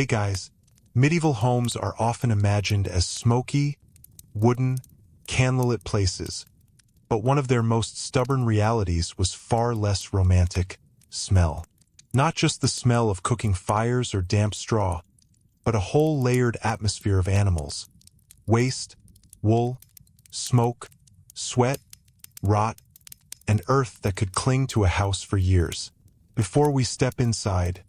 Hey guys, medieval homes are often imagined as smoky, wooden, candlelit places, but one of their most stubborn realities was far less romantic: smell. Not just the smell of cooking fires or damp straw, but a whole layered atmosphere of animals: waste, wool, smoke, sweat, rot, and earth that could cling to a house for years. Before we step inside,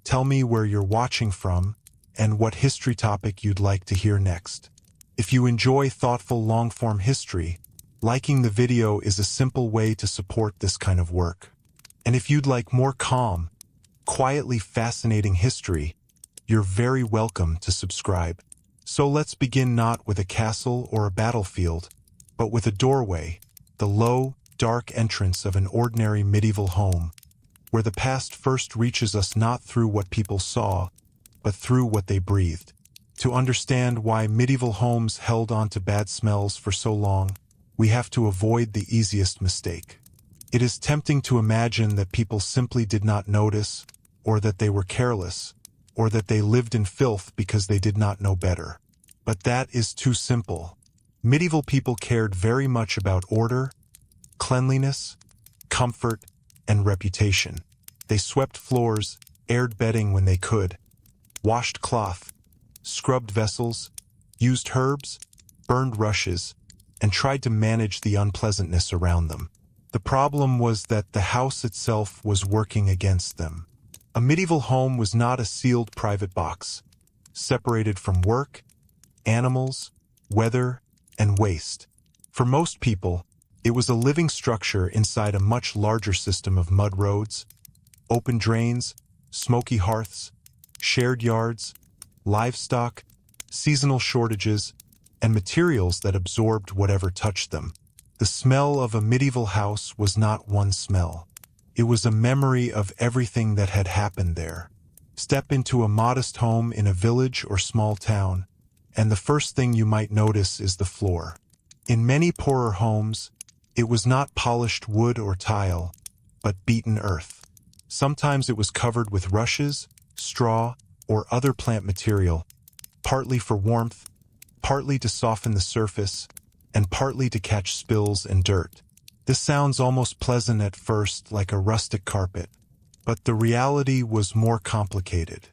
tell me where you're watching from and what history topic you'd like to hear next. If you enjoy thoughtful long-form history, liking the video is a simple way to support this kind of work. And if you'd like more calm, quietly fascinating history, you're very welcome to subscribe. So let's begin not with a castle or a battlefield, but with a doorway, the low, dark entrance of an ordinary medieval home, where the past first reaches us not through what people saw, but through what they breathed. To understand why medieval homes held on to bad smells for so long, we have to avoid the easiest mistake. It is tempting to imagine that people simply did not notice, or that they were careless, or that they lived in filth because they did not know better. But that is too simple. Medieval people cared very much about order, cleanliness, comfort, and reputation. They swept floors, aired bedding when they could, washed cloth, scrubbed vessels, used herbs, burned rushes, and tried to manage the unpleasantness around them. The problem was that the house itself was working against them. A medieval home was not a sealed private box, separated from work, animals, weather, and waste. For most people, it was a living structure inside a much larger system of mud roads, open drains, smoky hearths, shared yards, livestock, seasonal shortages, and materials that absorbed whatever touched them. The smell of a medieval house was not one smell. It was a memory of everything that had happened there. Step into a modest home in a village or small town, and the first thing you might notice is the floor. In many poorer homes, it was not polished wood or tile, but beaten earth. Sometimes it was covered with rushes, straw, or other plant material, partly for warmth, partly to soften the surface, and partly to catch spills and dirt. This sounds almost pleasant at first, like a rustic carpet, but the reality was more complicated.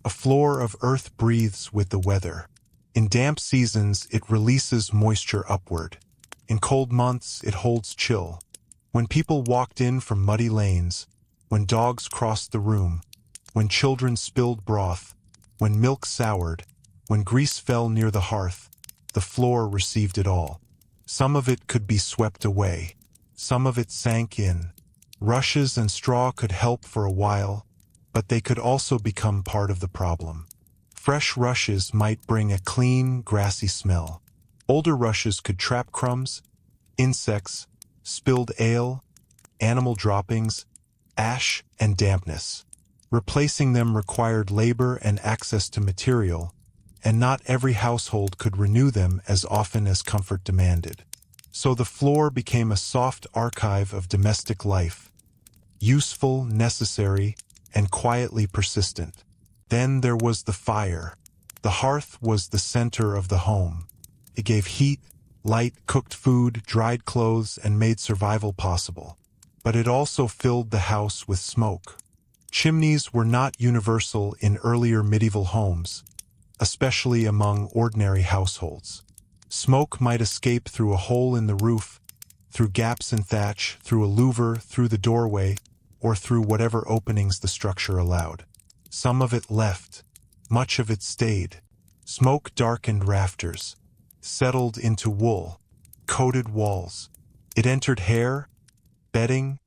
A floor of earth breathes with the weather. In damp seasons, it releases moisture upward. In cold months, it holds chill. When people walked in from muddy lanes, when dogs crossed the room, when children spilled broth, when milk soured, when grease fell near the hearth, the floor received it all. Some of it could be swept away. Some of it sank in. Rushes and straw could help for a while, but they could also become part of the problem. Fresh rushes might bring a clean, grassy smell. Older rushes could trap crumbs, insects, spilled ale, animal droppings, ash, and dampness. Replacing them required labor and access to material, and not every household could renew them as often as comfort demanded. So the floor became a soft archive of domestic life, useful, necessary, and quietly persistent. Then there was the fire. The hearth was the center of the home. It gave heat, light, cooked food, dried clothes, and made survival possible. But it also filled the house with smoke. Chimneys were not universal in earlier medieval homes, especially among ordinary households. Smoke might escape through a hole in the roof, through gaps in thatch, through a louver, through the doorway, or through whatever openings the structure allowed. Some of it left. Much of it stayed. Smoke darkened rafters, settled into wool, coated walls. It entered hair, bedding,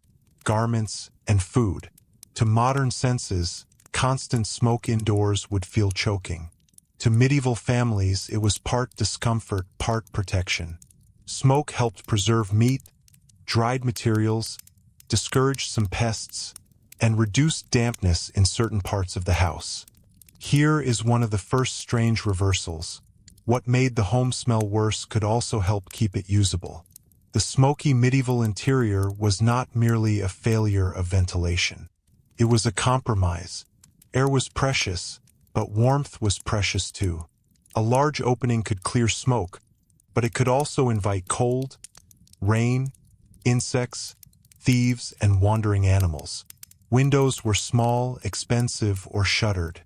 garments, and food. To modern senses, constant smoke indoors would feel choking. To medieval families, it was part discomfort, part protection. Smoke helped preserve meat, dried materials, discouraged some pests, and reduced dampness in certain parts of the house. Here is one of the first strange reversals. What made the home smell worse could also help keep it usable. The smoky medieval interior was not merely a failure of ventilation. It was a compromise. Air was precious, But warmth was precious too. A large opening could clear smoke, but it could also invite cold, rain, insects, thieves, and wandering animals. Windows were small, expensive, or shuttered.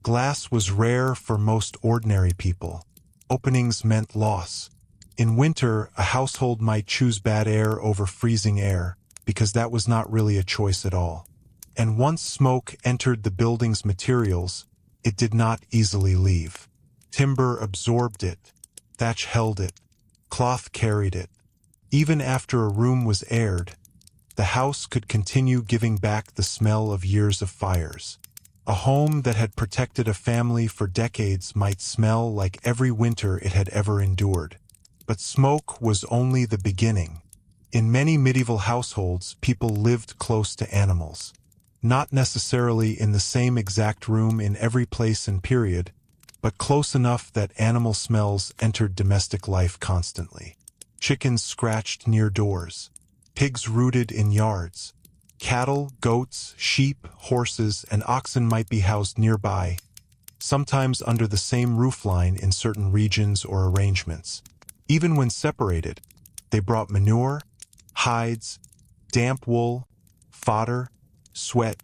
Glass was rare for most ordinary people. Openings meant loss. In winter, a household might choose bad air over freezing air, because that was not really a choice at all. And once smoke entered the building's materials, it did not easily leave. Timber absorbed it, thatch held it, cloth carried it. Even after a room was aired, the house could continue giving back the smell of years of fires. A home that had protected a family for decades might smell like every winter it had ever endured. But smoke was only the beginning. In many medieval households, people lived close to animals. Not necessarily in the same exact room in every place and period, but close enough that animal smells entered domestic life constantly. Chickens scratched near doors. Pigs rooted in yards. Cattle, goats, sheep, horses, and oxen might be housed nearby, sometimes under the same roofline in certain regions or arrangements. Even when separated, they brought manure, hides, damp wool, fodder, sweat,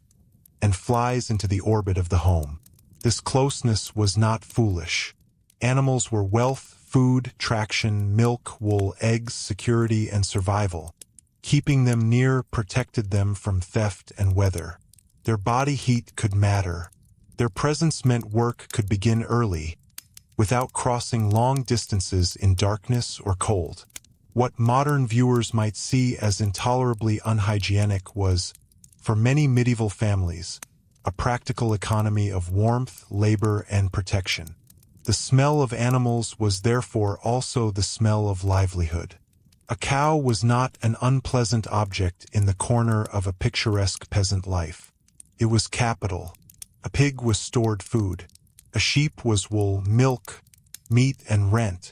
and flies into the orbit of the home. This closeness was not foolish. Animals were wealth, food, traction, milk, wool, eggs, security, and survival. Keeping them near protected them from theft and weather. Their body heat could matter. Their presence meant work could begin early, without crossing long distances in darkness or cold. What modern viewers might see as intolerably unhygienic was, for many medieval families, a practical economy of warmth, labor, and protection. The smell of animals was therefore also the smell of livelihood. A cow was not an unpleasant object in the corner of a picturesque peasant life. It was capital. A pig was stored food. A sheep was wool, milk, meat, and rent.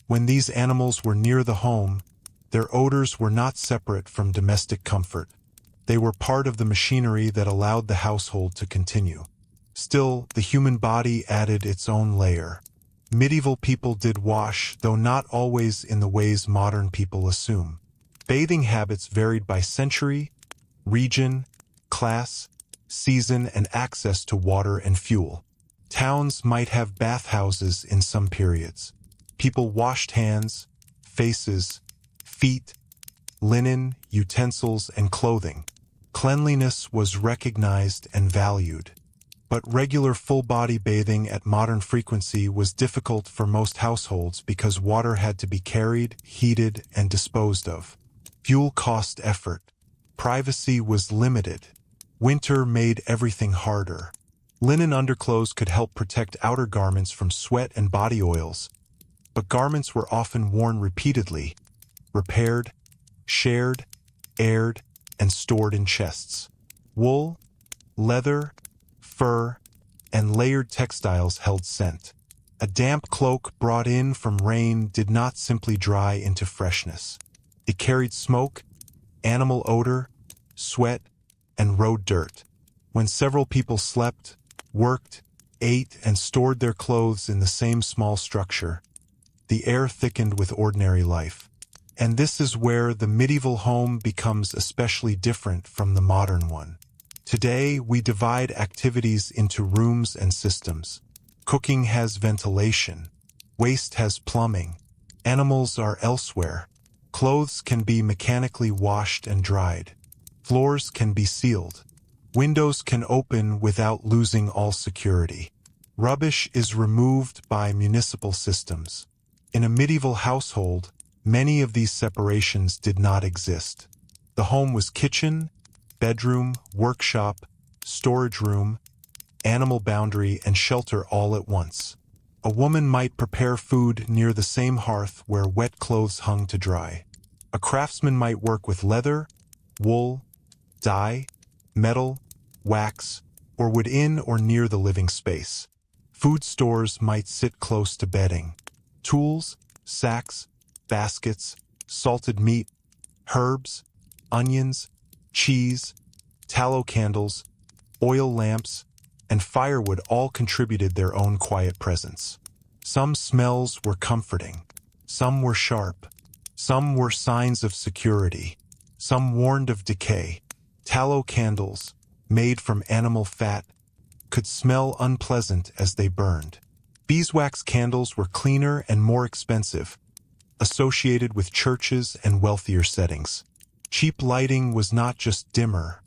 When these animals were near the home, their odors were not separate from domestic comfort. They were part of the machinery that allowed the household to continue. Still, the human body added its own layer. Medieval people did wash, though not always in the ways modern people assume. Bathing habits varied by century, region, class, season, and access to water and fuel. Towns might have bathhouses in some periods. People washed hands, faces, feet, linen, utensils, and clothing. Cleanliness was recognized and valued. But regular full-body bathing at modern frequency was difficult for most households because water had to be carried, heated, and disposed of. Fuel cost effort. Privacy was limited. Winter made everything harder. Linen underclothes could help protect outer garments from sweat and body oils, but garments were often worn repeatedly, repaired, shared, aired, and stored in chests. Wool, leather, fur, and layered textiles held scent. A damp cloak brought in from rain did not simply dry into freshness. It carried smoke, animal odor, sweat, and road dirt. When several people slept, worked, ate, and stored their clothes in the same small structure, the air thickened with ordinary life. And this is where the medieval home becomes especially different from the modern one. Today, we divide activities into rooms and systems. Cooking has ventilation. Waste has plumbing. Animals are elsewhere. Clothes can be mechanically washed and dried. Floors can be sealed. Windows can open without losing all security. Rubbish is removed by municipal systems. In a medieval household, many of these separations did not exist. The home was kitchen, bedroom, workshop, storage room, animal boundary, and shelter all at once. A woman might prepare food near the same hearth where wet clothes hung to dry. A craftsman might work with leather, wool, dye, metal, wax, or wood in or near the living space. Food stores might sit close to bedding. Tools, sacks, baskets, salted meat, herbs, onions, cheese, tallow candles, oil lamps, and firewood all contributed their own quiet presence. Some smells were comforting, some were sharp, some were signs of security, some warned of decay. Tallow candles, made from animal fat, could smell unpleasant as they burned. Beeswax candles were cleaner and more expensive, associated with churches and wealthier settings. Cheap lighting was not just dimmer,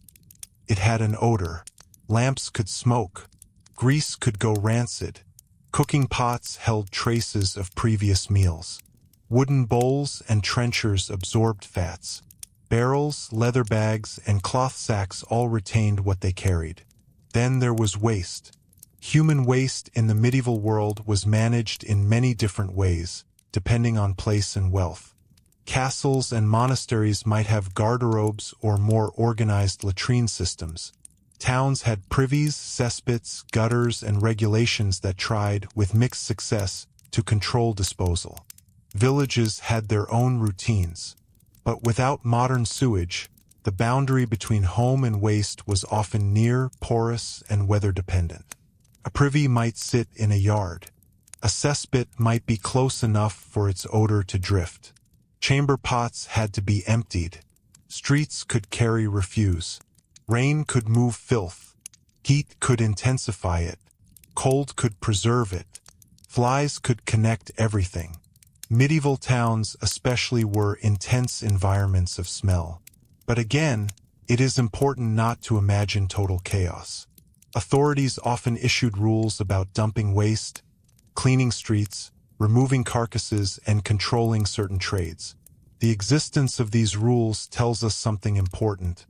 it had an odor. Lamps could smoke, grease could go rancid, cooking pots held traces of previous meals. Wooden bowls and trenchers absorbed fats. Barrels, leather bags, and cloth sacks all retained what they carried. Then there was waste. Human waste in the medieval world was managed in many different ways, depending on place and wealth. Castles and monasteries might have garderobes or more organized latrine systems. Towns had privies, cesspits, gutters, and regulations that tried, with mixed success, to control disposal. Villages had their own routines. But without modern sewage, the boundary between home and waste was often near, porous, and weather-dependent. A privy might sit in a yard. A cesspit might be close enough for its odor to drift. Chamber pots had to be emptied. Streets could carry refuse. Rain could move filth. Heat could intensify it. Cold could preserve it. Flies could connect everything. Medieval towns especially were intense environments of smell. But again, it is important not to imagine total chaos. Authorities often issued rules about dumping waste, cleaning streets, removing carcasses, and controlling certain trades. The existence of these rules tells us something important.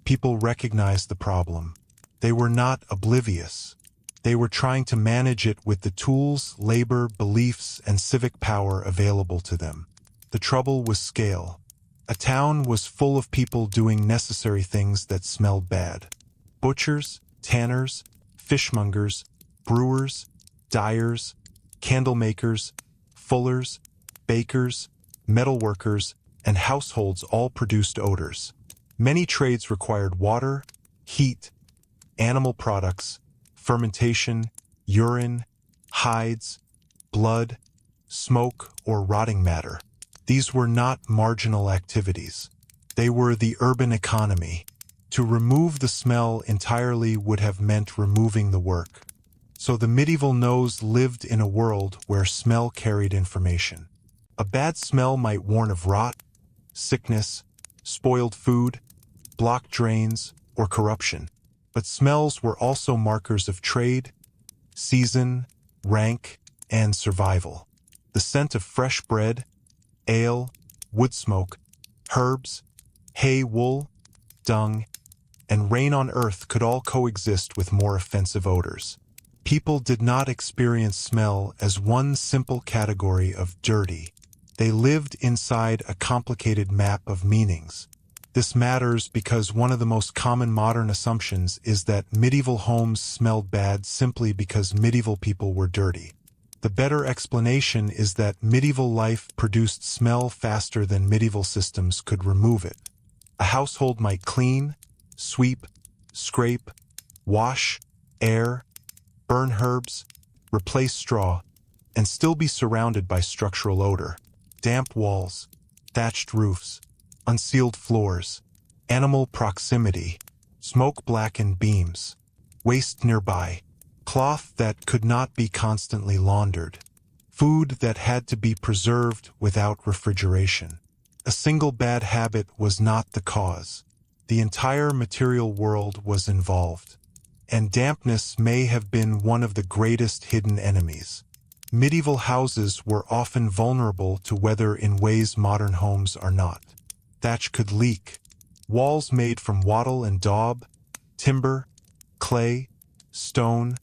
People recognized the problem. They were not oblivious. They were trying to manage it with the tools, labor, beliefs, and civic power available to them. The trouble was scale. A town was full of people doing necessary things that smelled bad. Butchers, tanners, fishmongers, brewers, dyers, candlemakers, fullers, bakers, metalworkers, and households all produced odors. Many trades required water, heat, animal products, fermentation, urine, hides, blood, smoke, or rotting matter. These were not marginal activities. They were the urban economy. To remove the smell entirely would have meant removing the work. So the medieval nose lived in a world where smell carried information. A bad smell might warn of rot, sickness, spoiled food, blocked drains, or corruption. But smells were also markers of trade, season, rank, and survival. The scent of fresh bread, ale, wood smoke, herbs, hay, wool, dung, and rain on earth could all coexist with more offensive odors. People did not experience smell as one simple category of dirty. They lived inside a complicated map of meanings. This matters because one of the most common modern assumptions is that medieval homes smelled bad simply because medieval people were dirty. The better explanation is that medieval life produced smell faster than medieval systems could remove it. A household might clean, sweep, scrape, wash, air, burn herbs, replace straw, and still be surrounded by structural odor. Damp walls, thatched roofs, unsealed floors, animal proximity, smoke-blackened beams, waste nearby, cloth that could not be constantly laundered, food that had to be preserved without refrigeration. A single bad habit was not the cause. The entire material world was involved, and dampness may have been one of the greatest hidden enemies. Medieval houses were often vulnerable to weather in ways modern homes are not. Thatch could leak. Walls made from wattle and daub, timber, clay, stone,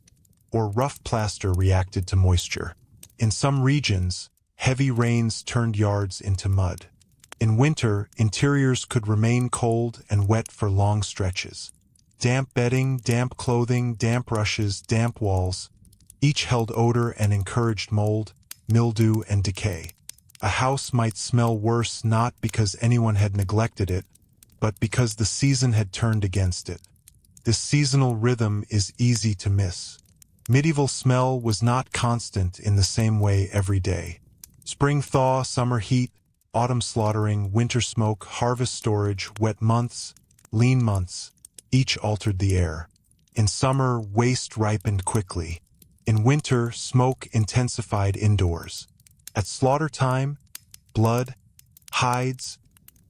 or rough plaster reacted to moisture. In some regions, heavy rains turned yards into mud. In winter, interiors could remain cold and wet for long stretches. Damp bedding, damp clothing, damp rushes, damp walls, each held odor and encouraged mold, mildew, and decay. A house might smell worse not because anyone had neglected it, but because the season had turned against it. This seasonal rhythm is easy to miss. Medieval smell was not constant in the same way every day. Spring thaw, summer heat, autumn slaughtering, winter smoke, harvest storage, wet months, lean months, each altered the air. In summer, waste ripened quickly. In winter, smoke intensified indoors. At slaughter time, blood, hides,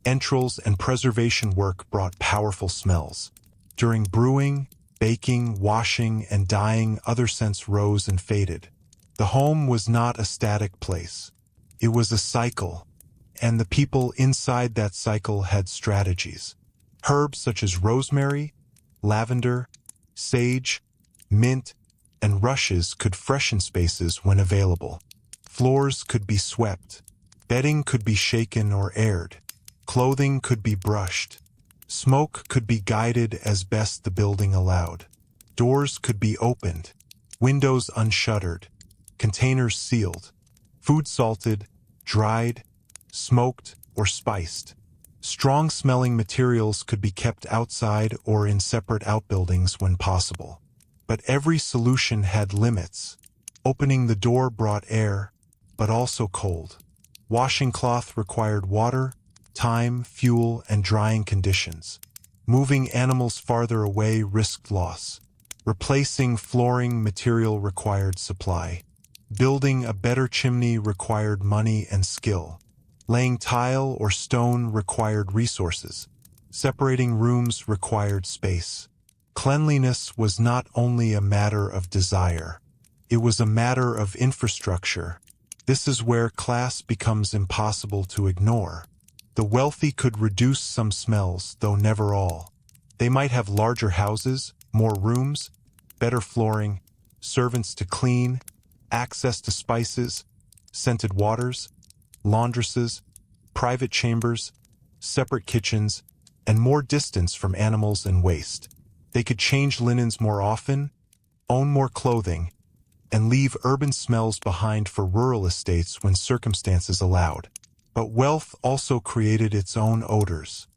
entrails, and preservation work brought powerful smells. During brewing, baking, washing, and dyeing, other scents rose and faded. The home was not a static place. It was a cycle, and the people inside that cycle had strategies. Herbs such as rosemary, lavender, sage, mint, and rushes could freshen spaces when available. Floors could be swept. Bedding could be shaken or aired. Clothing could be brushed. Smoke could be guided as best the building allowed. Doors could be opened. Windows unshuttered. Containers sealed. Food salted, dried, smoked, or spiced. Strong-smelling materials could be kept outside or in separate outbuildings when possible. But every solution had limits. Opening the door brought air, but also cold. Washing cloth required water, time, fuel, and drying conditions. Moving animals farther away risked loss. Replacing flooring material required supply. Building a better chimney required money and skill. Laying tile or stone required resources. Separating rooms required space. Cleanliness was not only a matter of desire. It was a matter of infrastructure. This is where class becomes impossible to ignore. The wealthy could reduce some smells, though never all. They might have larger houses, more rooms, better flooring, servants to clean, access to spices, scented waters, laundresses, private chambers, separate kitchens, and more distance from animals and waste. They could change linens more often, own more clothing, and leave urban smells behind for rural estates when circumstances allowed. But wealth also created its own odors.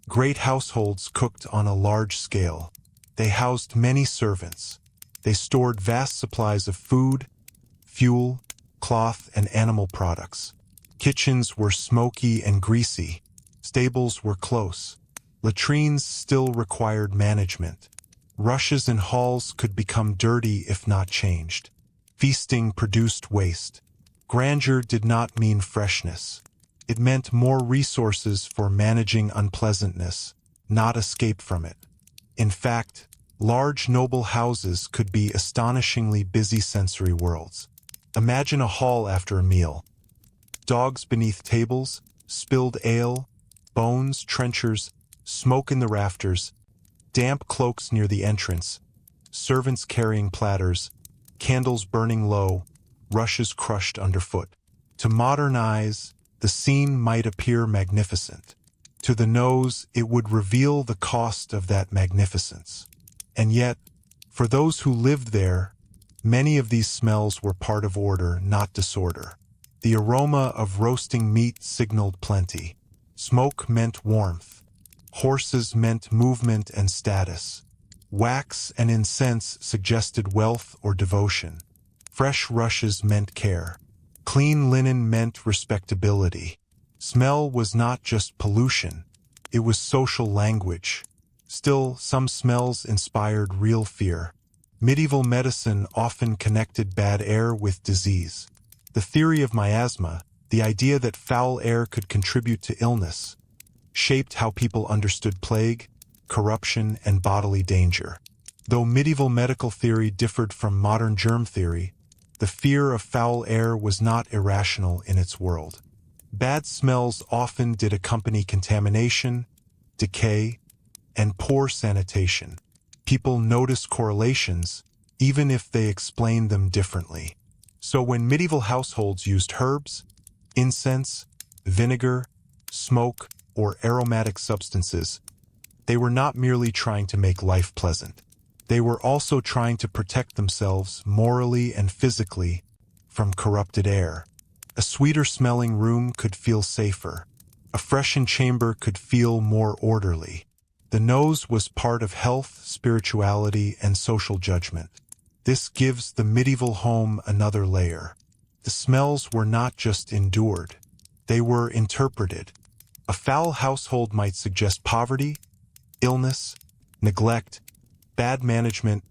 Great households cooked on a large scale. They housed many servants. They stored vast supplies of food, fuel, cloth, and animal products. Kitchens were smoky and greasy. Stables were close. Latrines still required management. Rushes in halls could become dirty if not changed. Feasting produced waste. Grandeur did not mean freshness. It meant more resources for managing unpleasantness, not escape from it. In fact, large noble houses could be astonishingly busy sensory worlds. Imagine a hall after a meal. Dogs beneath tables, spilled ale, bones, trenchers, smoke in the rafters, damp cloaks near the entrance, servants carrying platters, candles burning low, rushes crushed underfoot. To modern eyes, the scene might appear magnificent. To the nose, it would reveal the cost of that magnificence. And yet, for those who lived there, many of these smells were part of order, not disorder. The aroma of roasting meat signaled plenty. Smoke meant warmth. Horses meant movement and status. Wax and incense suggested wealth or devotion. Fresh rushes meant care. Clean linen meant respectability. Smell was not just pollution. It was social language. Still, some smells inspired real fear. Medieval medicine often connected bad air with disease. The theory of miasma, the idea that foul air could contribute to illness, shaped how people understood plague, corruption, and bodily danger. Though medieval medical theory differed from modern germ theory, the fear of foul air was not irrational in its world. Bad smells often did accompany contamination, decay, and poor sanitation. People noticed correlations, even if they explained them differently. So when medieval households used herbs, incense, vinegar, smoke, or aromatic substances, they were not merely trying to make life pleasant. They were also trying to protect themselves morally and physically from corrupted air. A sweeter-smelling room could feel safer. A freshened chamber could feel more orderly. The nose was part of health, spirituality, and social judgment. This gives the medieval home another layer. The smells were not just endured, they were interpreted. A foul household might suggest poverty, illness, neglect, bad management,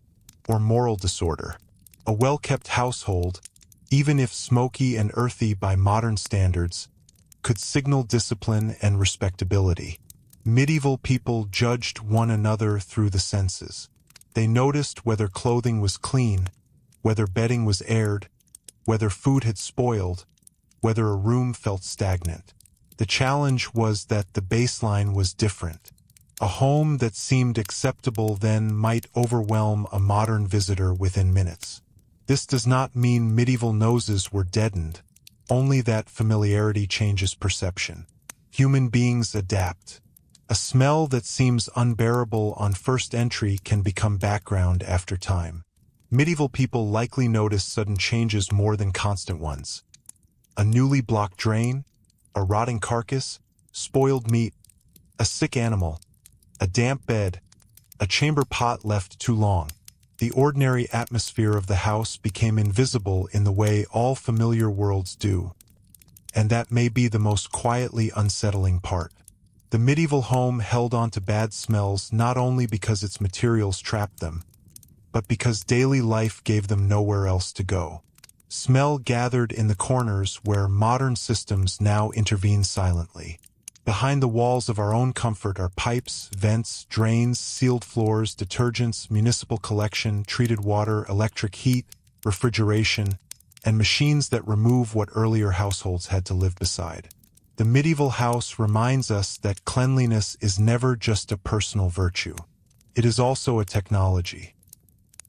or moral disorder. A well-kept household, even if smoky and earthy by modern standards, could signal discipline and respectability. Medieval people judged one another through the senses. They noticed whether clothing was clean, whether bedding was aired, whether food had spoiled, whether a room felt stagnant. The challenge was that the baseline was different. A home that seemed acceptable then might overwhelm a modern visitor within minutes. This does not mean medieval noses were deadened, only that familiarity changes perception. Human beings adapt. A smell that seems unbearable on first entry can become background after time. Medieval people likely noticed sudden changes more than constant ones. A newly blocked drain, a rotting carcass, spoiled meat, a sick animal, a damp bed, a chamber pot left too long. The ordinary atmosphere of the house became invisible in the way all familiar worlds do. And that may be the most quietly unsettling part. The medieval home held on to bad smells not only because its materials trapped them, but because daily life gave them nowhere else to go. Smell gathered in the corners where modern systems now intervene silently. Behind the walls of our own comfort are pipes, vents, drains, sealed floors, detergents, municipal collection, treated water, electric heat, refrigeration, and machines that remove what earlier households had to live beside. The medieval house reminds us that cleanliness is never just a personal virtue. It is also a technology.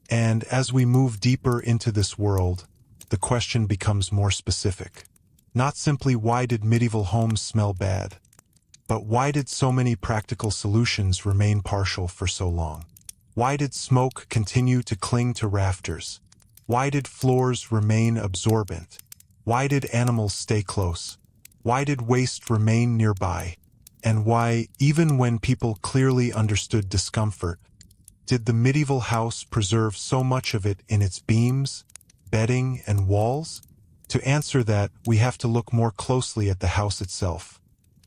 And as we move deeper into this world, the question becomes more specific. Not simply why did medieval homes smell bad, but why did so many practical solutions remain partial for so long? Why did smoke continue to cling to rafters? Why did floors remain absorbent? Why did animals stay close? Why did waste remain nearby? And why, even when people clearly understood discomfort, did the medieval house preserve so much of it in its beams, bedding, and walls? To answer that, we have to look more closely at the house itself.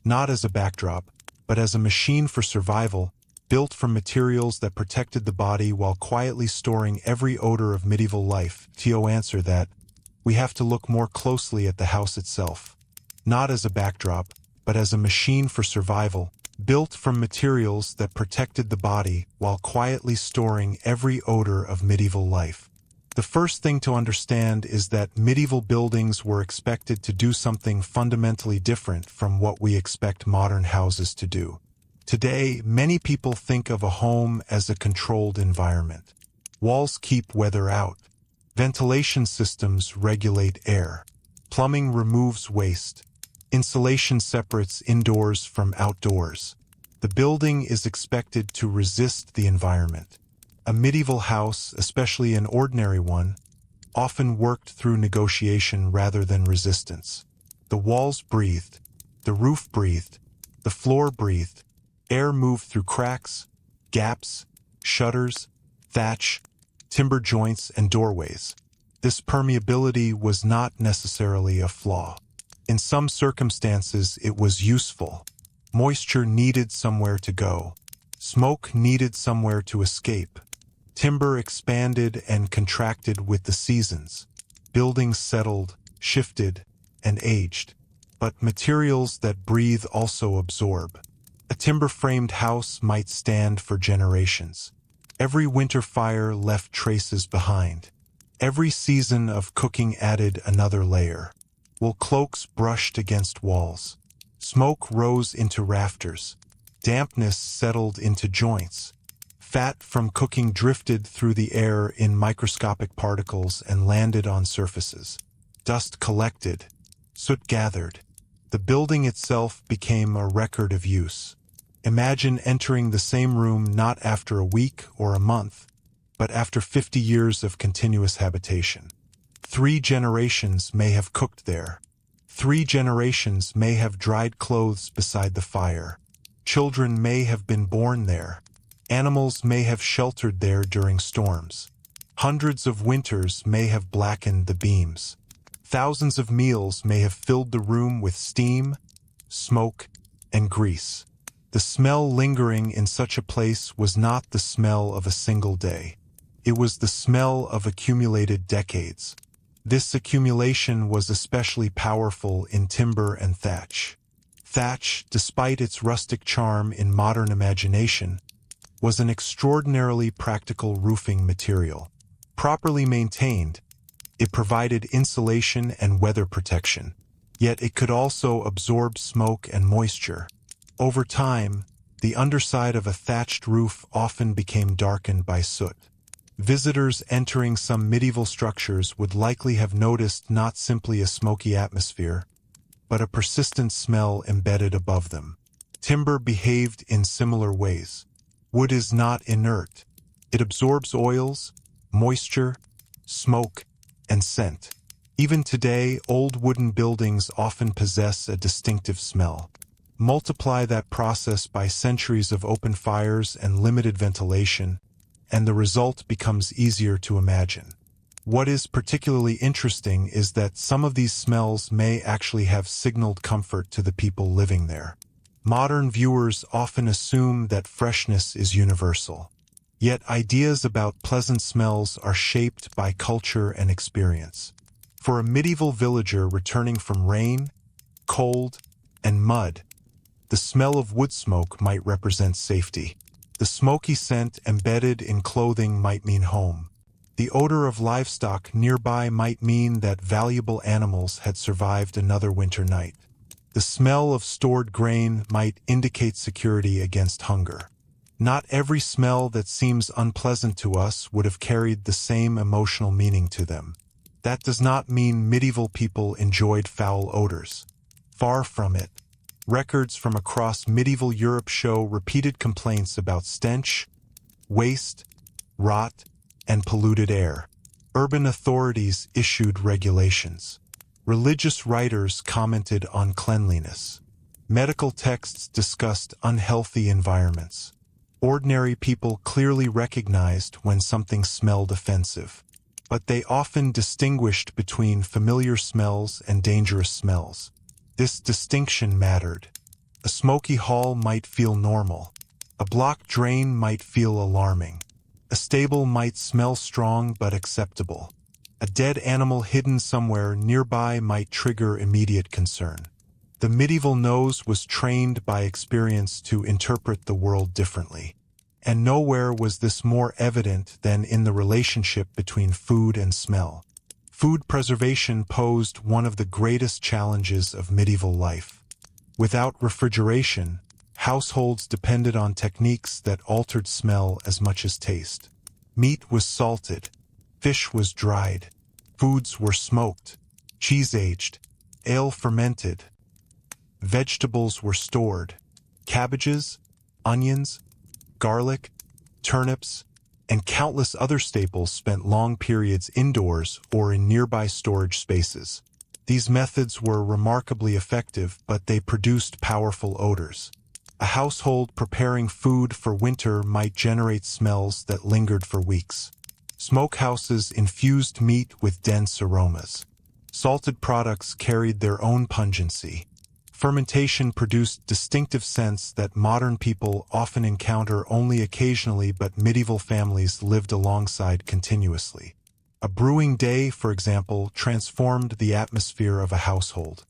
Not as a backdrop, but as a machine for survival, built from materials that protected the body while quietly storing every odor of medieval life. To answer that, we have to look more closely at the house itself. Not as a backdrop, but as a machine for survival, built from materials that protected the body while quietly storing every odor of medieval life. The first thing to understand is that medieval buildings were expected to do something fundamentally different from what we expect modern houses to do. Today, many people think of a home as a controlled environment. Walls keep weather out. Ventilation systems regulate air. Plumbing removes waste. Insulation separates indoors from outdoors. The building is expected to resist the environment. A medieval house, especially an ordinary one, often worked through negotiation rather than resistance. The walls breathed, the roof breathed, the floor breathed, air moved through cracks, gaps, shutters, thatch, timber joints, and doorways. This permeability was not necessarily a flaw. In some circumstances, it was useful. Moisture needed somewhere to go. Smoke needed somewhere to escape. Timber expanded and contracted with the seasons. Buildings settled, shifted, and aged. But materials that breathe also absorb. A timber-framed house might stand for generations. Every winter fire left traces behind. Every season of cooking added another layer. Wool cloaks brushed against walls. Smoke rose into rafters. Dampness settled into joints. Fat from cooking drifted through the air in microscopic particles and landed on surfaces. Dust collected. Soot gathered. The building itself became a record of use. Imagine entering the same room not after a week or a month, but after 50 years of continuous habitation. 3 generations may have cooked there. 3 generations may have dried clothes beside the fire. Children may have been born there. Animals may have sheltered there during storms. Hundreds of winters may have blackened the beams. Thousands of meals may have filled the room with steam, smoke, and grease. The smell lingering in such a place was not the smell of a single day. It was the smell of accumulated decades. This accumulation was especially powerful in timber and thatch. Thatch, despite its rustic charm in modern imagination, was an extraordinarily practical roofing material. Properly maintained, it provided insulation and weather protection, yet it could also absorb smoke and moisture. Over time, the underside of a thatched roof often became darkened by soot. Visitors entering some medieval structures would likely have noticed not simply a smoky atmosphere, but a persistent smell embedded above them. Timber behaved in similar ways. Wood is not inert. It absorbs oils, moisture, smoke, and scent. Even today, old wooden buildings often possess a distinctive smell. Multiply that process by centuries of open fires and limited ventilation, and the result becomes easier to imagine. What is particularly interesting is that some of these smells may actually have signaled comfort to the people living there. Modern viewers often assume that freshness is universal. Yet ideas about pleasant smells are shaped by culture and experience. For a medieval villager returning from rain, cold, and mud, the smell of wood smoke might represent safety. The smoky scent embedded in clothing might mean home. The odor of livestock nearby might mean that valuable animals had survived another winter night. The smell of stored grain might indicate security against hunger. Not every smell that seems unpleasant to us would have carried the same emotional meaning to them. That does not mean medieval people enjoyed foul odors. Far from it. Records from across medieval Europe show repeated complaints about stench, waste, rot, and polluted air. Urban authorities issued regulations. Religious writers commented on cleanliness. Medical texts discussed unhealthy environments. Ordinary people clearly recognized when something smelled offensive, but they often distinguished between familiar smells and dangerous smells. This distinction mattered. A smoky hall might feel normal. A blocked drain might feel alarming. A stable might smell strong but acceptable. A dead animal hidden somewhere nearby might trigger immediate concern. The medieval nose was trained by experience to interpret the world differently. And nowhere was this more evident than in the relationship between food and smell. Food preservation posed one of the greatest challenges of medieval life. Without refrigeration, households depended on techniques that altered smell as much as taste. Meat was salted, fish was dried, foods were smoked, cheese aged, ale fermented, vegetables were stored, cabbages, onions, garlic, turnips, and countless other staples spent long periods indoors or in nearby storage spaces. These methods were remarkably effective, but they produced powerful odors. A household preparing food for winter might generate smells that lingered for weeks. Smokehouses infused meat with dense aromas. Salted products carried their own pungency. Fermentation produced distinctive scents that modern people often encounter only occasionally, but medieval families lived alongside continuously. A brewing day, for example, transformed the atmosphere of a household.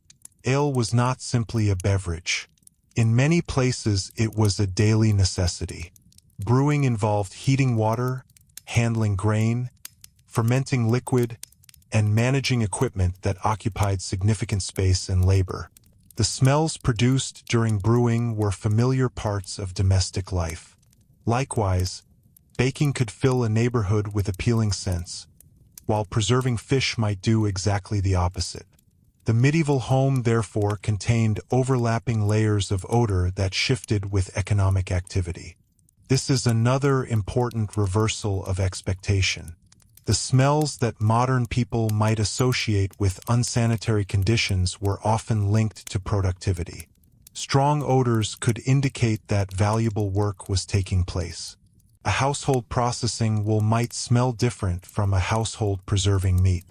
Ale was not simply a beverage. In many places, it was a daily necessity. Brewing involved heating water, handling grain, fermenting liquid, and managing equipment that occupied significant space and labor. The smells produced during brewing were familiar parts of domestic life. Likewise, baking could fill a neighborhood with appealing scents, while preserving fish might do exactly the opposite. The medieval home, therefore, contained overlapping layers of odor that shifted with economic activity. This is another important reversal of expectation. The smells that modern people might associate with unsanitary conditions were often linked to productivity. Strong odors could indicate that valuable work was taking place. A household processing wool might smell different from a household preserving meat.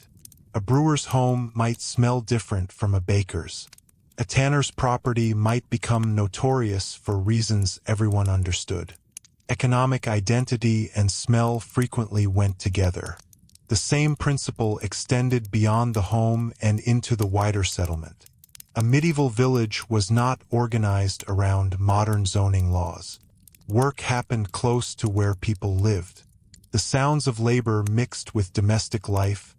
A brewer's home might smell different from a baker's. A tanner's property might become notorious for reasons everyone understood. Economic identity and smell frequently went together. The same principle extended beyond the home and into the wider settlement. A medieval village was not organized around modern zoning laws. Work happened close to where people lived. The sounds of labor mixed with domestic life,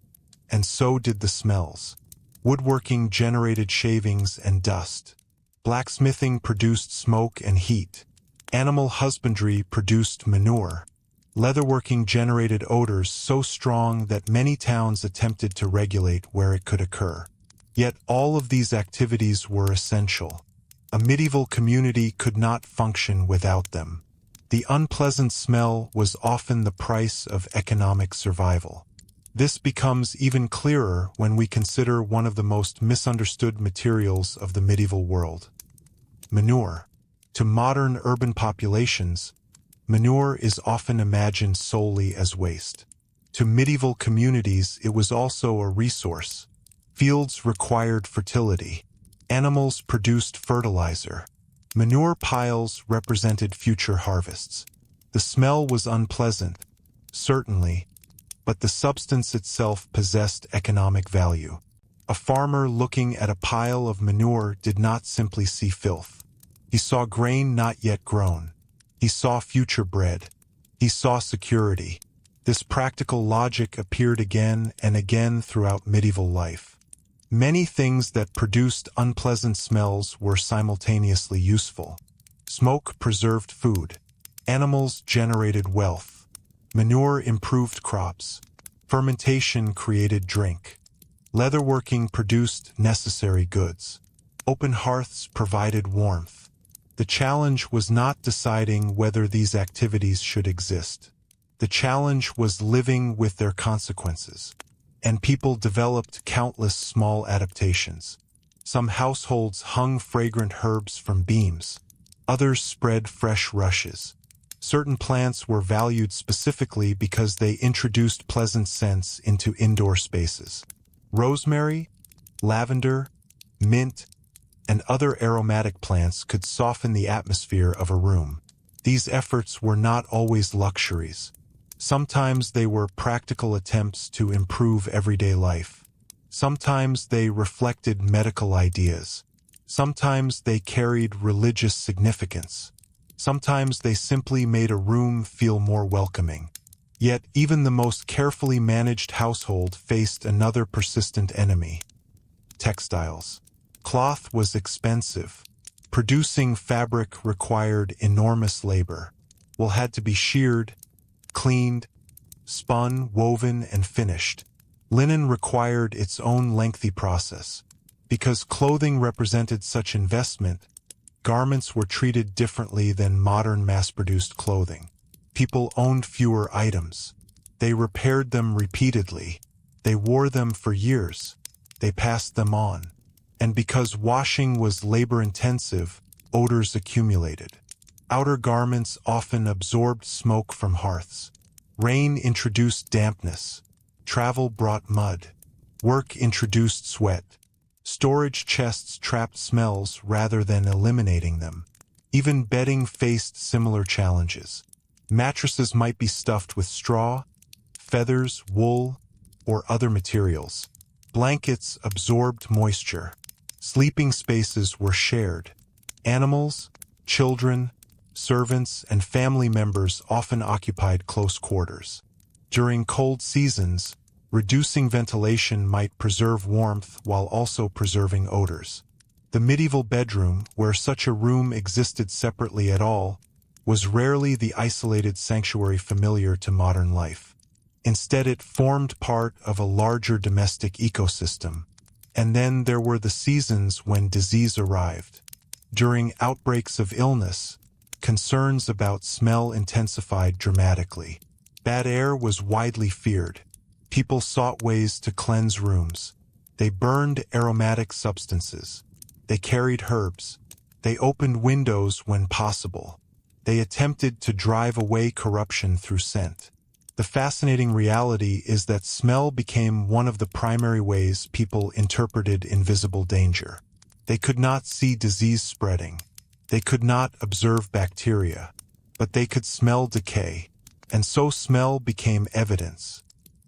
and so did the smells. Woodworking generated shavings and dust. Blacksmithing produced smoke and heat. Animal husbandry produced manure. Leatherworking generated odors so strong that many towns attempted to regulate where it could occur. Yet all of these activities were essential. A medieval community could not function without them. The unpleasant smell was often the price of economic survival. This becomes even clearer when we consider one of the most misunderstood materials of the medieval world: manure. To modern urban populations, manure is often imagined solely as waste. To medieval communities, it was also a resource. Fields required fertility. Animals produced fertilizer. Manure piles represented future harvests. The smell was unpleasant, certainly, but the substance itself possessed economic value. A farmer looking at a pile of manure did not simply see filth. He saw grain not yet grown. He saw future bread. He saw security. This practical logic appeared again and again throughout medieval life. Many things that produced unpleasant smells were simultaneously useful. Smoke preserved food. Animals generated wealth. Manure improved crops. Fermentation created drink. Leatherworking produced necessary goods. Open hearths provided warmth. The challenge was not deciding whether these activities should exist. The challenge was living with their consequences. And people developed countless small adaptations. Some households hung fragrant herbs from beams. Others spread fresh rushes. Certain plants were valued specifically because they introduced pleasant scents into indoor spaces. Rosemary, lavender, mint, and other aromatic plants could soften the atmosphere of a room. These efforts were not always luxuries. Sometimes they were practical attempts to improve everyday life. Sometimes they reflected medical ideas. Sometimes they carried religious significance. Sometimes they simply made a room feel more welcoming. Yet even the most carefully managed household faced another persistent enemy: textiles. Cloth was expensive. Producing fabric required enormous labor. Wool had to be sheared, cleaned, spun, woven, and finished. Linen required its own lengthy process. Because clothing represented such investment, garments were treated differently than modern mass-produced clothing. People owned fewer items. They repaired them repeatedly. They wore them for years. They passed them on. And because washing was labor-intensive, odors accumulated. Outer garments often absorbed smoke from hearths. Rain introduced dampness. Travel brought mud. Work introduced sweat. Storage chests trapped smells rather than eliminating them. Even bedding faced similar challenges. Mattresses might be stuffed with straw, feathers, wool, or other materials. Blankets absorbed moisture. Sleeping spaces were shared. Animals, children, servants, and family members often occupied close quarters. During cold seasons, reducing ventilation might preserve warmth while also preserving odors. The medieval bedroom, where such a room existed separately at all, was rarely the isolated sanctuary familiar to modern life. Instead, it formed part of a larger domestic ecosystem. And then there were the seasons when disease arrived. During outbreaks of illness, concerns about smell intensified dramatically. Bad air was widely feared. People sought ways to cleanse rooms. They burned aromatic substances. They carried herbs. They opened windows when possible. They attempted to drive away corruption through scent. The fascinating reality is that smell became one of the primary ways people interpreted invisible danger. They could not see disease spreading. They could not observe bacteria, but they could smell decay, and so smell became evidence.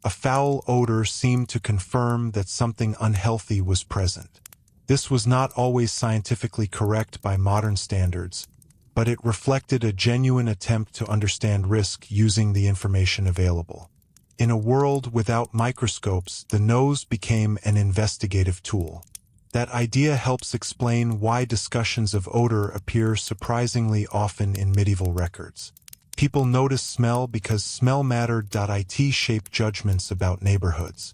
A foul odor seemed to confirm that something unhealthy was present. This was not always scientifically correct by modern standards, but it reflected a genuine attempt to understand risk using the information available. In a world without microscopes, the nose became an investigative tool. That idea helps explain why discussions of odor appear surprisingly often in medieval records. People noticed smell because smell mattered. It shaped judgments about neighborhoods.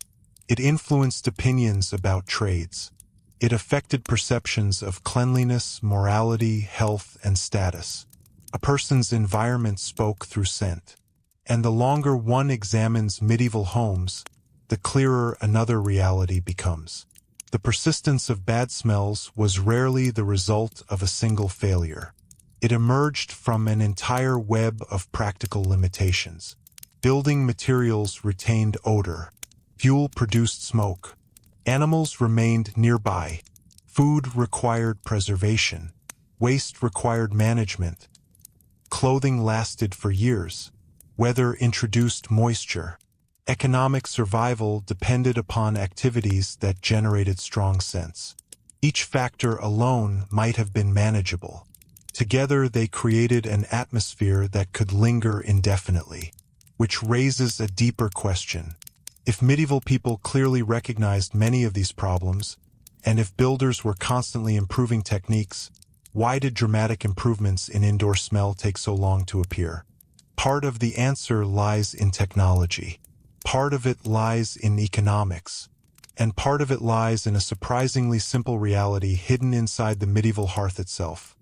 It influenced opinions about trades. It affected perceptions of cleanliness, morality, health, and status. A person's environment spoke through scent. And the longer one examines medieval homes, the clearer another reality becomes. The persistence of bad smells was rarely the result of a single failure. It emerged from an entire web of practical limitations. Building materials retained odor. Fuel produced smoke. Animals remained nearby. Food required preservation. Waste required management. Clothing lasted for years. Weather introduced moisture. Economic survival depended upon activities that generated strong scents. Each factor alone might have been manageable. Together they created an atmosphere that could linger indefinitely, which raises a deeper question. If medieval people clearly recognized many of these problems, and if builders were constantly improving techniques, why did dramatic improvements in indoor smell take so long to appear? Part of the answer lies in technology. Part of it lies in economics. And part of it lies in a surprisingly simple reality hidden inside the medieval hearth itself.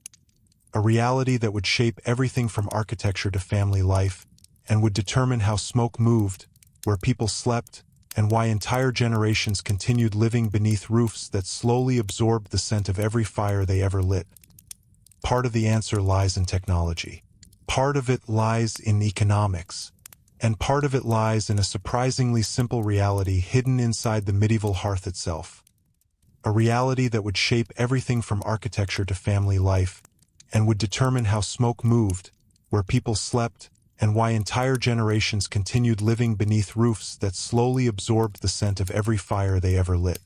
A reality that would shape everything from architecture to family life, and would determine how smoke moved, where people slept, and why entire generations continued living beneath roofs that slowly absorbed the scent of every fire they ever lit. Part of the answer lies in technology. Part of it lies in economics. And part of it lies in a surprisingly simple reality hidden inside the medieval hearth itself. A reality that would shape everything from architecture to family life, and would determine how smoke moved, where people slept, and why entire generations continued living beneath roofs that slowly absorbed the scent of every fire they ever lit.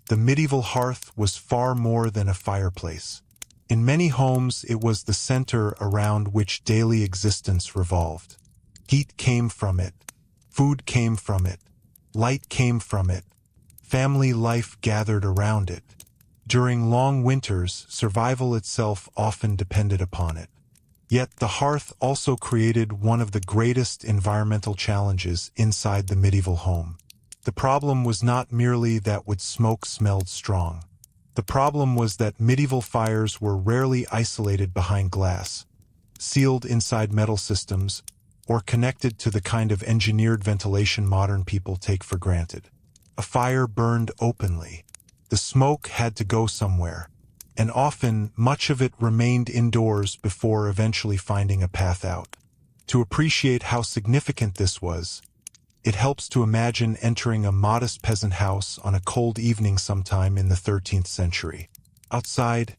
The medieval hearth was far more than a fireplace. In many homes, it was the center around which daily existence revolved. Heat came from it. Food came from it. Light came from it. Family life gathered around it. During long winters, survival itself often depended upon it. Yet the hearth also created one of the greatest environmental challenges inside the medieval home. The problem was not merely that smoke smelled strong. The problem was that medieval fires were rarely isolated behind glass, sealed inside metal systems, or connected to the kind of engineered ventilation modern people take for granted. A fire burned openly. The smoke had to go somewhere, and often much of it remained indoors before eventually finding a path out. To appreciate how significant this was, it helps to imagine entering a modest peasant house on a cold evening sometime in the 13th century. Outside,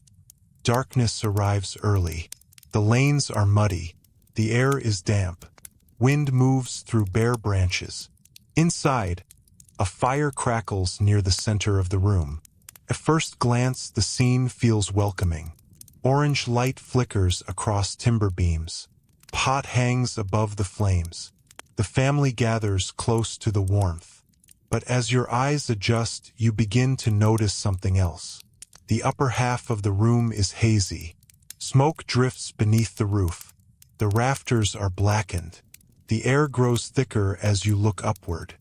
darkness arrives early. The lanes are muddy. The air is damp. Wind moves through bare branches. Inside, a fire crackles near the center of the room. At first glance, the scene feels welcoming. Orange light flickers across timber beams. Pot hangs above the flames. The family gathers close to the warmth. But as your eyes adjust, you begin to notice something else. The upper half of the room is hazy. Smoke drifts beneath the roof. The rafters are blackened. The air grows thicker as you look upward.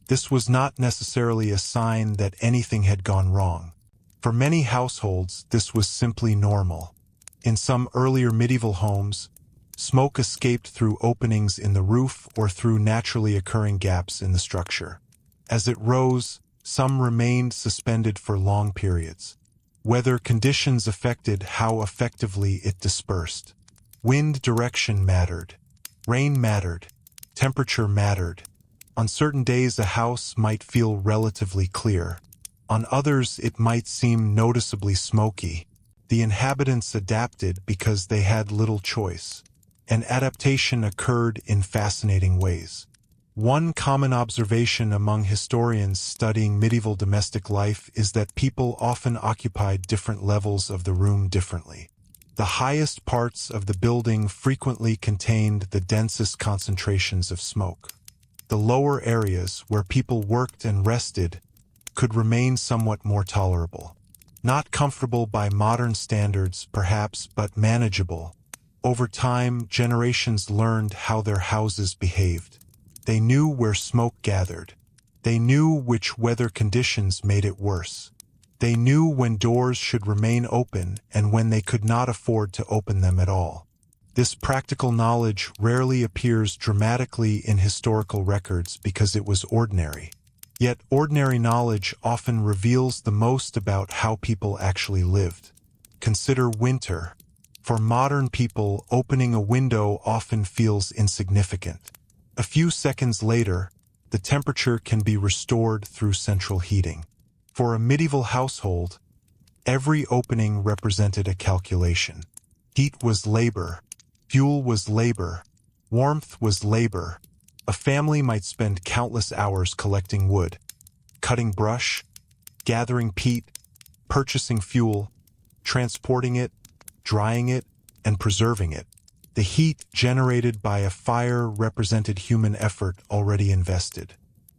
This was not necessarily a sign that anything had gone wrong. For many households, this was simply normal. In some earlier medieval homes, smoke escaped through openings in the roof or through naturally occurring gaps in the structure. As it rose, some remained suspended for long periods. Weather conditions affected how effectively it dispersed. Wind direction mattered. Rain mattered. Temperature mattered. On certain days, a house might feel relatively clear. On others, it might seem noticeably smoky. The inhabitants adapted because they had little choice. And adaptation occurred in fascinating ways. One common observation among historians studying medieval domestic life is that people often occupied different levels of the room differently. The highest parts of the building frequently contained the densest concentrations of smoke. The lower areas, where people worked and rested, could remain somewhat more tolerable. Not comfortable by modern standards, perhaps, but manageable. Over time, generations learned how their houses behaved. They knew where smoke gathered. They knew which weather conditions made it worse. They knew when doors should remain open and when they could not afford to open them at all. This practical knowledge rarely appears dramatically in historical records because it was ordinary. Yet ordinary knowledge often reveals the most about how people actually lived. Consider winter. For modern people, opening a window often feels insignificant. A few seconds later, the temperature can be restored through central heating. For a medieval household, every opening represented a calculation. Heat was labor. Fuel was labor. Warmth was labor. A family might spend countless hours collecting wood, cutting brush, gathering peat, purchasing fuel, transporting it, drying it, and preserving it. The heat generated by a fire represented human effort already invested.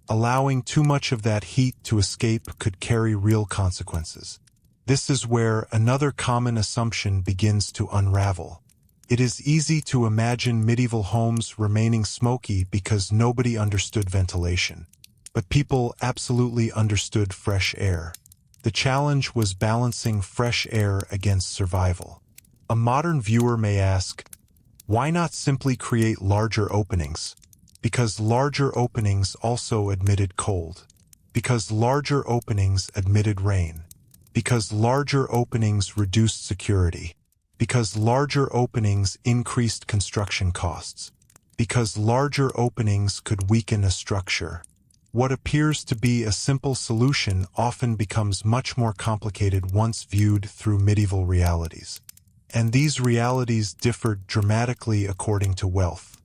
Allowing too much of that heat to escape could carry real consequences. This is where another common assumption begins to unravel. It is easy to imagine medieval homes remaining smoky because nobody understood ventilation. But people absolutely understood fresh air. The challenge was balancing fresh air against survival. A modern viewer may ask, why not simply create larger openings? Because larger openings also admitted cold. Because larger openings admitted rain. Because larger openings reduced security. Because larger openings increased construction costs. Because larger openings could weaken a structure. What appears to be a simple solution often becomes much more complicated once viewed through medieval realities. And these realities differed dramatically according to wealth.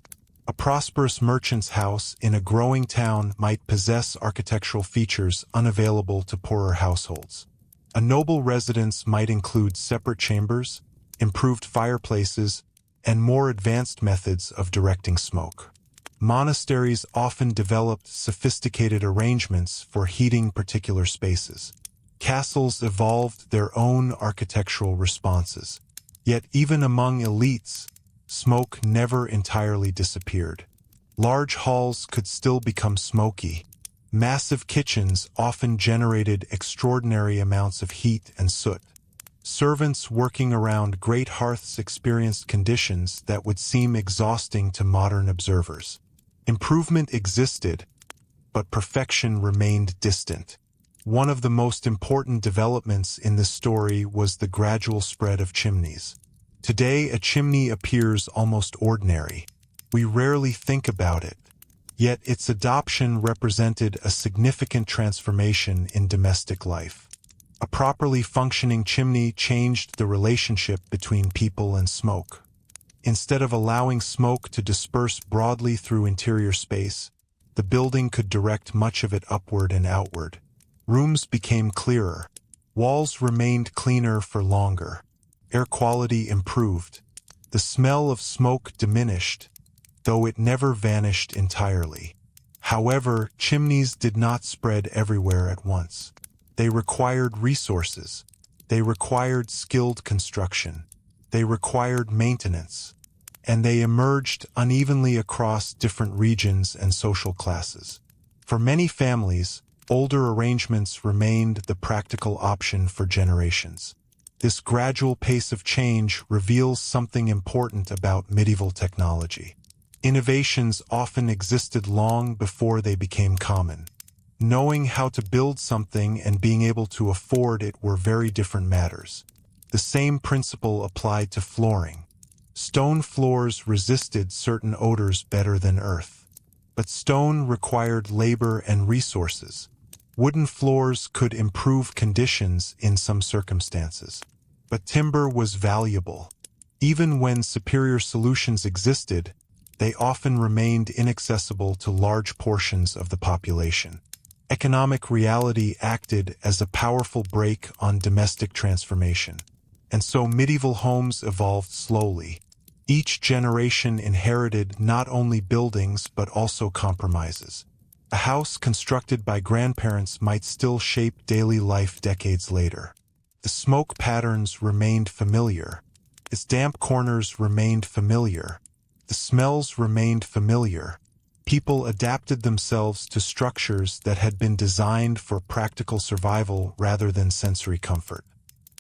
A prosperous merchant's house in a growing town might possess architectural features unavailable to poorer households. A noble residence might include separate chambers, improved fireplaces, and more advanced methods of directing smoke. Monasteries often developed sophisticated arrangements for heating particular spaces. Castles evolved their own architectural responses. Yet even among elites, smoke never entirely disappeared. Large halls could still become smoky. Massive kitchens often generated extraordinary amounts of heat and soot. Servants working around great hearths experienced conditions that would seem exhausting to modern observers. Improvement existed, but perfection remained distant. One of the most important developments in this story was the gradual spread of chimneys. Today, a chimney appears almost ordinary. We rarely think about it, yet its adoption represented a significant transformation in domestic life. A properly functioning chimney changed the relationship between people and smoke. Instead of allowing smoke to disperse broadly through interior space, the building could direct much of it upward and outward. Rooms became clearer. Walls remained cleaner for longer. Air quality improved. The smell of smoke diminished, though it never vanished entirely. However, chimneys did not spread everywhere at once. They required resources. They required skilled construction. They required maintenance. And they emerged unevenly across different regions and social classes. For many families, older arrangements remained the practical option for generations. This gradual pace of change reveals something important about medieval technology. Innovations often existed long before they became common. Knowing how to build something and being able to afford it were very different matters. The same principle applied to flooring. Stone floors resisted certain odors better than earth. But stone required labor and resources. Wooden floors could improve conditions in some circumstances. But timber was valuable. Even when superior solutions existed, they often remained inaccessible to large portions of the population. Economic reality acted as a powerful brake on domestic transformation. And so medieval homes evolved slowly. Each generation inherited not only buildings but also compromises. A house constructed by grandparents might still shape daily life decades later. The smoke patterns remained familiar. Its damp corners remained familiar. The smells remained familiar. People adapted themselves to structures that had been designed for practical survival rather than sensory comfort.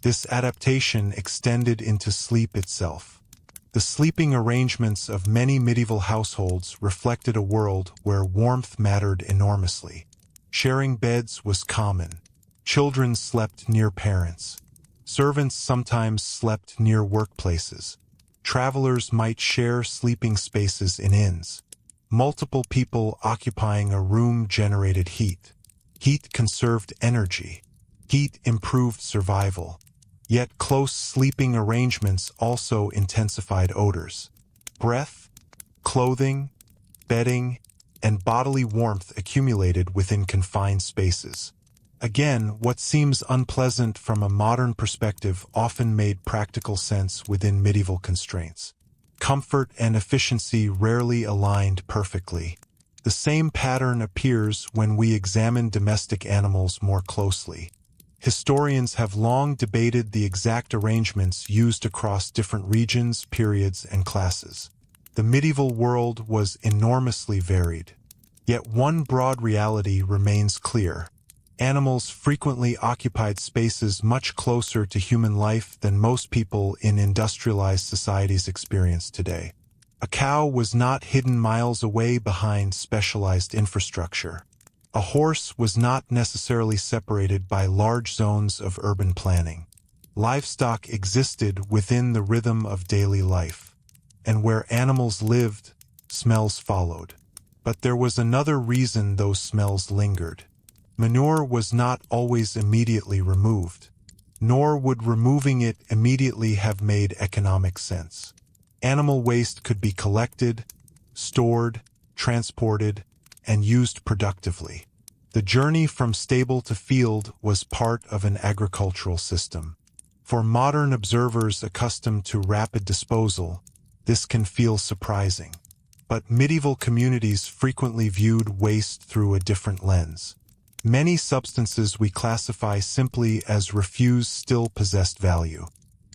This adaptation extended into sleep itself. The sleeping arrangements of many medieval households reflected a world where warmth mattered enormously. Sharing beds was common. Children slept near parents. Servants sometimes slept near workplaces. Travelers might share sleeping spaces in inns. Multiple people occupying a room generated heat. Heat conserved energy. Heat improved survival. Yet close sleeping arrangements also intensified odors. Breath, clothing, bedding, and bodily warmth accumulated within confined spaces. Again, what seems unpleasant from a modern perspective often made practical sense within medieval constraints. Comfort and efficiency rarely aligned perfectly. The same pattern appears when we examine domestic animals more closely. Historians have long debated the exact arrangements used across different regions, periods, and classes. The medieval world was enormously varied. Yet one broad reality remains clear. Animals frequently occupied spaces much closer to human life than most people in industrialized societies experience today. A cow was not hidden miles away behind specialized infrastructure. A horse was not necessarily separated by large zones of urban planning. Livestock existed within the rhythm of daily life. And where animals lived, smells followed. But there was another reason those smells lingered. Manure was not always immediately removed, nor would removing it immediately have made economic sense. Animal waste could be collected, stored, transported, and used productively. The journey from stable to field was part of an agricultural system. For modern observers accustomed to rapid disposal, this can feel surprising. But medieval communities frequently viewed waste through a different lens. Many substances we classify simply as refuse still possessed value.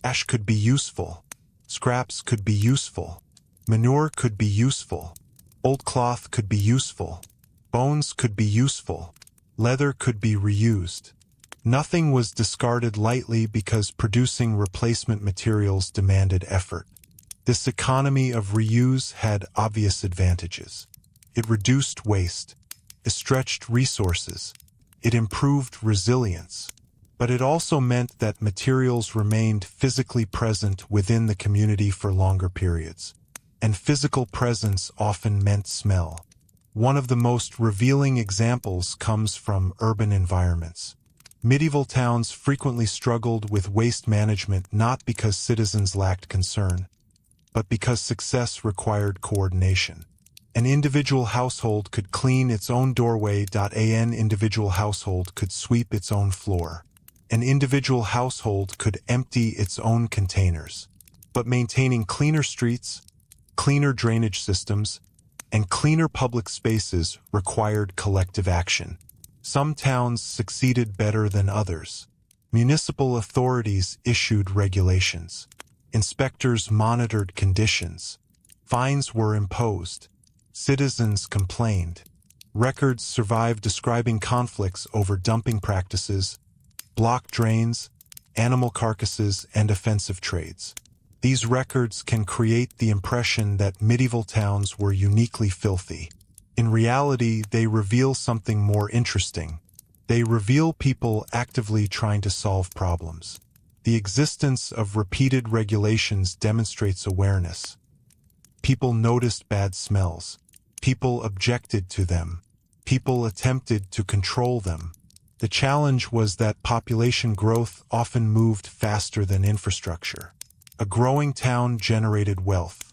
Ash could be useful. Scraps could be useful. Manure could be useful. Old cloth could be useful. Bones could be useful. Leather could be reused. Nothing was discarded lightly because producing replacement materials demanded effort. This economy of reuse had obvious advantages. It reduced waste. It stretched resources. It improved resilience. But it also meant that materials remained physically present within the community for longer periods. And physical presence often meant smell. One of the most revealing examples comes from urban environments. Medieval towns frequently struggled with waste management not because citizens lacked concern, but because success required coordination. An individual household could clean its own doorway. An individual household could sweep its own floor. An individual household could empty its own containers. But maintaining cleaner streets, cleaner drainage systems, and cleaner public spaces required collective action. Some towns succeeded better than others. Municipal authorities issued regulations. Inspectors monitored conditions. Fines were imposed. Citizens complained. Records survived describing conflicts over dumping practices, blocked drains, animal carcasses, and offensive trades. These records can create the impression that medieval towns were uniquely filthy. In reality, they reveal something more interesting. They reveal people actively trying to solve problems. The existence of repeated regulations demonstrates awareness. People noticed bad smells. People objected to them. People attempted to control them. The challenge was that population growth often moved faster than infrastructure. A growing town generated wealth.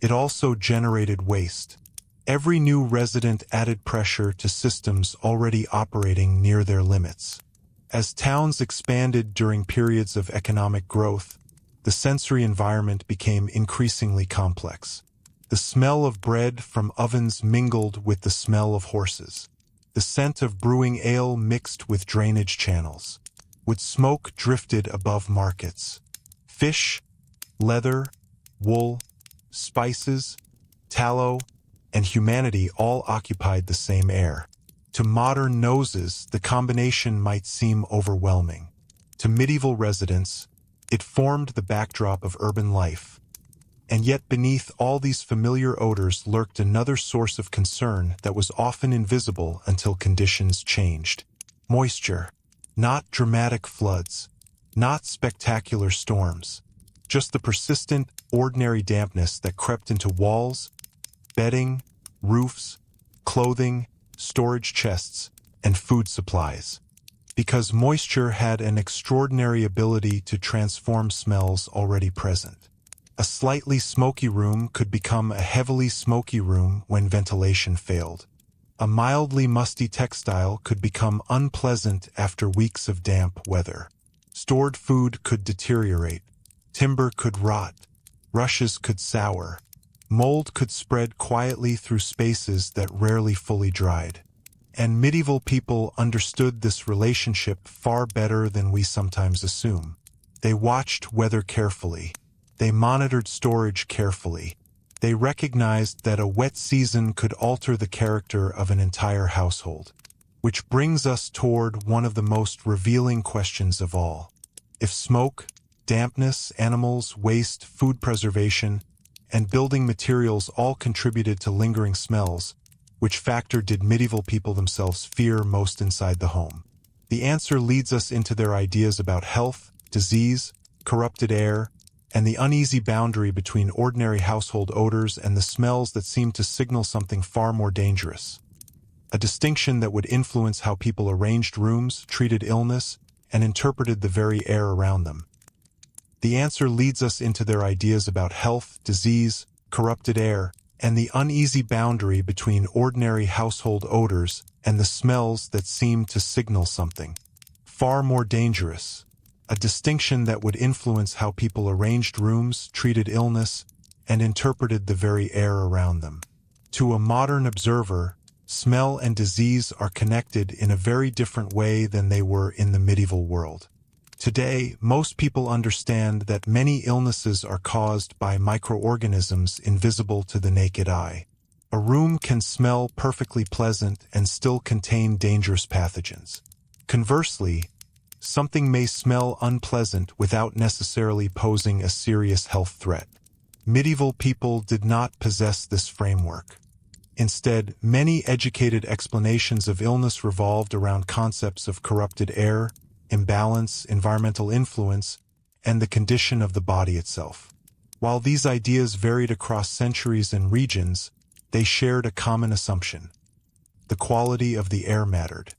It also generated waste. Every new resident added pressure to systems already operating near their limits. As towns expanded during periods of economic growth, the sensory environment became increasingly complex. The smell of bread from ovens mingled with the smell of horses. The scent of brewing ale mixed with drainage channels. Wood smoke drifted above markets. Fish, leather, wool, spices, tallow, and humanity all occupied the same air. To modern noses, the combination might seem overwhelming. To medieval residents, it formed the backdrop of urban life. And yet beneath all these familiar odors lurked another source of concern that was often invisible until conditions changed. Moisture. Not dramatic floods. Not spectacular storms. Just the persistent, ordinary dampness that crept into walls, bedding, roofs, clothing, storage chests, and food supplies. Because moisture had an extraordinary ability to transform smells already present. A slightly smoky room could become a heavily smoky room when ventilation failed. A mildly musty textile could become unpleasant after weeks of damp weather. Stored food could deteriorate. Timber could rot. Rushes could sour. Mold could spread quietly through spaces that rarely fully dried. And medieval people understood this relationship far better than we sometimes assume. They watched weather carefully. They monitored storage carefully. They recognized that a wet season could alter the character of an entire household. Which brings us toward one of the most revealing questions of all. If smoke, dampness, animals, waste, food preservation, and building materials all contributed to lingering smells, which factor did medieval people themselves fear most inside the home? The answer leads us into their ideas about health, disease, corrupted air, and the uneasy boundary between ordinary household odors and the smells that seem to signal something far more dangerous. A distinction that would influence how people arranged rooms, treated illness, and interpreted the very air around them. The answer leads us into their ideas about health, disease, corrupted air, and the uneasy boundary between ordinary household odors and the smells that seem to signal something far more dangerous. A distinction that would influence how people arranged rooms, treated illness, and interpreted the very air around them. To a modern observer, smell and disease are connected in a very different way than they were in the medieval world. Today, most people understand that many illnesses are caused by microorganisms invisible to the naked eye. A room can smell perfectly pleasant and still contain dangerous pathogens. Conversely, something may smell unpleasant without necessarily posing a serious health threat. Medieval people did not possess this framework. Instead, many educated explanations of illness revolved around concepts of corrupted air, imbalance, environmental influence, and the condition of the body itself. While these ideas varied across centuries and regions, they shared a common assumption. The quality of the air mattered.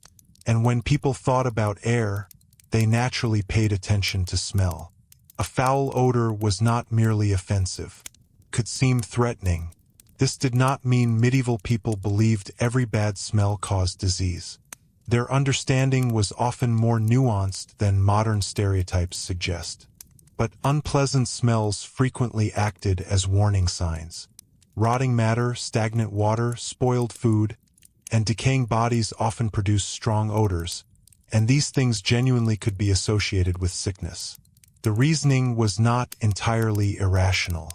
And when people thought about air, they naturally paid attention to smell. A foul odor was not merely offensive, could seem threatening. This did not mean medieval people believed every bad smell caused disease. Their understanding was often more nuanced than modern stereotypes suggest. But unpleasant smells frequently acted as warning signs. Rotting matter, stagnant water, spoiled food, and decaying bodies often produced strong odors, and these things genuinely could be associated with sickness. The reasoning was not entirely irrational.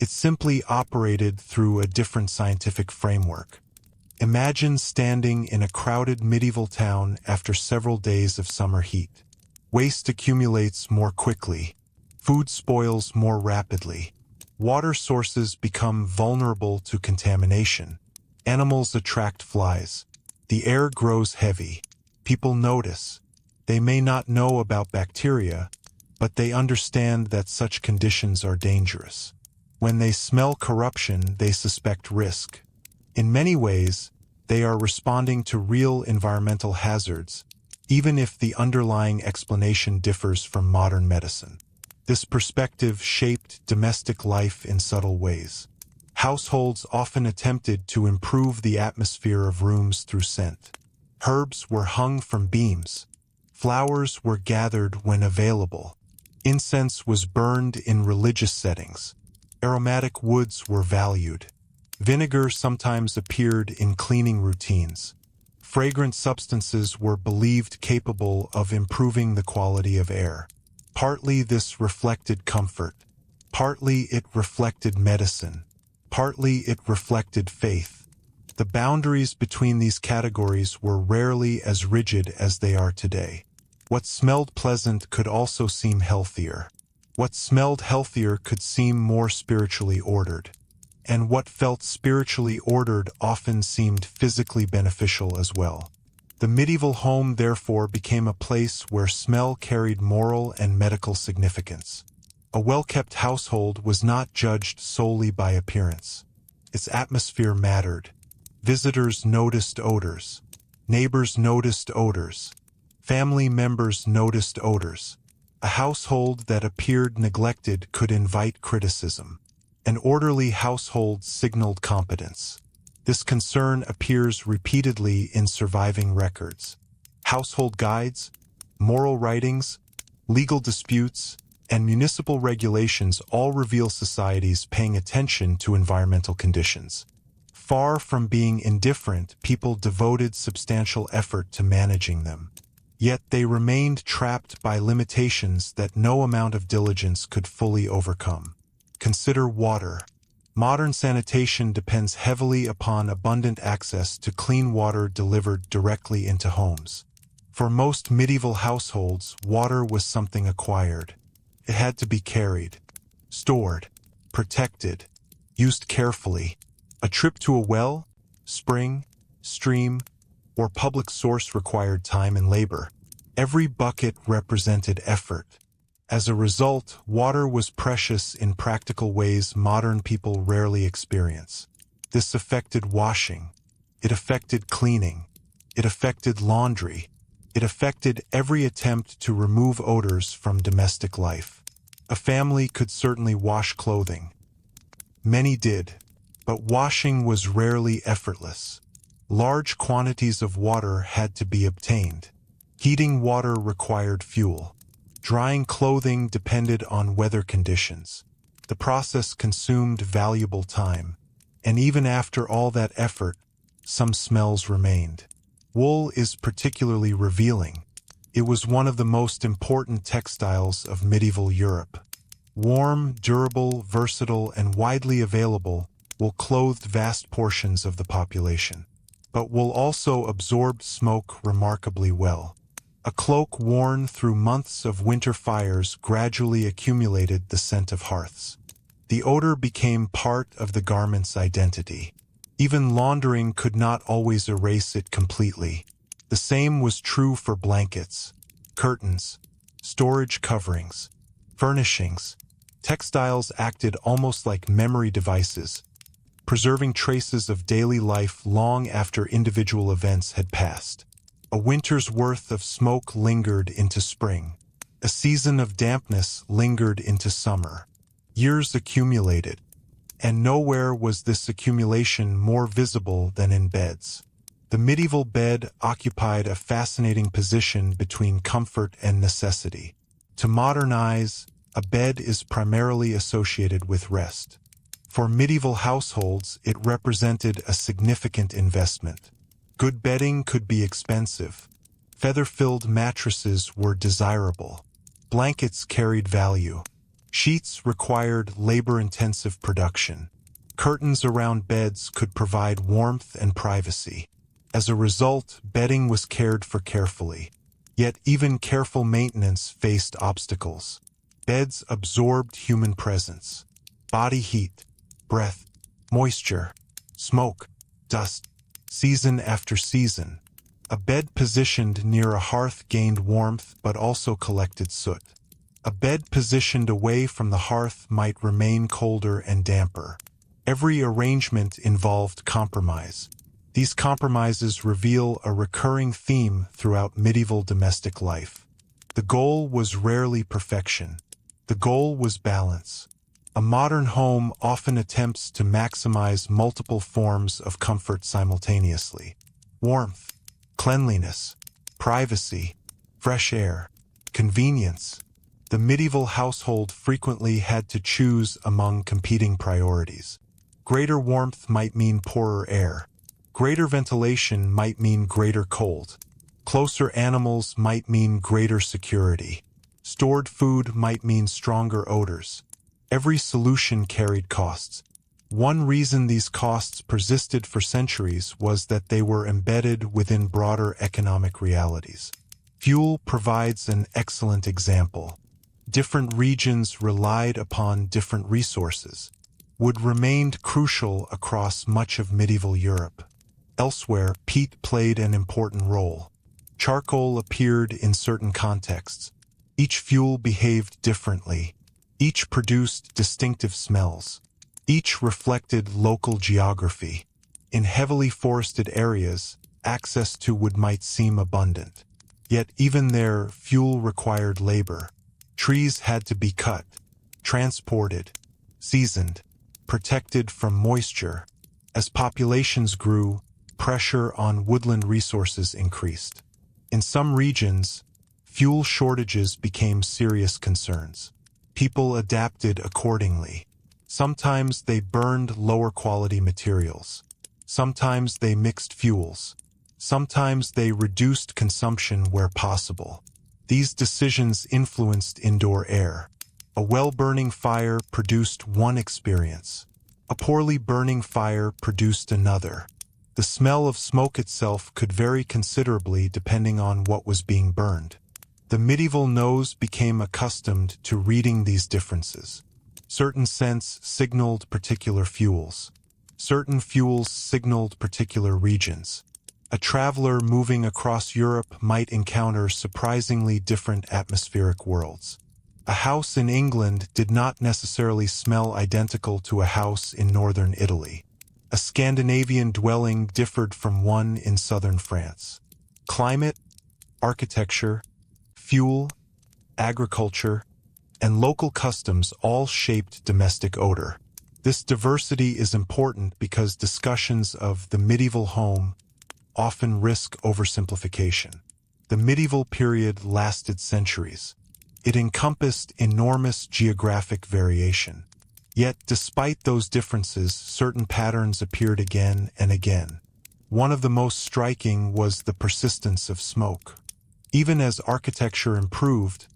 It simply operated through a different scientific framework. Imagine standing in a crowded medieval town after several days of summer heat. Waste accumulates more quickly. Food spoils more rapidly. Water sources become vulnerable to contamination. Animals attract flies. The air grows heavy. People notice. They may not know about bacteria, but they understand that such conditions are dangerous. When they smell corruption, they suspect risk. In many ways, they are responding to real environmental hazards, even if the underlying explanation differs from modern medicine. This perspective shaped domestic life in subtle ways. Households often attempted to improve the atmosphere of rooms through scent. Herbs were hung from beams. Flowers were gathered when available. Incense was burned in religious settings. Aromatic woods were valued. Vinegar sometimes appeared in cleaning routines. Fragrant substances were believed capable of improving the quality of air. Partly this reflected comfort. Partly it reflected medicine. Partly it reflected faith. The boundaries between these categories were rarely as rigid as they are today. What smelled pleasant could also seem healthier. What smelled healthier could seem more spiritually ordered. And what felt spiritually ordered often seemed physically beneficial as well. The medieval home therefore became a place where smell carried moral and medical significance. A well-kept household was not judged solely by appearance. Its atmosphere mattered. Visitors noticed odors. Neighbors noticed odors. Family members noticed odors. A household that appeared neglected could invite criticism. An orderly household signaled competence. This concern appears repeatedly in surviving records. Household guides, moral writings, legal disputes, and municipal regulations all reveal societies paying attention to environmental conditions. Far from being indifferent, people devoted substantial effort to managing them. Yet they remained trapped by limitations that no amount of diligence could fully overcome. Consider water. Modern sanitation depends heavily upon abundant access to clean water delivered directly into homes. For most medieval households, water was something acquired. It had to be carried, stored, protected, used carefully. A trip to a well, spring, stream, or public source required time and labor. Every bucket represented effort. As a result, water was precious in practical ways modern people rarely experience. This affected washing. It affected cleaning. It affected laundry. It affected every attempt to remove odors from domestic life. A family could certainly wash clothing. Many did, but washing was rarely effortless. Large quantities of water had to be obtained. Heating water required fuel. Drying clothing depended on weather conditions. The process consumed valuable time. And even after all that effort, some smells remained. Wool is particularly revealing. It was one of the most important textiles of medieval Europe. Warm, durable, versatile, and widely available, wool clothed vast portions of the population. But wool also absorbed smoke remarkably well. A cloak worn through months of winter fires gradually accumulated the scent of hearths. The odor became part of the garment's identity. Even laundering could not always erase it completely. The same was true for blankets, curtains, storage coverings, furnishings. Textiles acted almost like memory devices, preserving traces of daily life long after individual events had passed. A winter's worth of smoke lingered into spring. A season of dampness lingered into summer. Years accumulated, and nowhere was this accumulation more visible than in beds. The medieval bed occupied a fascinating position between comfort and necessity. To modern eyes, a bed is primarily associated with rest. For medieval households, it represented a significant investment. Good bedding could be expensive. Feather-filled mattresses were desirable. Blankets carried value. Sheets required labor-intensive production. Curtains around beds could provide warmth and privacy. As a result, bedding was cared for carefully. Yet even careful maintenance faced obstacles. Beds absorbed human presence. Body heat, breath, moisture, smoke. dust, season after season. A bed positioned near a hearth gained warmth but also collected soot. A bed positioned away from the hearth might remain colder and damper. Every arrangement involved compromise. These compromises reveal a recurring theme throughout medieval domestic life. The goal was rarely perfection. The goal was balance. A modern home often attempts to maximize multiple forms of comfort simultaneously. Warmth, cleanliness, privacy, fresh air, convenience. The medieval household frequently had to choose among competing priorities. Greater warmth might mean poorer air. Greater ventilation might mean greater cold. Closer animals might mean greater security. Stored food might mean stronger odors. Every solution carried costs. One reason these costs persisted for centuries was that they were embedded within broader economic realities. Fuel provides an excellent example. Different regions relied upon different resources. Wood remained crucial across much of medieval Europe. Elsewhere, peat played an important role. Charcoal appeared in certain contexts. Each fuel behaved differently. Each produced distinctive smells. Each reflected local geography. In heavily forested areas, access to wood might seem abundant. Yet even there, fuel required labor. Trees had to be cut, transported, seasoned, protected from moisture. As populations grew, pressure on woodland resources increased. In some regions, fuel shortages became serious concerns. People adapted accordingly. Sometimes they burned lower quality materials. Sometimes they mixed fuels. Sometimes they reduced consumption where possible. These decisions influenced indoor air. A well-burning fire produced one experience. A poorly burning fire produced another. The smell of smoke itself could vary considerably depending on what was being burned. The medieval nose became accustomed to reading these differences. Certain scents signaled particular fuels. Certain fuels signaled particular regions. A traveler moving across Europe might encounter surprisingly different atmospheric worlds. A house in England did not necessarily smell identical to a house in northern Italy. A Scandinavian dwelling differed from one in southern France. Climate, architecture, fuel, agriculture, and local customs all shaped domestic odor. This diversity is important because discussions of the medieval home often risk oversimplification. The medieval period lasted centuries. It encompassed enormous geographic variation. Yet, despite those differences, certain patterns appeared again and again. One of the most striking was the persistence of smoke. Even as architecture improved,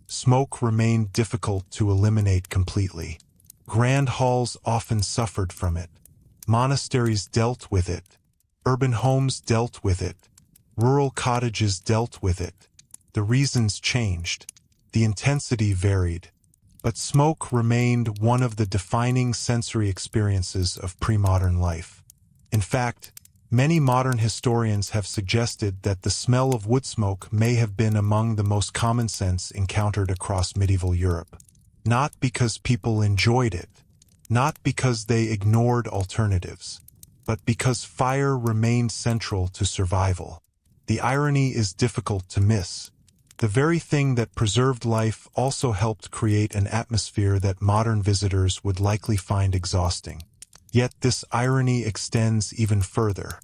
smoke remained difficult to eliminate completely. Grand halls often suffered from it. Monasteries dealt with it. Urban homes dealt with it. Rural cottages dealt with it. The reasons changed. The intensity varied. But smoke remained one of the defining sensory experiences of pre-modern life. In fact, many modern historians have suggested that the smell of wood smoke may have been among the most common scents encountered across medieval Europe. Not because people enjoyed it, not because they ignored alternatives, but because fire remained central to survival. The irony is difficult to miss. The very thing that preserved life also helped create an atmosphere that modern visitors would likely find exhausting. Yet this irony extends even further.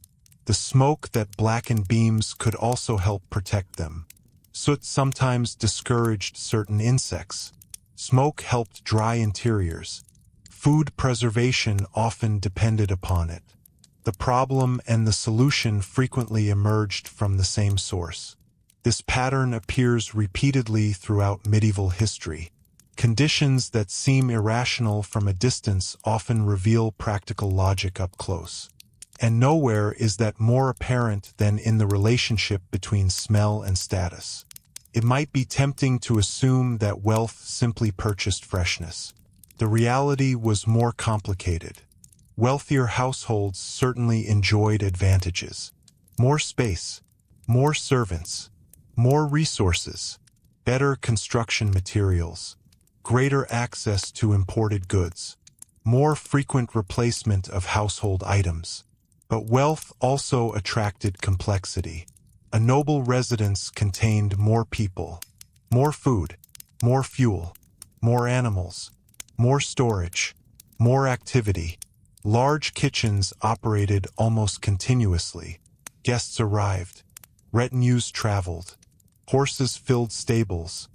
The smoke that blackened beams could also help protect them. Soot sometimes discouraged certain insects. Smoke helped dry interiors. Food preservation often depended upon it. The problem and the solution frequently emerged from the same source. This pattern appears repeatedly throughout medieval history. Conditions that seem irrational from a distance often reveal practical logic up close. And nowhere is that more apparent than in the relationship between smell and status. It might be tempting to assume that wealth simply purchased freshness. The reality was more complicated. Wealthier households certainly enjoyed advantages. More space, more servants, more resources, better construction materials, greater access to imported goods, more frequent replacement of household items. But wealth also attracted complexity. A noble residence contained more people, more food, more fuel, more animals, more storage, more activity. Large kitchens operated almost continuously. Guests arrived. Retinues traveled. Horses filled stables.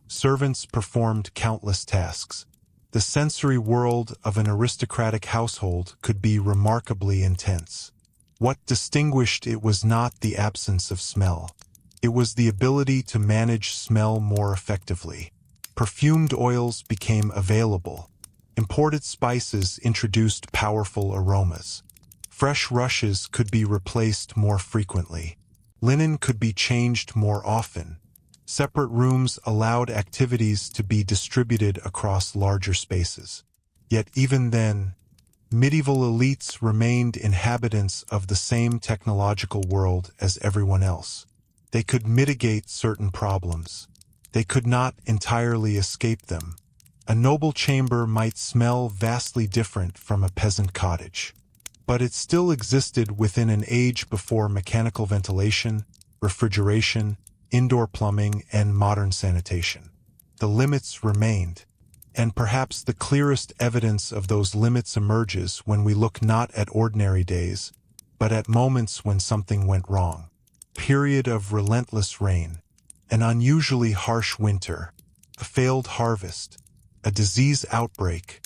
Servants performed countless tasks. The sensory world of an aristocratic household could be remarkably intense. What distinguished it was not the absence of smell. It was the ability to manage smell more effectively. Perfumed oils became available. Imported spices introduced powerful aromas. Fresh rushes could be replaced more frequently. Linen could be changed more often. Separate rooms allowed activities to be distributed across larger spaces. Yet even then, medieval elites remained inhabitants of the same technological world as everyone else. They could mitigate certain problems. They could not entirely escape them. A noble chamber might smell vastly different from a peasant cottage. But it still existed within an age before mechanical ventilation, refrigeration, indoor plumbing, and modern sanitation. The limits remained, and perhaps the clearest evidence of those limits emerges when we look not at ordinary days, but at moments when something went wrong. Period of relentless rain, an unusually harsh winter, a failed harvest, a disease outbreak,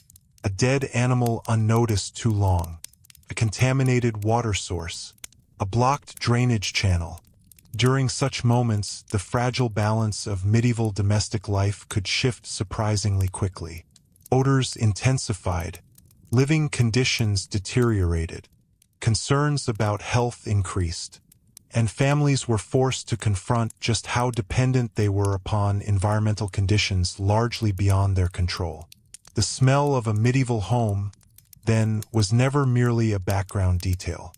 a dead animal unnoticed too long, a contaminated water source, a blocked drainage channel. During such moments, the fragile balance of medieval domestic life could shift surprisingly quickly. Odors intensified, living conditions deteriorated, concerns about health increased, and families were forced to confront just how dependent they were upon environmental conditions largely beyond their control. The smell of a medieval home, then, was never merely a background detail.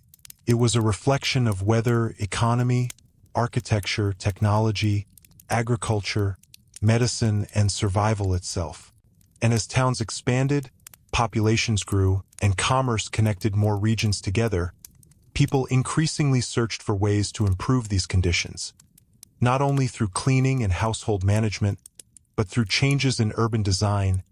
It was a reflection of weather, economy, architecture, technology, agriculture, medicine, and survival itself. And as towns expanded, populations grew, and commerce connected more regions together, people increasingly searched for ways to improve these conditions, not only through cleaning and household management, but through changes in urban design,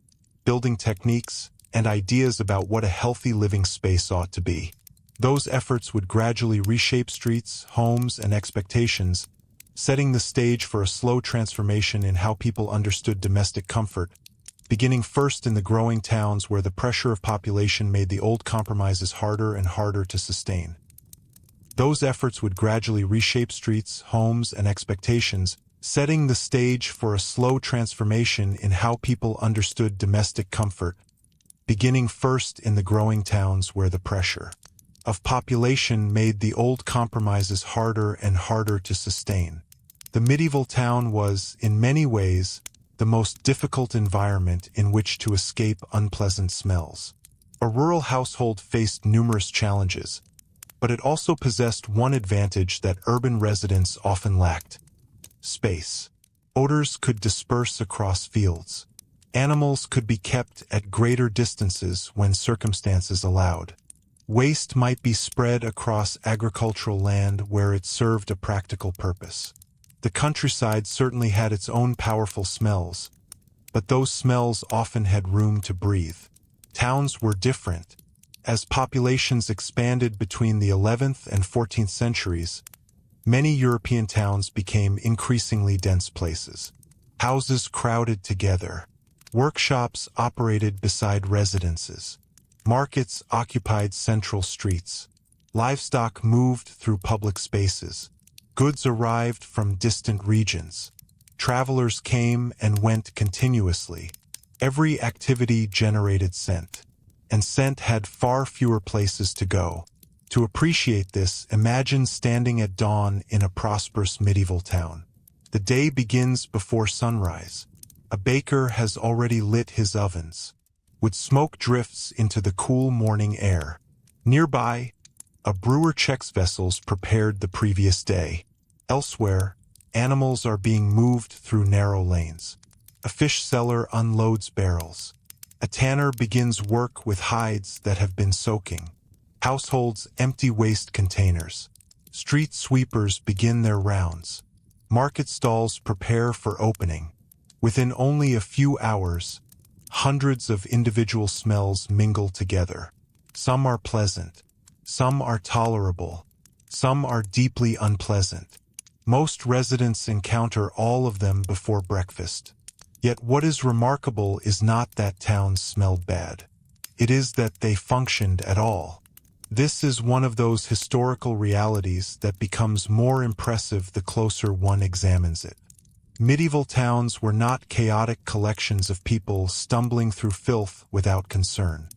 building techniques, and ideas about what a healthy living space ought to be. Those efforts would gradually reshape streets, homes, and expectations, setting the stage for a slow transformation in how people understood domestic comfort, beginning first in the growing towns where the pressure of population made the old compromises harder and harder to sustain. Those efforts would gradually reshape streets, homes, and expectations, setting the stage for a slow transformation in how people understood domestic comfort, beginning first in the growing towns where the pressure of population made the old compromises harder and harder to sustain. The medieval town was, in many ways, the most difficult environment in which to escape unpleasant smells. A rural household faced numerous challenges, but it also possessed one advantage that urban residents often lacked: space. Odors could disperse across fields. Animals could be kept at greater distances when circumstances allowed. Waste might be spread across agricultural land where it served a practical purpose. The countryside certainly had its own powerful smells, but those smells often had room to breathe. Towns were different. As populations expanded between the 11th and 14th centuries, many European towns became increasingly dense places. Houses crowded together. Workshops operated beside residences. Markets occupied central streets. Livestock moved through public spaces. Goods arrived from distant regions. Travelers came and went continuously. Every activity generated scent, and scent had far fewer places to go. To appreciate this, imagine standing at dawn in a prosperous medieval town. The day begins before sunrise. A baker has already lit his ovens. with smoke drifts into the cool morning air. Nearby, a brewer checks vessels prepared the previous day. Elsewhere, animals are being moved through narrow lanes. A fish seller unloads barrels. A tanner begins work with hides that have been soaking. Households empty waste containers. Street sweepers begin their rounds. Market stalls prepare for opening. Within only a few hours, hundreds of individual smells mingle together. Some are pleasant. Some are tolerable. Some are deeply unpleasant. Most residents encounter all of them before breakfast. Yet what is remarkable is not that towns smelled bad. It is that they functioned at all. This is one of those historical realities that becomes more impressive the closer one examines it. Medieval towns were not chaotic collections of people stumbling through filth without concern.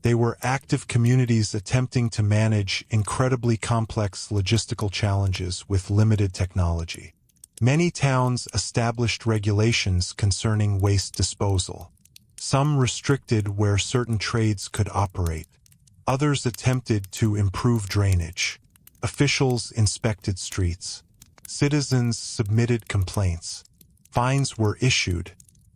They were active communities attempting to manage incredibly complex logistical challenges with limited technology. Many towns established regulations concerning waste disposal. Some restricted where certain trades could operate. Others attempted to improve drainage. Officials inspected streets. Citizens submitted complaints. Fines were issued.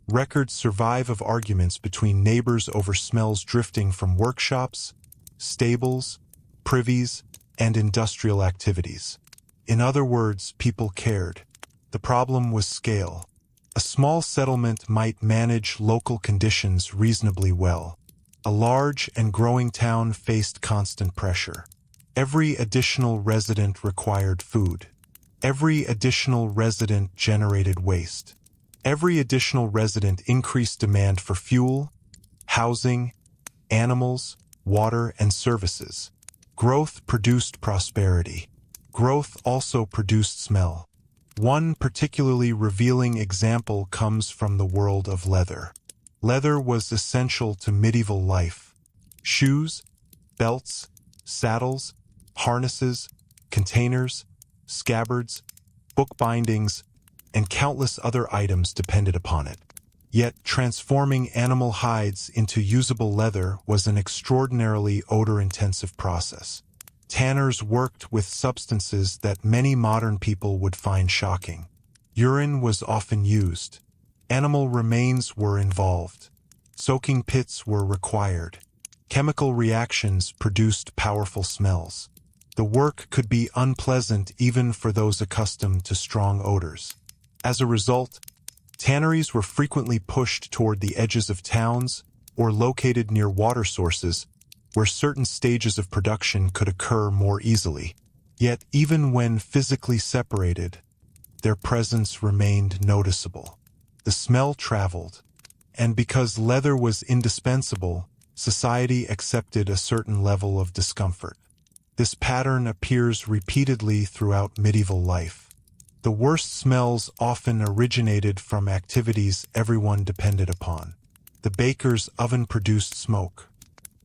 Records survive of arguments between neighbors over smells drifting from workshops, stables, privies, and industrial activities. In other words, people cared. The problem was scale. A small settlement might manage local conditions reasonably well. A large and growing town faced constant pressure. Every additional resident required food. Every additional resident generated waste. Every additional resident increased demand for fuel, housing, animals, water, and services. Growth produced prosperity. Growth also produced smell. One particularly revealing example comes from the world of leather. Leather was essential to medieval life. Shoes, belts, saddles, harnesses, containers, scabbards, bookbindings, and countless other items depended upon it. Yet transforming animal hides into usable leather was an extraordinarily odor-intensive process. Tanners worked with substances that many modern people would find shocking. Urine was often used. Animal remains were involved. Soaking pits were required. Chemical reactions produced powerful smells. The work could be unpleasant even for those accustomed to strong odors. As a result, tanneries were frequently pushed toward the edges of towns or located near water sources where certain stages of production could occur more easily. Yet even when physically separated, their presence remained noticeable. The smell traveled, and because leather was indispensable, society accepted a certain level of discomfort. This pattern appears repeatedly throughout medieval life. The worst smells often originated from activities everyone depended upon. The baker's oven produced smoke.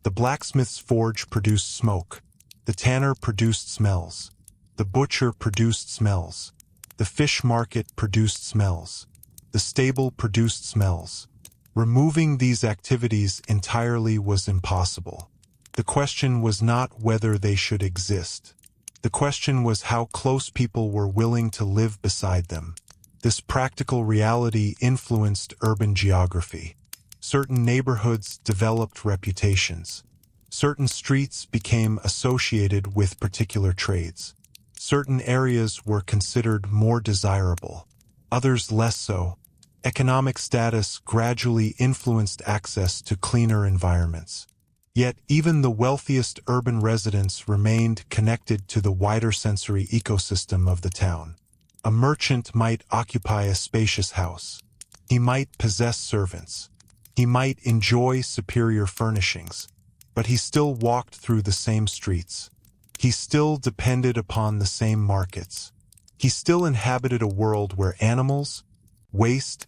The blacksmith's forge produced smoke. The tanner produced smells. The butcher produced smells. The fish market produced smells. The stable produced smells. Removing these activities entirely was impossible. The question was not whether they should exist. The question was how close people were willing to live beside them. This practical reality influenced urban geography. Certain neighborhoods developed reputations. Certain streets became associated with particular trades. Certain areas were considered more desirable, others less so. Economic status gradually influenced access to cleaner environments. Yet even the wealthiest urban residents remained connected to the wider sensory ecosystem of the town. A merchant might occupy a spacious house. He might possess servants. He might enjoy superior furnishings. But he still walked through the same streets. He still depended upon the same markets. He still inhabited a world where animals, waste,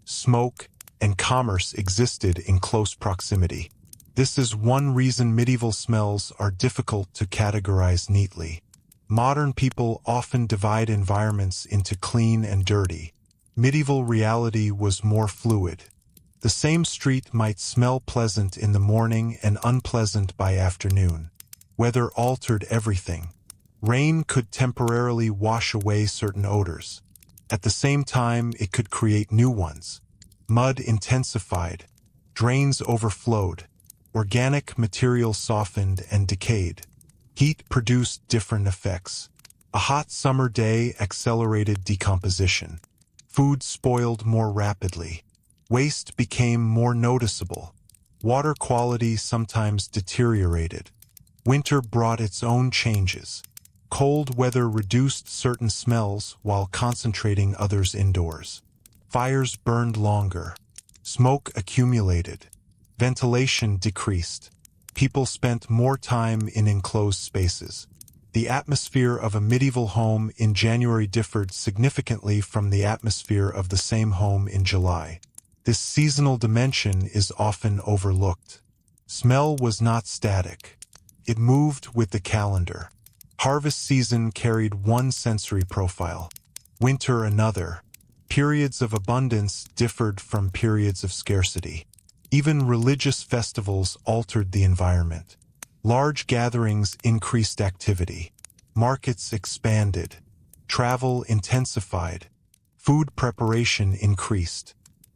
smoke, and commerce existed in close proximity. This is one reason medieval smells are difficult to categorize neatly. Modern people often divide environments into clean and dirty. Medieval reality was more fluid. The same street might smell pleasant in the morning and unpleasant by afternoon. Weather altered everything. Rain could temporarily wash away certain odors. At the same time, it could create new ones. Mud intensified. Drains overflowed. Organic material softened and decayed. Heat produced different effects. A hot summer day accelerated decomposition. Food spoiled more rapidly. Waste became more noticeable. Water quality sometimes deteriorated. Winter brought its own changes. Cold weather reduced certain smells while concentrating others indoors. Fires burned longer. Smoke accumulated. Ventilation decreased. People spent more time in enclosed spaces. The atmosphere of a medieval home in January differed significantly from the atmosphere of the same home in July. This seasonal dimension is often overlooked. Smell was not static. It moved with the calendar. Harvest season carried one sensory profile. Winter another. Periods of abundance differed from periods of scarcity. Even religious festivals altered the environment. Large gatherings increased activity. Markets expanded. Travel intensified. Food preparation increased.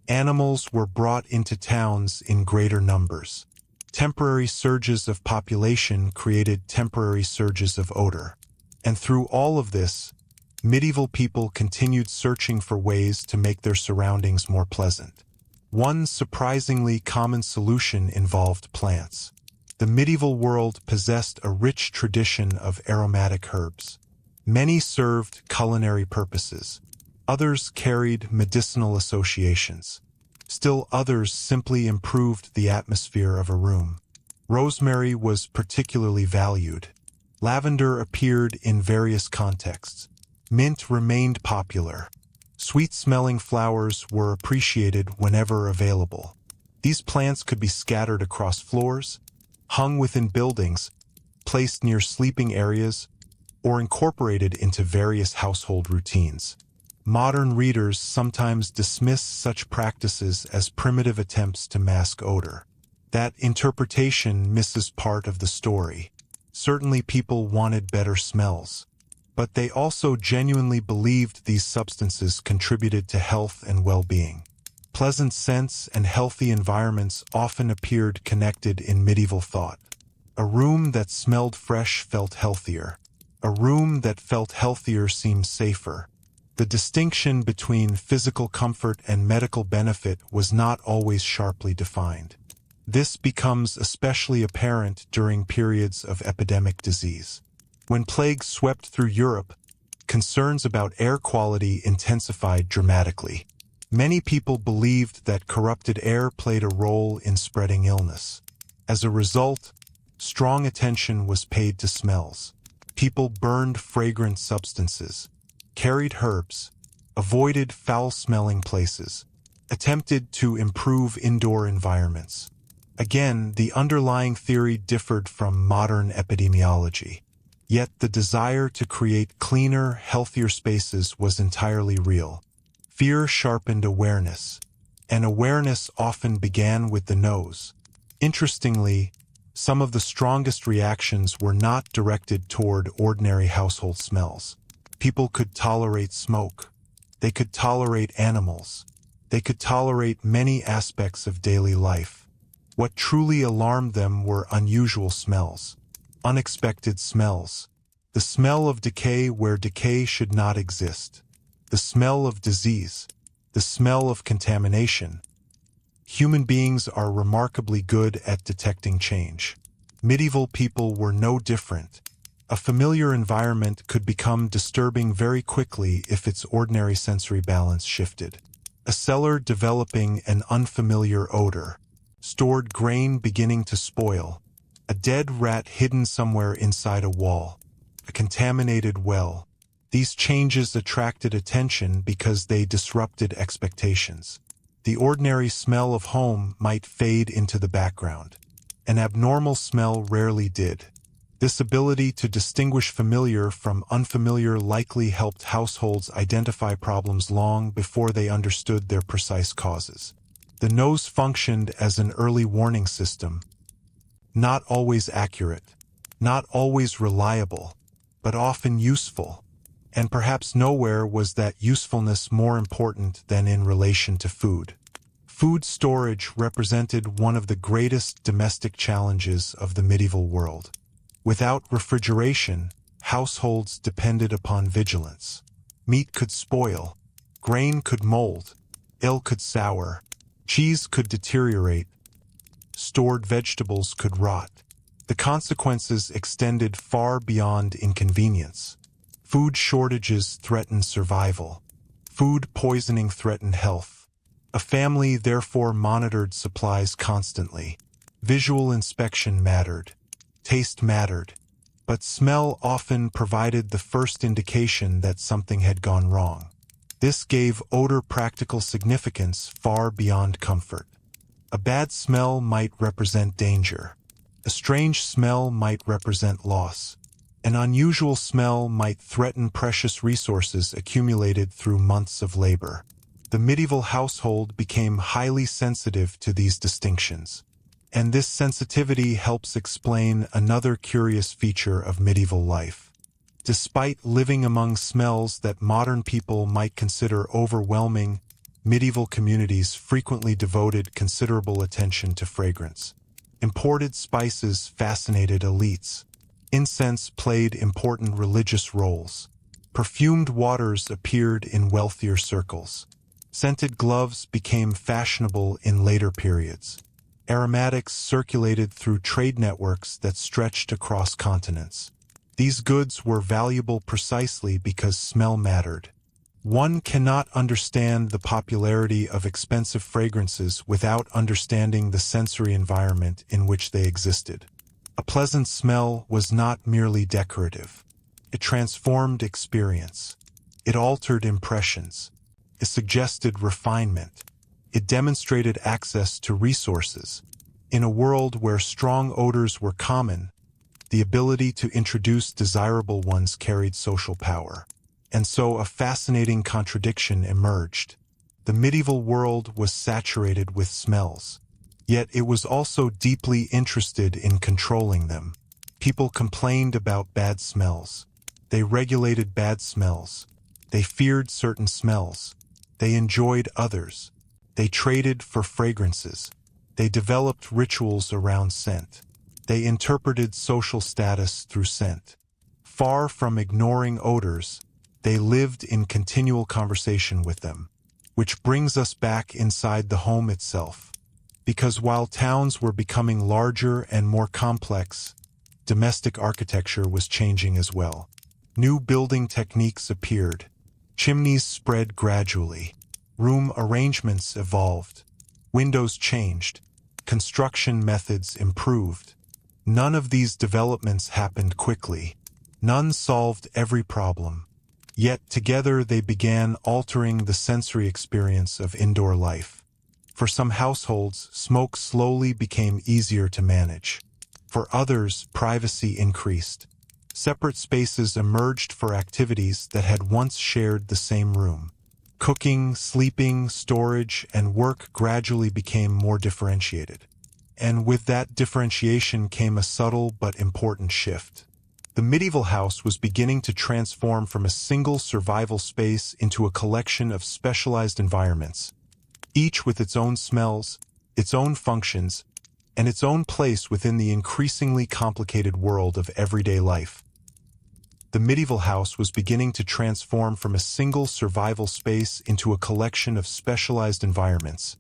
Animals were brought into towns in greater numbers. Temporary surges of population created temporary surges of odor. And through all of this, medieval people continued searching for ways to make their surroundings more pleasant. One surprisingly common solution involved plants. The medieval world possessed a rich tradition of aromatic herbs. Many served culinary purposes. Others carried medicinal associations. Still others simply improved the atmosphere of a room. Rosemary was particularly valued. Lavender appeared in various contexts. Mint remained popular. Sweet-smelling flowers were appreciated whenever available. These plants could be scattered across floors, hung within buildings, placed near sleeping areas, or incorporated into various household routines. Modern readers sometimes dismiss such practices as primitive attempts to mask odor. That interpretation misses part of the story. Certainly people wanted better smells, but they also genuinely believed these substances contributed to health and well-being. Pleasant scents and healthy environments often appeared connected in medieval thought. A room that smelled fresh felt healthier. A room that felt healthier seemed safer. The distinction between physical comfort and medical benefit was not always sharply defined. This becomes especially apparent during periods of epidemic disease. When plague swept through Europe, concerns about air quality intensified dramatically. Many people believed that corrupted air played a role in spreading illness. As a result, strong attention was paid to smells. People burned fragrant substances, carried herbs, avoided foul-smelling places, attempted to improve indoor environments. Again, the underlying theory differed from modern epidemiology. Yet the desire to create cleaner, healthier spaces was entirely real. Fear sharpened awareness, and awareness often began with the nose. Interestingly, some of the strongest reactions were not directed toward ordinary household smells. People could tolerate smoke. They could tolerate animals. They could tolerate many aspects of daily life. What truly alarmed them were unusual smells, unexpected smells, the smell of decay where decay should not exist, the smell of disease, the smell of contamination. Human beings are remarkably good at detecting change. Medieval people were no different. A familiar environment could become disturbing very quickly if its ordinary sensory balance shifted. A cellar developing an unfamiliar odor, stored grain beginning to spoil, a dead rat hidden somewhere inside a wall, a contaminated well. These changes attracted attention because they disrupted expectations. The ordinary smell of home might fade into the background. An abnormal smell rarely did. This ability to distinguish familiar from unfamiliar likely helped households identify problems long before they understood their precise causes. The nose functioned as an early warning system, not always accurate, not always reliable, but often useful. And perhaps nowhere was that usefulness more important than in relation to food. Food storage represented one of the greatest domestic challenges of the medieval world. Without refrigeration, households depended upon vigilance. Meat could spoil, grain could mold, ale could sour, cheese could deteriorate, stored vegetables could rot. The consequences extended far beyond inconvenience. Food shortages threatened survival. Food poisoning threatened health. A family therefore monitored supplies constantly. Visual inspection mattered. Taste mattered. But smell often provided the first indication that something had gone wrong. This gave odor practical significance far beyond comfort. A bad smell might represent danger. A strange smell might represent loss. An unusual smell might threaten precious resources accumulated through months of labor. The medieval household became highly sensitive to these distinctions. And this sensitivity helps explain another curious feature of medieval life. Despite living among smells that modern people might consider overwhelming, medieval communities frequently devoted considerable attention to fragrance. Imported spices fascinated elites. Incense played important religious roles. Perfumed waters appeared in wealthier circles. Scented gloves became fashionable in later periods. Aromatics circulated through trade networks that stretched across continents. These goods were valuable precisely because smell mattered. One cannot understand the popularity of expensive fragrances without understanding the sensory environment in which they existed. A pleasant smell was not merely decorative. It transformed experience. It altered impressions. It suggested refinement. It demonstrated access to resources. In a world where strong odors were common, the ability to introduce desirable ones carried social power. And so a fascinating contradiction emerged. The medieval world was saturated with smells. Yet it was also deeply interested in controlling them. People complained about bad smells. They regulated bad smells. They feared certain smells. They enjoyed others. They traded for fragrances. They developed rituals around scent. They interpreted social status through scent. Far from ignoring odors, they lived in continual conversation with them. Which brings us back inside the home itself. Because while towns were becoming larger and more complex, domestic architecture was changing as well. New building techniques appeared. Chimneys spread gradually. Room arrangements evolved. Windows changed. Construction methods improved. None of these developments happened quickly. None solved every problem. Yet together they began altering the sensory experience of indoor life. For some households, smoke slowly became easier to manage. For others, privacy increased. Separate spaces emerged for activities that had once shared the same room. Cooking, sleeping, storage, and work gradually became more differentiated. And with that differentiation came a subtle but important shift. The medieval house was beginning to transform from a single survival space into a collection of specialized environments, each with its own smells, its own functions, and its own place within the increasingly complicated world of everyday life. The medieval house was beginning to transform from a single survival space into a collection of specialized environments,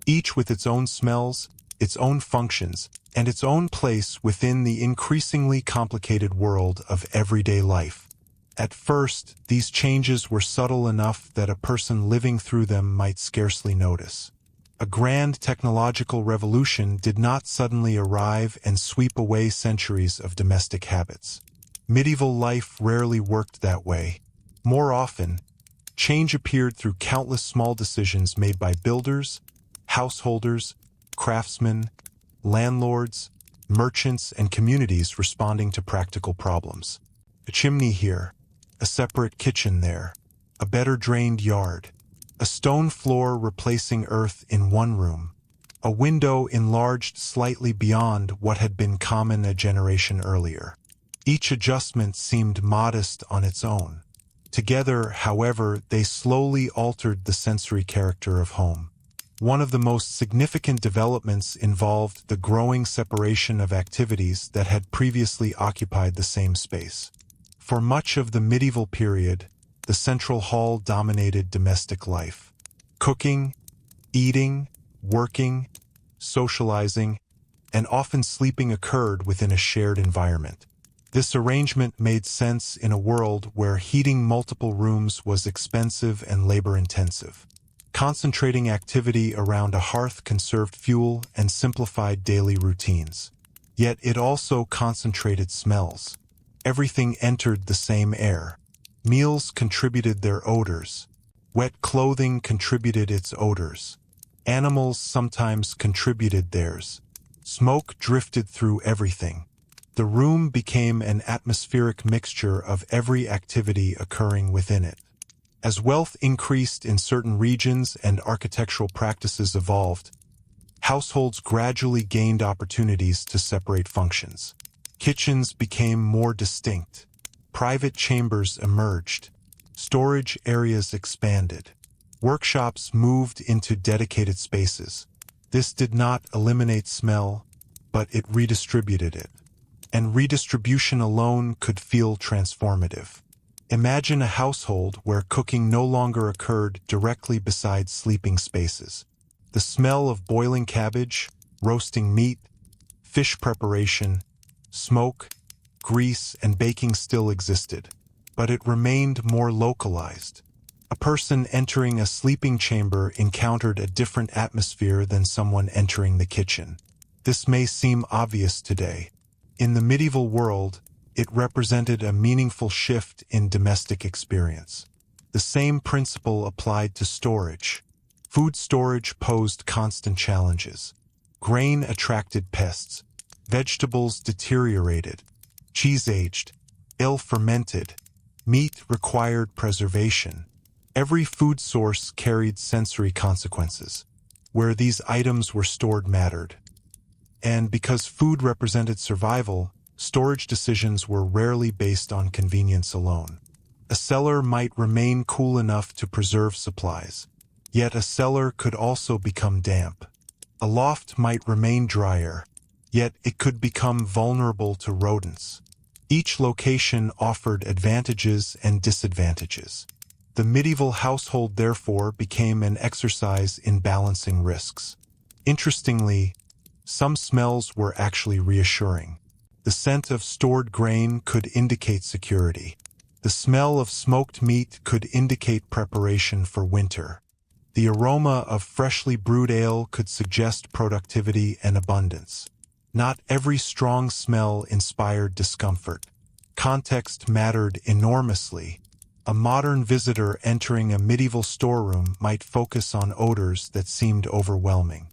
each with its own smells, its own functions, and its own place within the increasingly complicated world of everyday life. At first, these changes were subtle enough that a person living through them might scarcely notice. A grand technological revolution did not suddenly arrive and sweep away centuries of domestic habits. Medieval life rarely worked that way. More often, change appeared through countless small decisions made by builders, householders, craftsmen, landlords, merchants, and communities responding to practical problems. A chimney here, a separate kitchen there, a better drained yard. a stone floor replacing earth in one room, a window enlarged slightly beyond what had been common a generation earlier. Each adjustment seemed modest on its own. Together, however, they slowly altered the sensory character of home. One of the most significant developments involved the growing separation of activities that had previously occupied the same space. For much of the medieval period, the central hall dominated domestic life. Cooking, eating, working, socializing, and often sleeping occurred within a shared environment. This arrangement made sense in a world where heating multiple rooms was expensive and labor-intensive. Concentrating activity around a hearth conserved fuel and simplified daily routines. Yet it also concentrated smells. Everything entered the same air. Meals contributed their odors. Wet clothing contributed its odors. Animals sometimes contributed theirs. Smoke drifted through everything. The room became an atmospheric mixture of every activity occurring within it. As wealth increased in certain regions and architectural practices evolved, households gradually gained opportunities to separate functions. Kitchens became more distinct. Private chambers emerged. Storage areas expanded. Workshops moved into dedicated spaces. This did not eliminate smell, but it redistributed it. And redistribution alone could feel transformative. Imagine a household where cooking no longer occurred directly beside sleeping spaces. The smell of boiling cabbage, roasting meat, fish preparation, smoke, grease, and baking still existed, but it remained more localized. A person entering a sleeping chamber encountered a different atmosphere than someone entering the kitchen. This may seem obvious today. In the medieval world, it represented a meaningful shift in domestic experience. The same principle applied to storage. Food storage posed constant challenges. Grain attracted pests. Vegetables deteriorated. Cheese aged. Ill-fermented. Meat required preservation. Every food source carried sensory consequences. Where these items were stored mattered. And because food represented survival, storage decisions were rarely based on convenience alone. A cellar might remain cool enough to preserve supplies, yet a cellar could also become damp. A loft might remain drier, yet it could become vulnerable to rodents. Each location offered advantages and disadvantages. The medieval household therefore became an exercise in balancing risks. Interestingly, some smells were actually reassuring. The scent of stored grain could indicate security. The smell of smoked meat could indicate preparation for winter. The aroma of freshly brewed ale could suggest productivity and abundance. Not every strong smell inspired discomfort. Context mattered enormously. A modern visitor entering a medieval storeroom might focus on odors that seemed overwhelming.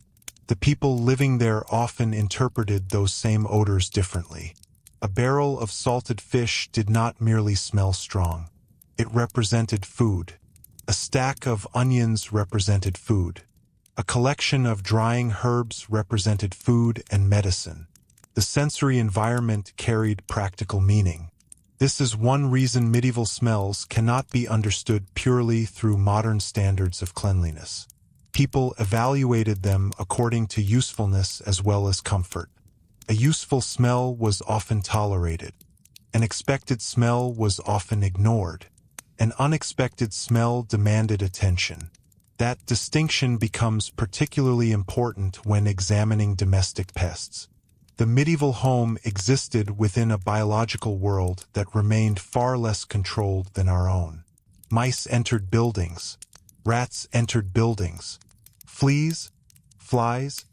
The people living there often interpreted those same odors differently. A barrel of salted fish did not merely smell strong. It represented food. A stack of onions represented food. A collection of drying herbs represented food and medicine. The sensory environment carried practical meaning. This is one reason medieval smells cannot be understood purely through modern standards of cleanliness. People evaluated them according to usefulness as well as comfort. A useful smell was often tolerated. An expected smell was often ignored. An unexpected smell demanded attention. That distinction becomes particularly important when examining domestic pests. The medieval home existed within a biological world that remained far less controlled than our own. Mice entered buildings. Rats entered buildings. Fleas, flies,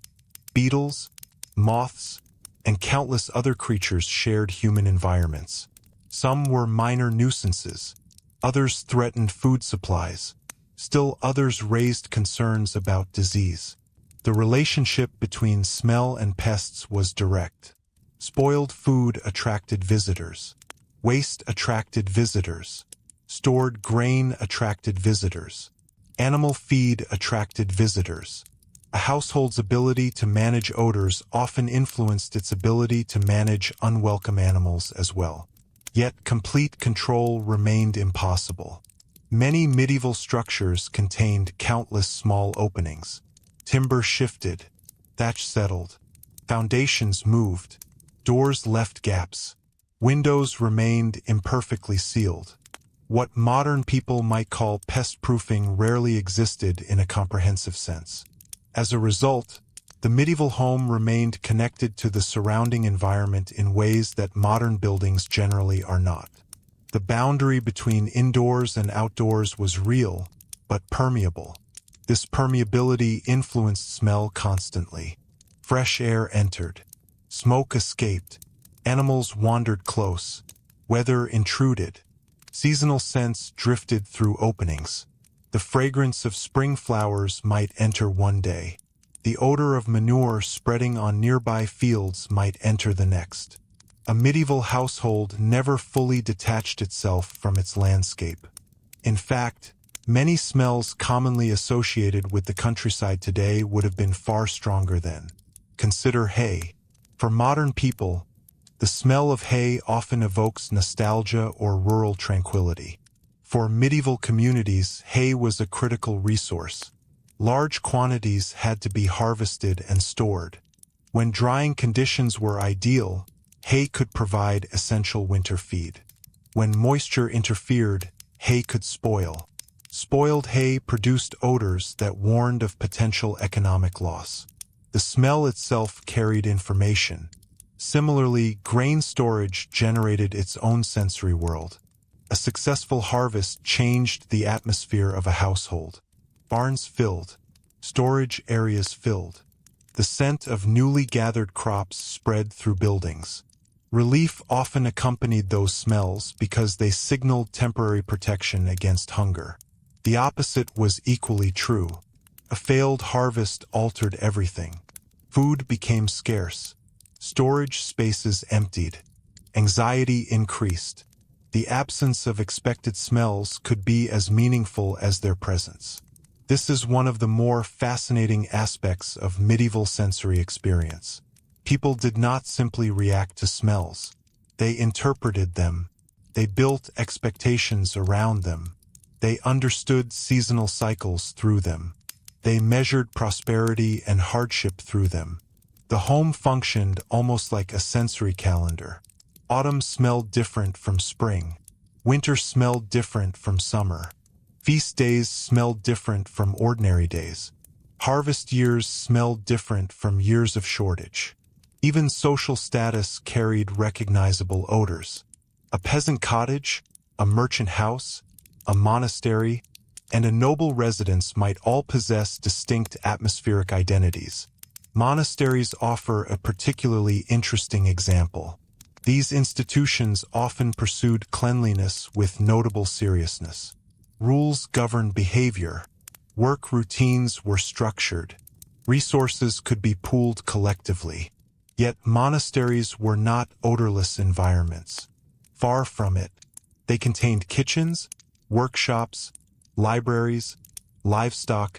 beetles, moths, and countless other creatures shared human environments. Some were minor nuisances. Others threatened food supplies. Still others raised concerns about disease. The relationship between smell and pests was direct. Spoiled food attracted visitors. Waste attracted visitors. Stored grain attracted visitors. Animal feed attracted visitors. A household's ability to manage odors often influenced its ability to manage unwelcome animals as well. Yet complete control remained impossible. Many medieval structures contained countless small openings. Timber shifted, thatch settled, foundations moved, doors left gaps, windows remained imperfectly sealed. What modern people might call pest-proofing rarely existed in a comprehensive sense. As a result, the medieval home remained connected to the surrounding environment in ways that modern buildings generally are not. The boundary between indoors and outdoors was real, but permeable. This permeability influenced smell constantly. Fresh air entered. Smoke escaped. Animals wandered close. Weather intruded. Seasonal scents drifted through openings. The fragrance of spring flowers might enter one day. The odor of manure spreading on nearby fields might enter the next. A medieval household never fully detached itself from its landscape. In fact, many smells commonly associated with the countryside today would have been far stronger then. Consider hay. For modern people, the smell of hay often evokes nostalgia or rural tranquility. For medieval communities, hay was a critical resource. Large quantities had to be harvested and stored. When drying conditions were ideal, hay could provide essential winter feed. When moisture interfered, hay could spoil. Spoiled hay produced odors that warned of potential economic loss. The smell itself carried information. Similarly, grain storage generated its own sensory world. A successful harvest changed the atmosphere of a household. Barns filled. Storage areas filled. The scent of newly gathered crops spread through buildings. Relief often accompanied those smells because they signaled temporary protection against hunger. The opposite was equally true. A failed harvest altered everything. Food became scarce. Storage spaces emptied. Anxiety increased. The absence of expected smells could be as meaningful as their presence. This is one of the more fascinating aspects of medieval sensory experience. People did not simply react to smells. They interpreted them. They built expectations around them. They understood seasonal cycles through them. They measured prosperity and hardship through them. The home functioned almost like a sensory calendar. Autumn smelled different from spring. Winter smelled different from summer. Feast days smelled different from ordinary days. Harvest years smelled different from years of shortage. Even social status carried recognizable odors. A peasant cottage, a merchant house, a monastery, and a noble residence might all possess distinct atmospheric identities. Monasteries offer a particularly interesting example. These institutions often pursued cleanliness with notable seriousness. Rules governed behavior. Work routines were structured. Resources could be pooled collectively. Yet monasteries were not odorless environments. Far from it. They contained kitchens, workshops, libraries, livestock,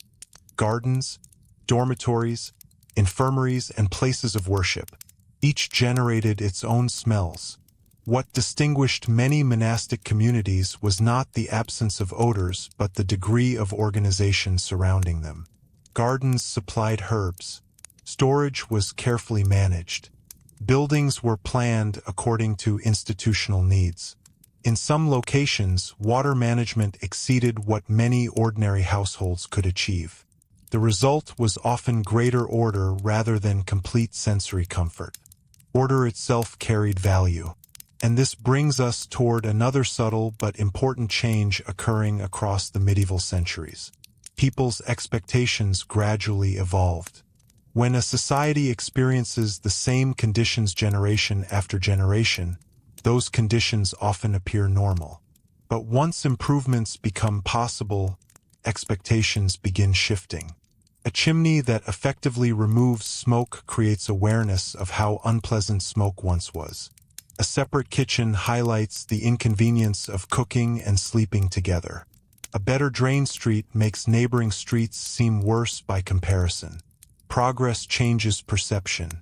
gardens, dormitories, infirmaries, and places of worship. Each generated its own smells. What distinguished many monastic communities was not the absence of odors but the degree of organization surrounding them. Gardens supplied herbs. Storage was carefully managed. Buildings were planned according to institutional needs. In some locations, water management exceeded what many ordinary households could achieve. The result was often greater order rather than complete sensory comfort. Order itself carried value. And this brings us toward another subtle but important change occurring across the medieval centuries. People's expectations gradually evolved. When a society experiences the same conditions generation after generation, those conditions often appear normal. But once improvements become possible, expectations begin shifting. A chimney that effectively removes smoke creates awareness of how unpleasant smoke once was. A separate kitchen highlights the inconvenience of cooking and sleeping together. A better drained street makes neighboring streets seem worse by comparison. Progress changes perception.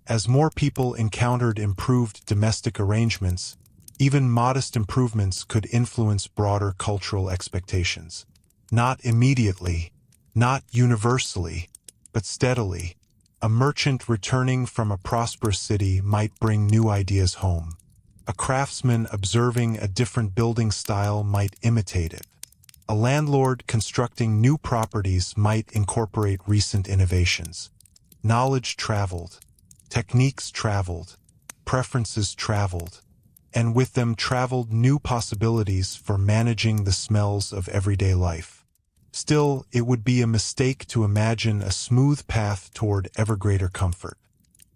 As more people encountered improved domestic arrangements, even modest improvements could influence broader cultural expectations. Not immediately, not universally, but steadily. A merchant returning from a prosperous city might bring new ideas home. A craftsman observing a different building style might imitate it. A landlord constructing new properties might incorporate recent innovations. Knowledge traveled, techniques traveled, preferences traveled, and with them traveled new possibilities for managing the smells of everyday life. Still, it would be a mistake to imagine a smooth path toward ever greater comfort.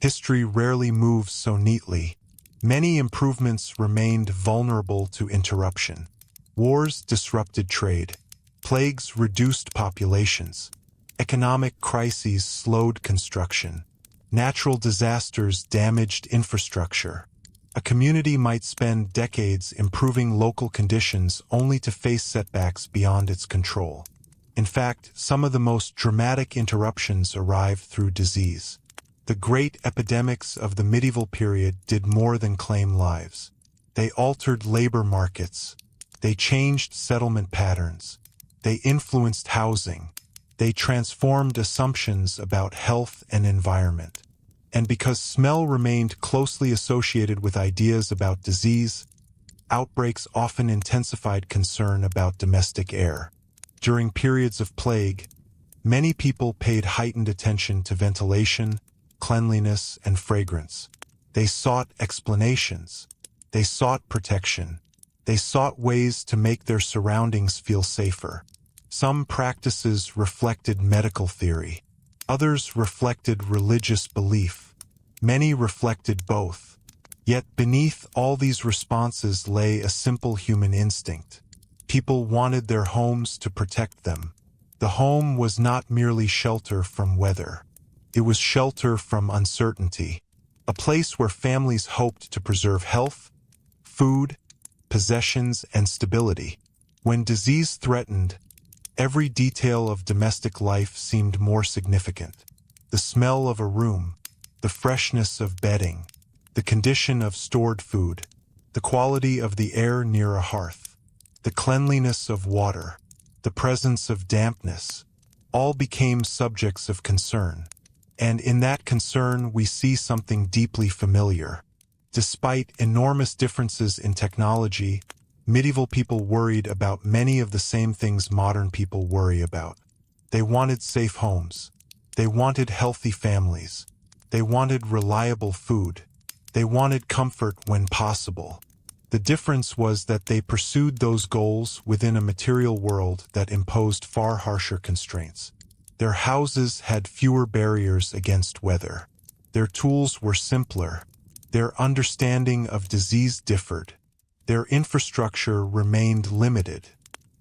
History rarely moves so neatly. Many improvements remained vulnerable to interruption. Wars disrupted trade. Plagues reduced populations. Economic crises slowed construction. Natural disasters damaged infrastructure. A community might spend decades improving local conditions only to face setbacks beyond its control. In fact, some of the most dramatic interruptions arrived through disease. The great epidemics of the medieval period did more than claim lives. They altered labor markets. They changed settlement patterns. They influenced housing. They transformed assumptions about health and environment. And because smell remained closely associated with ideas about disease, outbreaks often intensified concern about domestic air. During periods of plague, many people paid heightened attention to ventilation, cleanliness, and fragrance. They sought explanations. They sought protection. They sought ways to make their surroundings feel safer. Some practices reflected medical theory. Others reflected religious belief. Many reflected both. Yet beneath all these responses lay a simple human instinct. People wanted their homes to protect them. The home was not merely shelter from weather. It was shelter from uncertainty. A place where families hoped to preserve health, food, possessions, and stability. When disease threatened, every detail of domestic life seemed more significant. The smell of a room, the freshness of bedding, the condition of stored food, the quality of the air near a hearth, the cleanliness of water, the presence of dampness, all became subjects of concern. And in that concern we see something deeply familiar. Despite enormous differences in technology, medieval people worried about many of the same things modern people worry about. They wanted safe homes. They wanted healthy families. They wanted reliable food. They wanted comfort when possible. The difference was that they pursued those goals within a material world that imposed far harsher constraints. Their houses had fewer barriers against weather. Their tools were simpler. Their understanding of disease differed. Their infrastructure remained limited.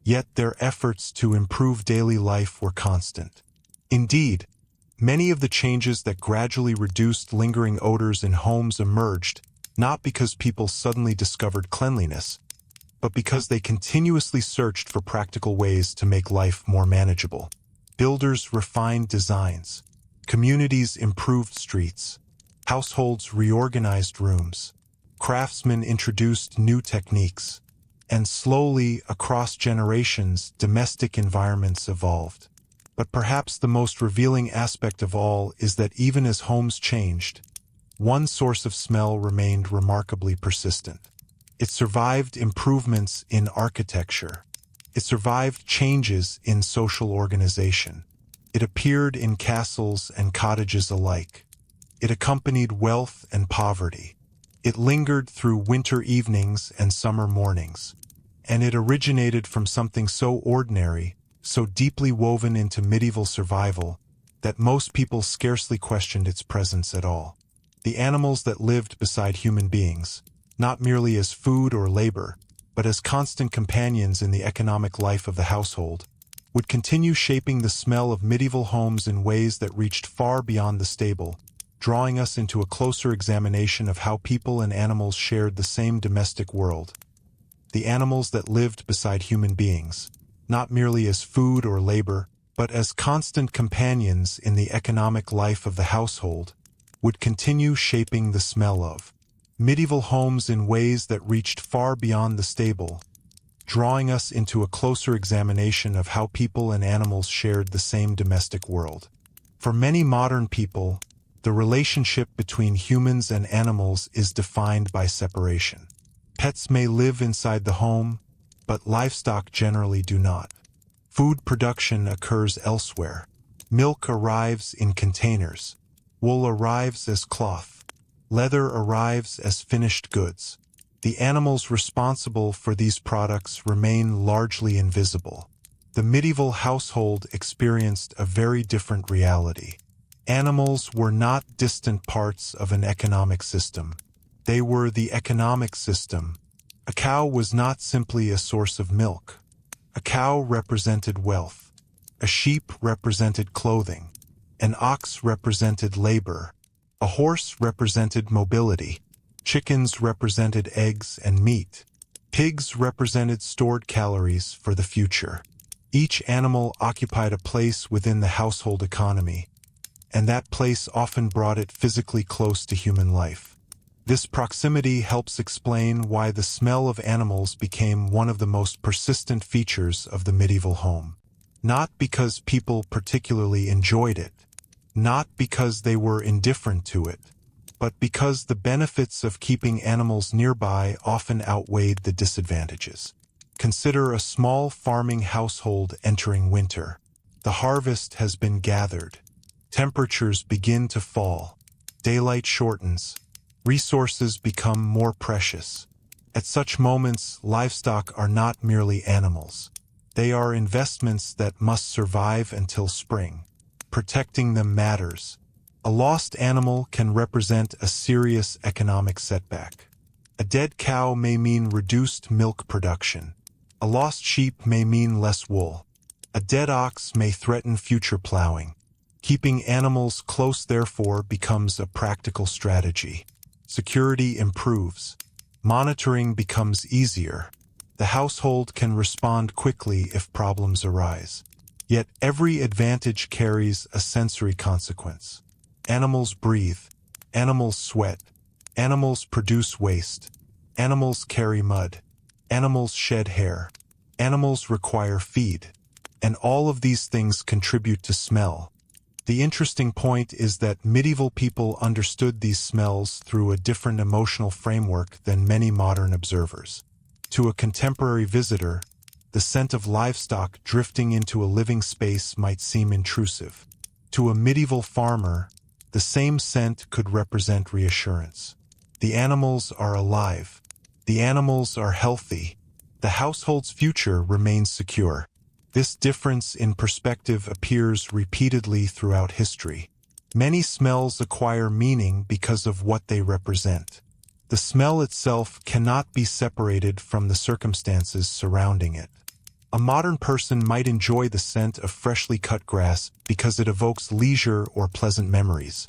Yet their efforts to improve daily life were constant. Indeed, many of the changes that gradually reduced lingering odors in homes emerged not because people suddenly discovered cleanliness, but because they continuously searched for practical ways to make life more manageable. Builders refined designs. Communities improved streets. Households reorganized rooms. Craftsmen introduced new techniques. And slowly, across generations, domestic environments evolved. But perhaps the most revealing aspect of all is that even as homes changed, one source of smell remained remarkably persistent. It survived improvements in architecture. It survived changes in social organization. It appeared in castles and cottages alike. It accompanied wealth and poverty. It lingered through winter evenings and summer mornings. And it originated from something so ordinary, so deeply woven into medieval survival, that most people scarcely questioned its presence at all. The animals that lived beside human beings, not merely as food or labor, but as constant companions in the economic life of the household, would continue shaping the smell of medieval homes in ways that reached far beyond the stable, drawing us into a closer examination of how people and animals shared the same domestic world. The animals that lived beside human beings, not merely as food or labor, but as constant companions in the economic life of the household, would continue shaping the smell of medieval homes in ways that reached far beyond the stable, drawing us into a closer examination of how people and animals shared the same domestic world. For many modern people, the relationship between humans and animals is defined by separation. Pets may live inside the home, but livestock generally do not. Food production occurs elsewhere. Milk arrives in containers. Wool arrives as cloth. Leather arrives as finished goods. The animals responsible for these products remain largely invisible. The medieval household experienced a very different reality. Animals were not distant parts of an economic system. They were the economic system. A cow was not simply a source of milk. A cow represented wealth. A sheep represented clothing. An ox represented labor. A horse represented mobility. Chickens represented eggs and meat. Pigs represented stored calories for the future. Each animal occupied a place within the household economy, and that place often brought it physically close to human life. This proximity helps explain why the smell of animals became one of the most persistent features of the medieval home. Not because people particularly enjoyed it, not because they were indifferent to it, but because the benefits of keeping animals nearby often outweighed the disadvantages. Consider a small farming household entering winter. The harvest has been gathered. Temperatures begin to fall. Daylight shortens. Resources become more precious. At such moments, livestock are not merely animals. They are investments that must survive until spring. Protecting them matters. A lost animal can represent a serious economic setback. A dead cow may mean reduced milk production. A lost sheep may mean less wool. A dead ox may threaten future plowing. Keeping animals close, therefore, becomes a practical strategy. Security improves. Monitoring becomes easier. The household can respond quickly if problems arise. Yet every advantage carries a sensory consequence. Animals breathe. Animals sweat. Animals produce waste. Animals carry mud. Animals shed hair. Animals require feed. And all of these things contribute to smell. The interesting point is that medieval people understood these smells through a different emotional framework than many modern observers. To a contemporary visitor, the scent of livestock drifting into a living space might seem intrusive. To a medieval farmer, the same scent could represent reassurance. The animals are alive. The animals are healthy. The household's future remains secure. This difference in perspective appears repeatedly throughout history. Many smells acquire meaning because of what they represent. The smell itself cannot be separated from the circumstances surrounding it. A modern person might enjoy the scent of freshly cut grass because it evokes leisure or pleasant memories.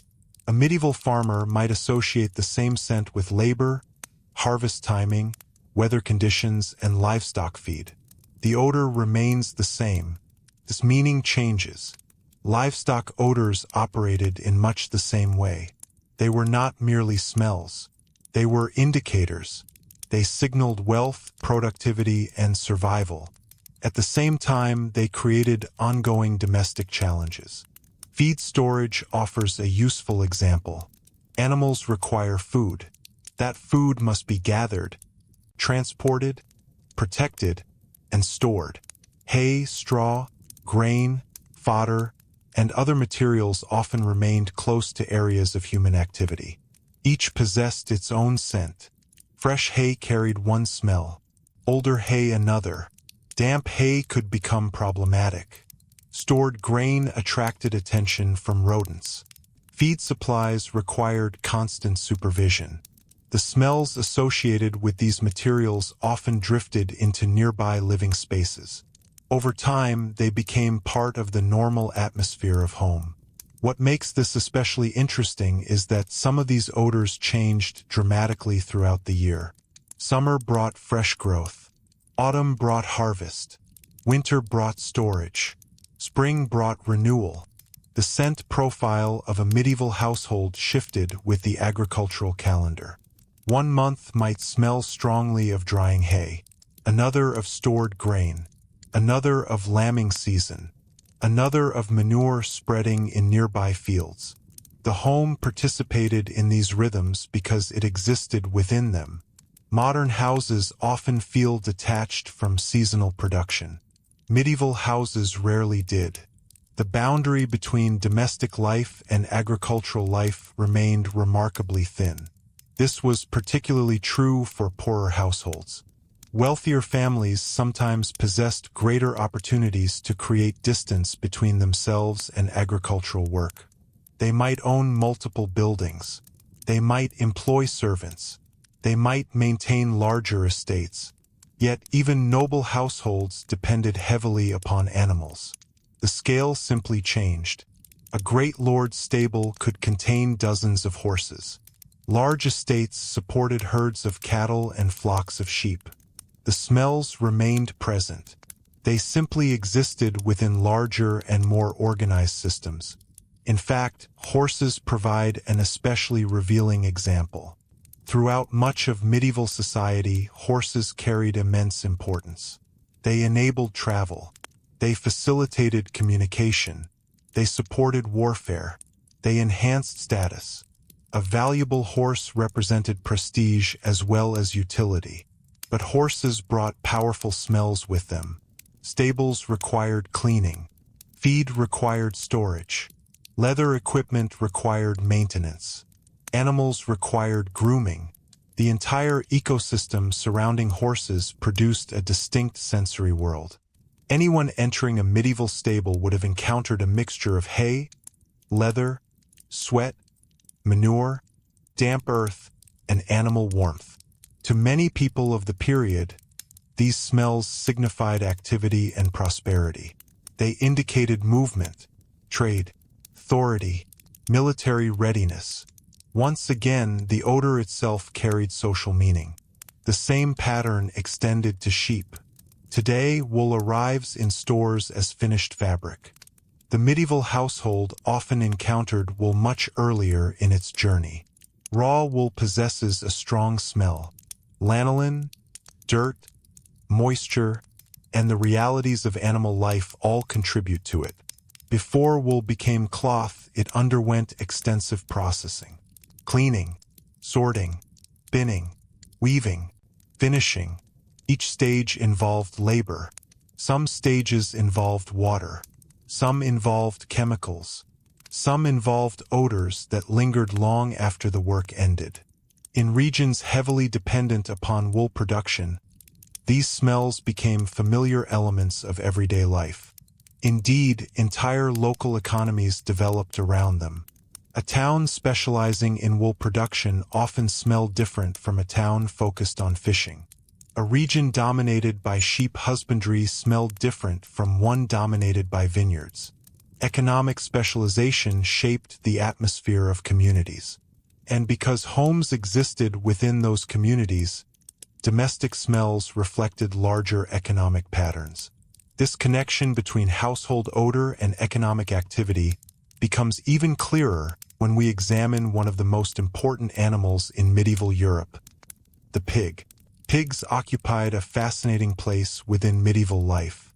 A medieval farmer might associate the same scent with labor, harvest timing, weather conditions, and livestock feed. The odor remains the same. This meaning changes. Livestock odors operated in much the same way. They were not merely smells. They were indicators. They signaled wealth, productivity, and survival. At the same time, they created ongoing domestic challenges. Feed storage offers a useful example. Animals require food. That food must be gathered, transported, protected, and stored. Hay, straw, grain, fodder, and other materials often remained close to areas of human activity. Each possessed its own scent. Fresh hay carried one smell, older hay another. Damp hay could become problematic. Stored grain attracted attention from rodents. Feed supplies required constant supervision. The smells associated with these materials often drifted into nearby living spaces. Over time, they became part of the normal atmosphere of home. What makes this especially interesting is that some of these odors changed dramatically throughout the year. Summer brought fresh growth. Autumn brought harvest. Winter brought storage. Spring brought renewal. The scent profile of a medieval household shifted with the agricultural calendar. One month might smell strongly of drying hay, another of stored grain, another of lambing season, another of manure spreading in nearby fields. The home participated in these rhythms because it existed within them. Modern houses often feel detached from seasonal production. Medieval houses rarely did. The boundary between domestic life and agricultural life remained remarkably thin. This was particularly true for poorer households. Wealthier families sometimes possessed greater opportunities to create distance between themselves and agricultural work. They might own multiple buildings. They might employ servants. They might maintain larger estates. Yet even noble households depended heavily upon animals. The scale simply changed. A great lord's stable could contain dozens of horses. Large estates supported herds of cattle and flocks of sheep. The smells remained present. They simply existed within larger and more organized systems. In fact, horses provide an especially revealing example. Throughout much of medieval society, horses carried immense importance. They enabled travel. They facilitated communication. They supported warfare. They enhanced status. A valuable horse represented prestige as well as utility. But horses brought powerful smells with them. Stables required cleaning. Feed required storage. Leather equipment required maintenance. Animals required grooming. The entire ecosystem surrounding horses produced a distinct sensory world. Anyone entering a medieval stable would have encountered a mixture of hay, leather, sweat, manure, damp earth, and animal warmth. To many people of the period, these smells signified activity and prosperity. They indicated movement, trade, authority, military readiness. Once again, the odor itself carried social meaning. The same pattern extended to sheep. Today, wool arrives in stores as finished fabric. The medieval household often encountered wool much earlier in its journey. Raw wool possesses a strong smell. Lanolin, dirt, moisture, and the realities of animal life all contribute to it. Before wool became cloth, it underwent extensive processing. Cleaning, sorting, spinning, weaving, finishing. Each stage involved labor. Some stages involved water. Some involved chemicals. Some involved odors that lingered long after the work ended. In regions heavily dependent upon wool production, these smells became familiar elements of everyday life. Indeed, entire local economies developed around them. A town specializing in wool production often smelled different from a town focused on fishing. A region dominated by sheep husbandry smelled different from one dominated by vineyards. Economic specialization shaped the atmosphere of communities. And because homes existed within those communities, domestic smells reflected larger economic patterns. This connection between household odor and economic activity becomes even clearer when we examine one of the most important animals in medieval Europe, the pig. Pigs occupied a fascinating place within medieval life.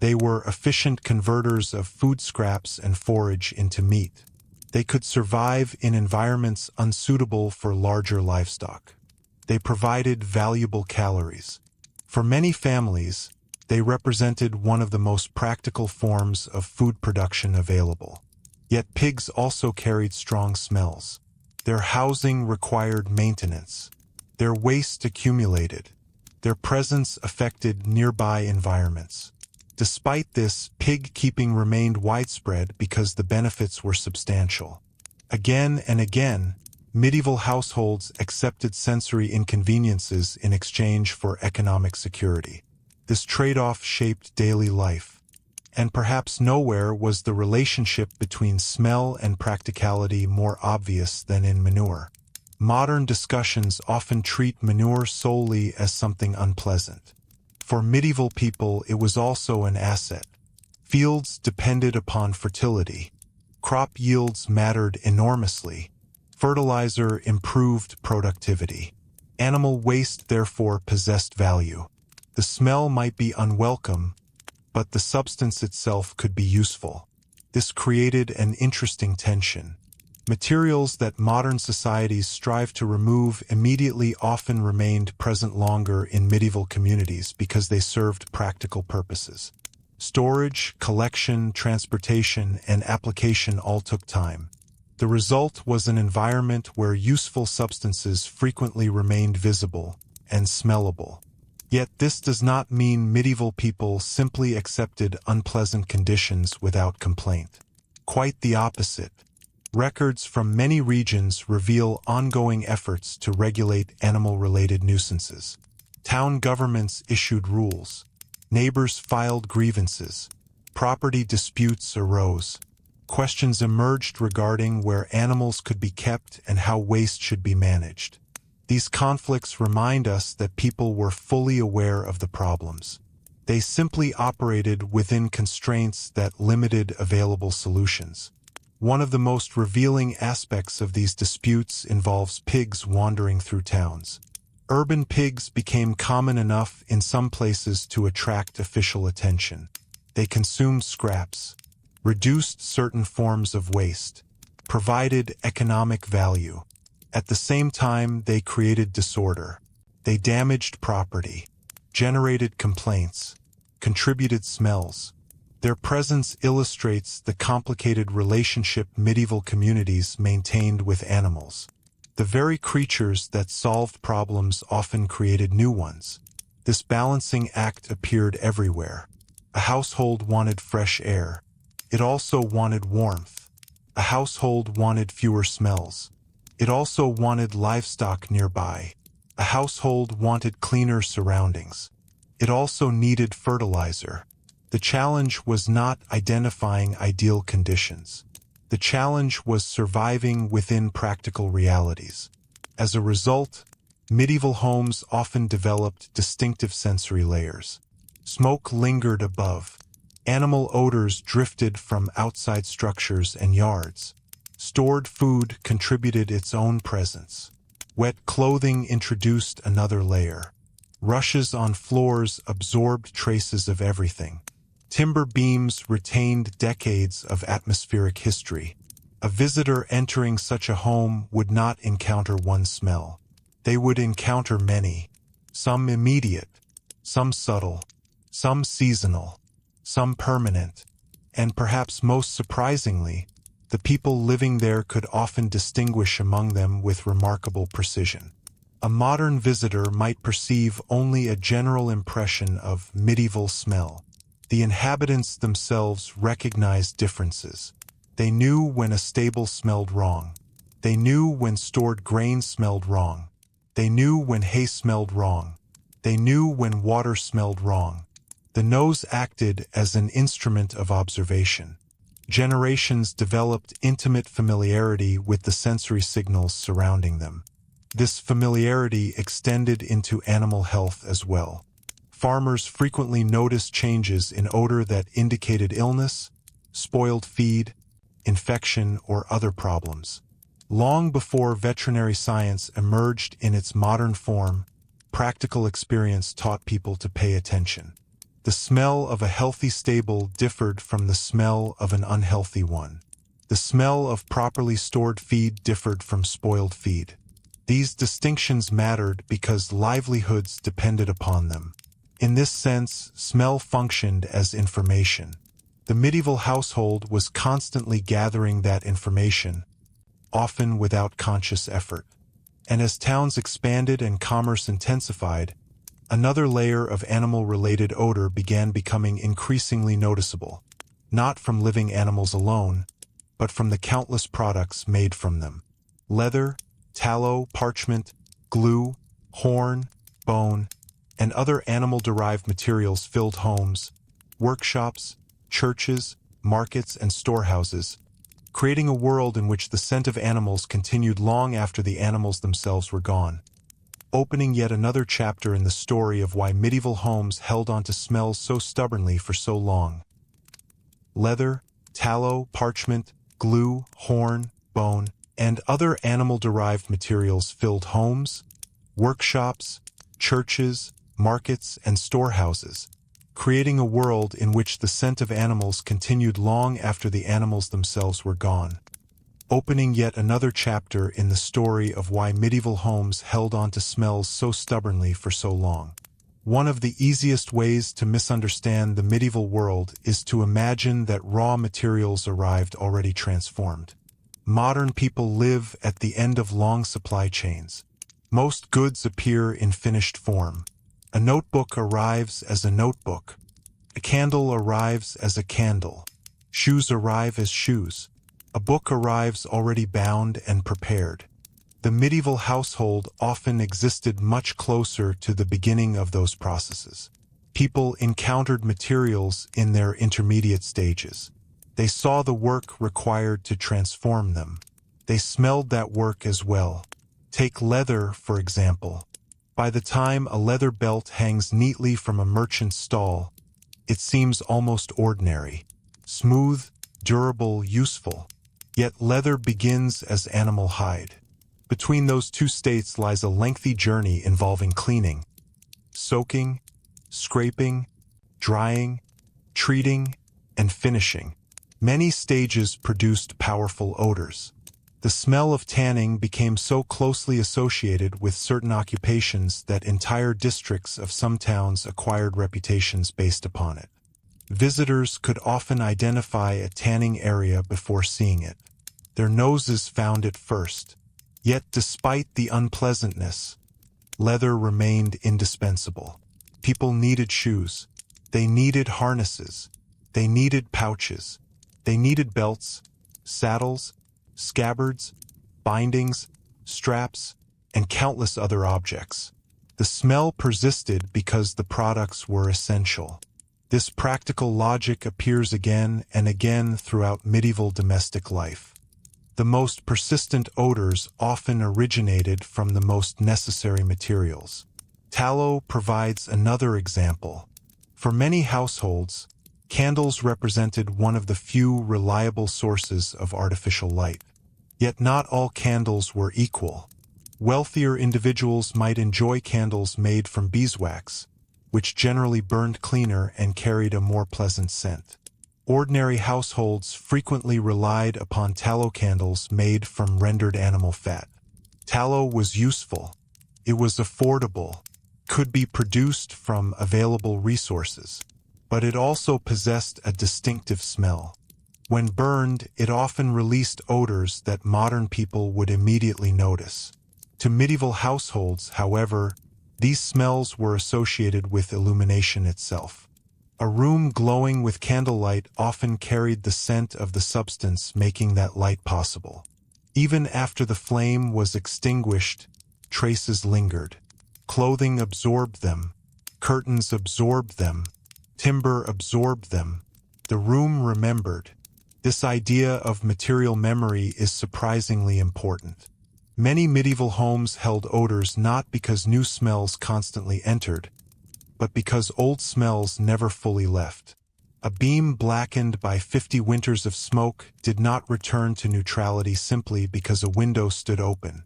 They were efficient converters of food scraps and forage into meat. They could survive in environments unsuitable for larger livestock. They provided valuable calories. For many families, they represented one of the most practical forms of food production available. Yet pigs also carried strong smells. Their housing required maintenance. Their waste accumulated. Their presence affected nearby environments. Despite this, pig keeping remained widespread because the benefits were substantial. Again and again, medieval households accepted sensory inconveniences in exchange for economic security. This trade-off shaped daily life. And perhaps nowhere was the relationship between smell and practicality more obvious than in manure. Modern discussions often treat manure solely as something unpleasant. For medieval people, it was also an asset. Fields depended upon fertility. Crop yields mattered enormously. Fertilizer improved productivity. Animal waste, therefore, possessed value. The smell might be unwelcome, but the substance itself could be useful. This created an interesting tension. Materials that modern societies strive to remove immediately often remained present longer in medieval communities because they served practical purposes. Storage, collection, transportation, and application all took time. The result was an environment where useful substances frequently remained visible and smellable. Yet this does not mean medieval people simply accepted unpleasant conditions without complaint. Quite the opposite. Records from many regions reveal ongoing efforts to regulate animal-related nuisances. Town governments issued rules. Neighbors filed grievances. Property disputes arose. Questions emerged regarding where animals could be kept and how waste should be managed. These conflicts remind us that people were fully aware of the problems. They simply operated within constraints that limited available solutions. One of the most revealing aspects of these disputes involves pigs wandering through towns. Urban pigs became common enough in some places to attract official attention. They consumed scraps, reduced certain forms of waste, provided economic value. At the same time, they created disorder. They damaged property, generated complaints, contributed smells. Their presence illustrates the complicated relationship medieval communities maintained with animals. The very creatures that solved problems often created new ones. This balancing act appeared everywhere. A household wanted fresh air. It also wanted warmth. A household wanted fewer smells. It also wanted livestock nearby. A household wanted cleaner surroundings. It also needed fertilizer. The challenge was not identifying ideal conditions. The challenge was surviving within practical realities. As a result, medieval homes often developed distinctive sensory layers. Smoke lingered above. Animal odors drifted from outside structures and yards. Stored food contributed its own presence. Wet clothing introduced another layer. Rushes on floors absorbed traces of everything. Timber beams retained decades of atmospheric history. A visitor entering such a home would not encounter one smell. They would encounter many, some immediate, some subtle, some seasonal, some permanent, and perhaps most surprisingly, the people living there could often distinguish among them with remarkable precision. A modern visitor might perceive only a general impression of medieval smell. The inhabitants themselves recognized differences. They knew when a stable smelled wrong. They knew when stored grain smelled wrong. They knew when hay smelled wrong. They knew when water smelled wrong. The nose acted as an instrument of observation. Generations developed intimate familiarity with the sensory signals surrounding them. This familiarity extended into animal health as well. Farmers frequently noticed changes in odor that indicated illness, spoiled feed, infection, or other problems. Long before veterinary science emerged in its modern form, practical experience taught people to pay attention. The smell of a healthy stable differed from the smell of an unhealthy one. The smell of properly stored feed differed from spoiled feed. These distinctions mattered because livelihoods depended upon them. In this sense, smell functioned as information. The medieval household was constantly gathering that information, often without conscious effort. And as towns expanded and commerce intensified, another layer of animal-related odor began becoming increasingly noticeable, not from living animals alone, but from the countless products made from them. Leather, tallow, parchment, glue, horn, bone, and other animal-derived materials filled homes, workshops, churches, markets, and storehouses, creating a world in which the scent of animals continued long after the animals themselves were gone. opening yet another chapter in the story of why medieval homes held on to smells so stubbornly for so long. Leather, tallow, parchment, glue, horn, bone, and other animal-derived materials filled homes, workshops, churches, markets, and storehouses, creating a world in which the scent of animals continued long after the animals themselves were gone. Opening yet another chapter in the story of why medieval homes held on to smells so stubbornly for so long. One of the easiest ways to misunderstand the medieval world is to imagine that raw materials arrived already transformed. Modern people live at the end of long supply chains. Most goods appear in finished form. A notebook arrives as a notebook. A candle arrives as a candle. Shoes arrive as shoes. A book arrives already bound and prepared. The medieval household often existed much closer to the beginning of those processes. People encountered materials in their intermediate stages. They saw the work required to transform them. They smelled that work as well. Take leather, for example. By the time a leather belt hangs neatly from a merchant's stall, it seems almost ordinary. Smooth, durable, useful. Yet leather begins as animal hide. Between those two states lies a lengthy journey involving cleaning, soaking, scraping, drying, treating, and finishing. Many stages produced powerful odors. The smell of tanning became so closely associated with certain occupations that entire districts of some towns acquired reputations based upon it. Visitors could often identify a tanning area before seeing it. Their noses found it first. Yet despite the unpleasantness, leather remained indispensable. People needed shoes. They needed harnesses. They needed pouches. They needed belts, saddles, scabbards, bindings, straps, and countless other objects. The smell persisted because the products were essential. This practical logic appears again and again throughout medieval domestic life. The most persistent odors often originated from the most necessary materials. Tallow provides another example. For many households, candles represented one of the few reliable sources of artificial light. Yet not all candles were equal. Wealthier individuals might enjoy candles made from beeswax, which generally burned cleaner and carried a more pleasant scent. Ordinary households frequently relied upon tallow candles made from rendered animal fat. Tallow was useful. It was affordable, could be produced from available resources, but it also possessed a distinctive smell. When burned, it often released odors that modern people would immediately notice. To medieval households, however, these smells were associated with illumination itself. A room glowing with candlelight often carried the scent of the substance making that light possible. Even after the flame was extinguished, traces lingered. Clothing absorbed them. Curtains absorbed them. Timber absorbed them. The room remembered. This idea of material memory is surprisingly important. Many medieval homes held odors not because new smells constantly entered, but because old smells never fully left. A beam blackened by 50 winters of smoke did not return to neutrality simply because a window stood open.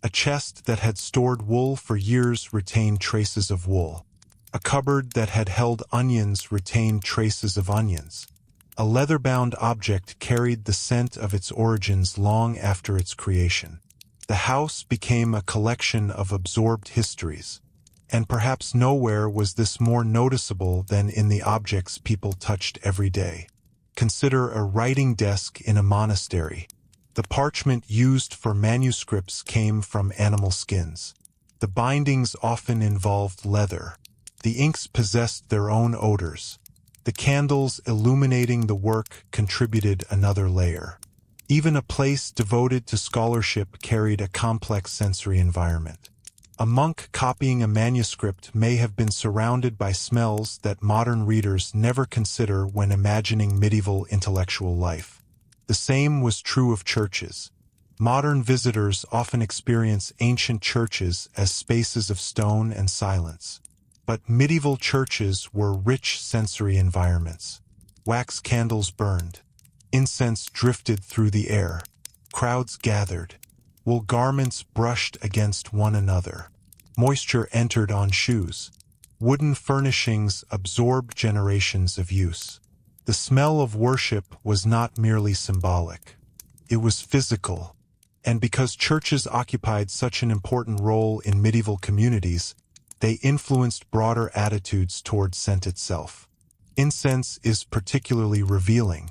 A chest that had stored wool for years retained traces of wool. A cupboard that had held onions retained traces of onions. A leather-bound object carried the scent of its origins long after its creation. The house became a collection of absorbed histories. And perhaps nowhere was this more noticeable than in the objects people touched every day. Consider a writing desk in a monastery. The parchment used for manuscripts came from animal skins. The bindings often involved leather. The inks possessed their own odors. The candles illuminating the work contributed another layer. Even a place devoted to scholarship carried a complex sensory environment. A monk copying a manuscript may have been surrounded by smells that modern readers never consider when imagining medieval intellectual life. The same was true of churches. Modern visitors often experience ancient churches as spaces of stone and silence. But medieval churches were rich sensory environments. Wax candles burned. Incense drifted through the air. Crowds gathered. Wool garments brushed against one another. Moisture entered on shoes. Wooden furnishings absorbed generations of use. The smell of worship was not merely symbolic. It was physical. And because churches occupied such an important role in medieval communities, they influenced broader attitudes toward scent itself. Incense is particularly revealing.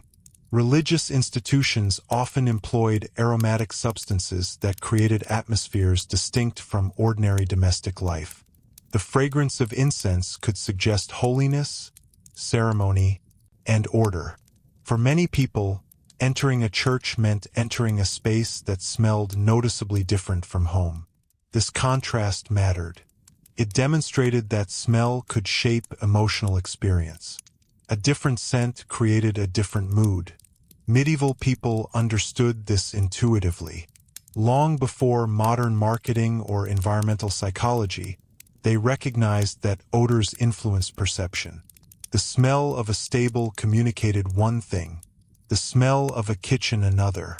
Religious institutions often employed aromatic substances that created atmospheres distinct from ordinary domestic life. The fragrance of incense could suggest holiness, ceremony, and order. For many people, entering a church meant entering a space that smelled noticeably different from home. This contrast mattered. It demonstrated that smell could shape emotional experience. A different scent created a different mood. Medieval people understood this intuitively. Long before modern marketing or environmental psychology, they recognized that odors influenced perception. The smell of a stable communicated one thing, the smell of a kitchen another,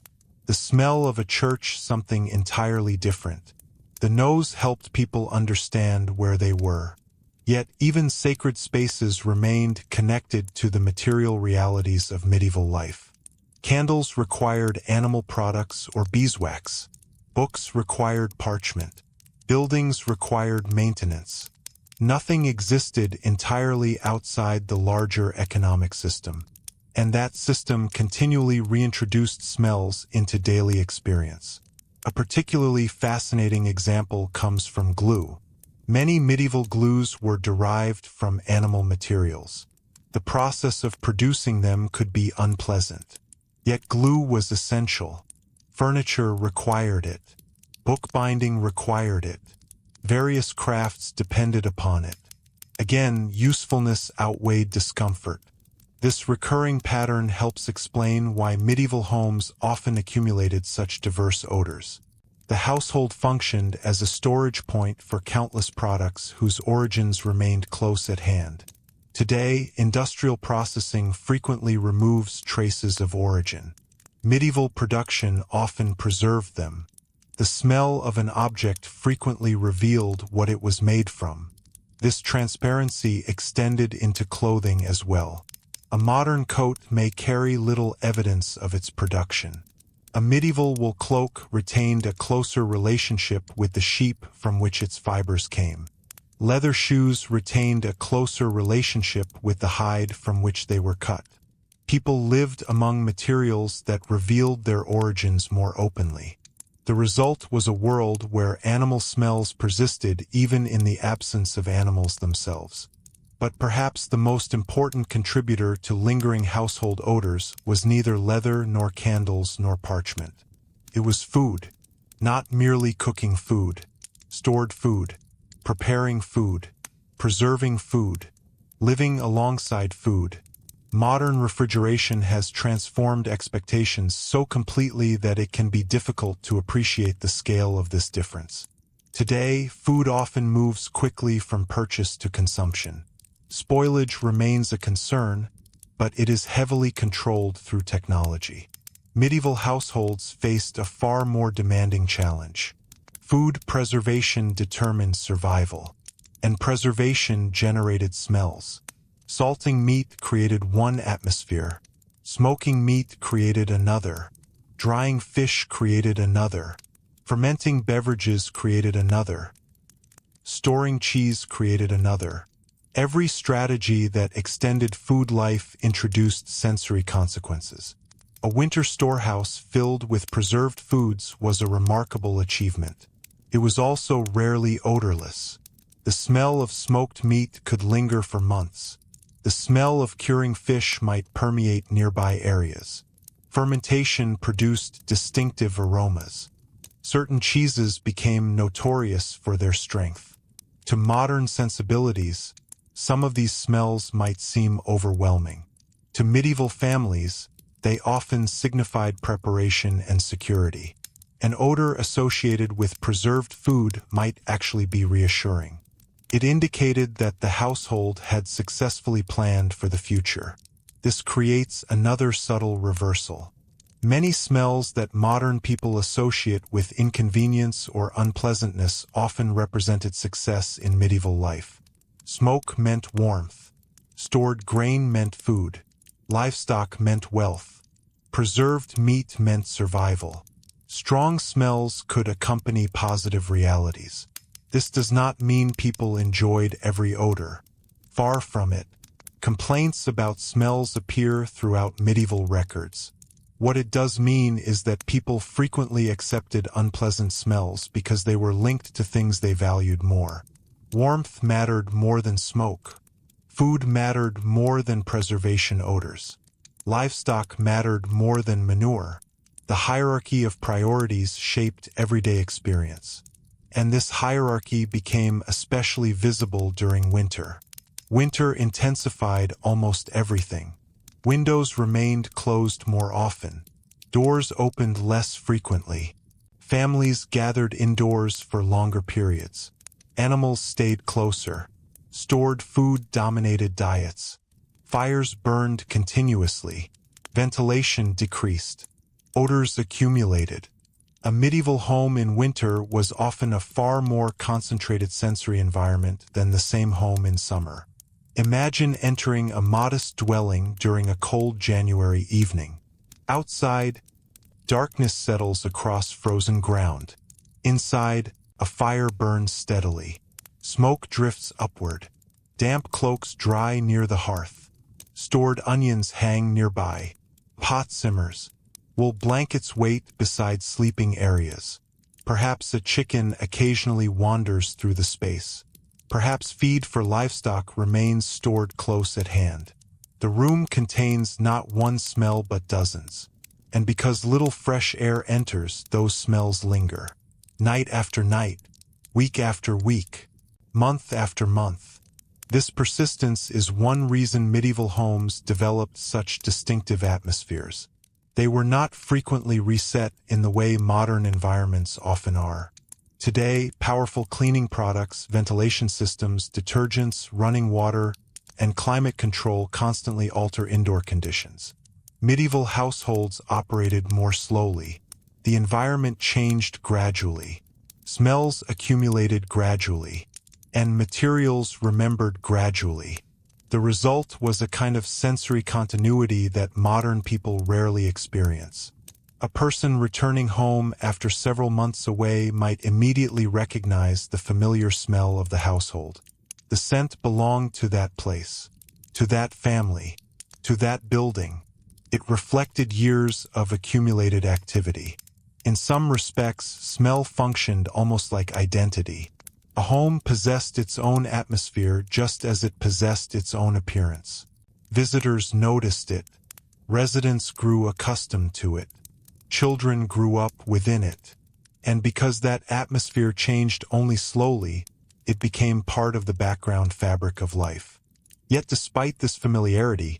the smell of a church something entirely different. The nose helped people understand where they were. Yet even sacred spaces remained connected to the material realities of medieval life. Candles required animal products or beeswax. Books required parchment. Buildings required maintenance. Nothing existed entirely outside the larger economic system, and that system continually reintroduced smells into daily experience. A particularly fascinating example comes from glue. Many medieval glues were derived from animal materials. The process of producing them could be unpleasant. Yet glue was essential. Furniture required it. Bookbinding required it. Various crafts depended upon it. Again, usefulness outweighed discomfort. This recurring pattern helps explain why medieval homes often accumulated such diverse odors. The household functioned as a storage point for countless products whose origins remained close at hand. Today, industrial processing frequently removes traces of origin. Medieval production often preserved them. The smell of an object frequently revealed what it was made from. This transparency extended into clothing as well. A modern coat may carry little evidence of its production. A medieval wool cloak retained a closer relationship with the sheep from which its fibers came. Leather shoes retained a closer relationship with the hide from which they were cut. People lived among materials that revealed their origins more openly. The result was a world where animal smells persisted even in the absence of animals themselves. But perhaps the most important contributor to lingering household odors was neither leather nor candles nor parchment. It was food, not merely cooking food, stored food, preparing food, preserving food, living alongside food. Modern refrigeration has transformed expectations so completely that it can be difficult to appreciate the scale of this difference. Today, food often moves quickly from purchase to consumption. Spoilage remains a concern, but it is heavily controlled through technology. Medieval households faced a far more demanding challenge. Food preservation determined survival, and preservation generated smells. Salting meat created one atmosphere. Smoking meat created another. Drying fish created another. Fermenting beverages created another. Storing cheese created another. Every strategy that extended food life introduced sensory consequences. A winter storehouse filled with preserved foods was a remarkable achievement. It was also rarely odorless. The smell of smoked meat could linger for months. The smell of curing fish might permeate nearby areas. Fermentation produced distinctive aromas. Certain cheeses became notorious for their strength. To modern sensibilities, some of these smells might seem overwhelming. To medieval families, they often signified preparation and security. An odor associated with preserved food might actually be reassuring. It indicated that the household had successfully planned for the future. This creates another subtle reversal. Many smells that modern people associate with inconvenience or unpleasantness often represented success in medieval life. Smoke meant warmth. Stored grain meant food. Livestock meant wealth. Preserved meat meant survival. Strong smells could accompany positive realities. This does not mean people enjoyed every odor. Far from it. Complaints about smells appear throughout medieval records. What it does mean is that people frequently accepted unpleasant smells because they were linked to things they valued more. Warmth mattered more than smoke. Food mattered more than preservation odors. Livestock mattered more than manure. The hierarchy of priorities shaped everyday experience. And this hierarchy became especially visible during winter. Winter intensified almost everything. Windows remained closed more often. Doors opened less frequently. Families gathered indoors for longer periods. Animals stayed closer. Stored food dominated diets. Fires burned continuously. Ventilation decreased. Odors accumulated. A medieval home in winter was often a far more concentrated sensory environment than the same home in summer. Imagine entering a modest dwelling during a cold January evening. Outside, darkness settles across frozen ground. Inside, a fire burns steadily. Smoke drifts upward. Damp cloaks dry near the hearth. Stored onions hang nearby. Pot simmers. Wool blankets wait beside sleeping areas. Perhaps a chicken occasionally wanders through the space. Perhaps feed for livestock remains stored close at hand. The room contains not one smell but dozens. And because little fresh air enters, those smells linger. Night after night, week after week, month after month. This persistence is one reason medieval homes developed such distinctive atmospheres. They were not frequently reset in the way modern environments often are. Today, powerful cleaning products, ventilation systems, detergents, running water, and climate control constantly alter indoor conditions. Medieval households operated more slowly. The environment changed gradually. Smells accumulated gradually. And materials remembered gradually. The result was a kind of sensory continuity that modern people rarely experience. A person returning home after several months away might immediately recognize the familiar smell of the household. The scent belonged to that place, to that family, to that building. It reflected years of accumulated activity. In some respects, smell functioned almost like identity. A home possessed its own atmosphere just as it possessed its own appearance. Visitors noticed it. Residents grew accustomed to it. Children grew up within it. And because that atmosphere changed only slowly, it became part of the background fabric of life. Yet despite this familiarity,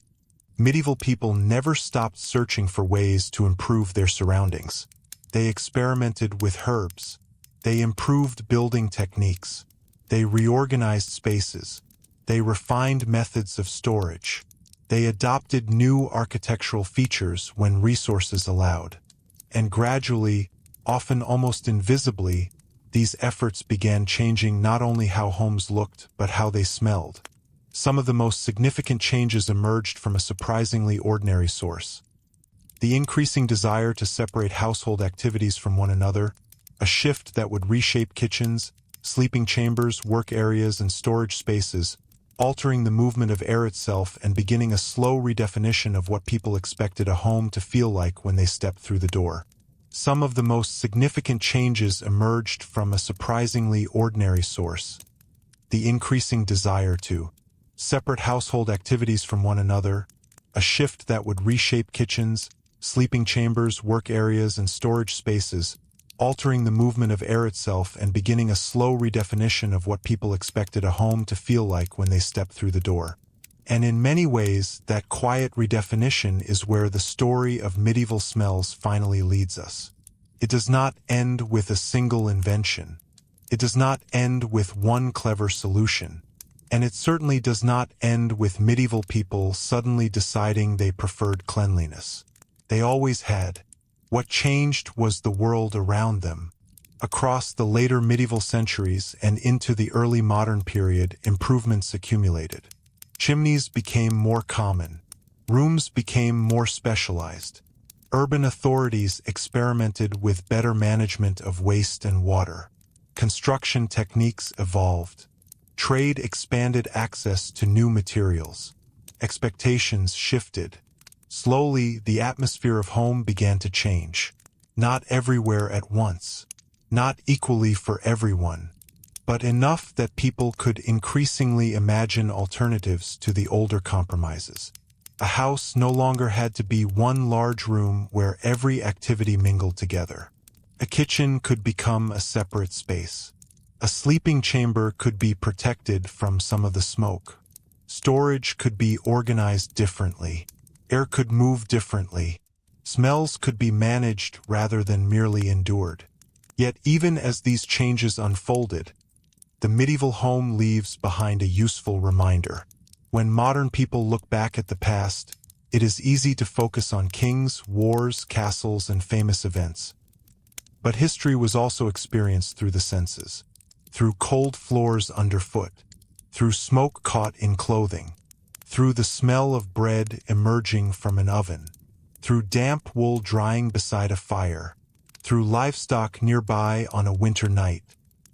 medieval people never stopped searching for ways to improve their surroundings. They experimented with herbs. They improved building techniques. They reorganized spaces. They refined methods of storage. They adopted new architectural features when resources allowed. And gradually, often almost invisibly, these efforts began changing not only how homes looked, but how they smelled. Some of the most significant changes emerged from a surprisingly ordinary source. The increasing desire to separate household activities from one another, a shift that would reshape kitchens, sleeping chambers, work areas, and storage spaces, altering the movement of air itself and beginning a slow redefinition of what people expected a home to feel like when they stepped through the door. Some of the most significant changes emerged from a surprisingly ordinary source. The increasing desire to separate household activities from one another, a shift that would reshape kitchens, sleeping chambers, work areas, and storage spaces, altering the movement of air itself and beginning a slow redefinition of what people expected a home to feel like when they stepped through the door. And in many ways, that quiet redefinition is where the story of medieval smells finally leads us. It does not end with a single invention. It does not end with one clever solution. And it certainly does not end with medieval people suddenly deciding they preferred cleanliness. They always had. What changed was the world around them. Across the later medieval centuries and into the early modern period, improvements accumulated. Chimneys became more common. Rooms became more specialized. Urban authorities experimented with better management of waste and water. Construction techniques evolved. Trade expanded access to new materials. Expectations shifted. Slowly, the atmosphere of home began to change. Not everywhere at once. Not equally for everyone. But enough that people could increasingly imagine alternatives to the older compromises. A house no longer had to be one large room where every activity mingled together. A kitchen could become a separate space. A sleeping chamber could be protected from some of the smoke. Storage could be organized differently. Air could move differently. Smells could be managed rather than merely endured. Yet even as these changes unfolded, the medieval home leaves behind a useful reminder. When modern people look back at the past, it is easy to focus on kings, wars, castles, and famous events. But history was also experienced through the senses. Through cold floors underfoot, through smoke caught in clothing, through the smell of bread emerging from an oven, through damp wool drying beside a fire, through livestock nearby on a winter night,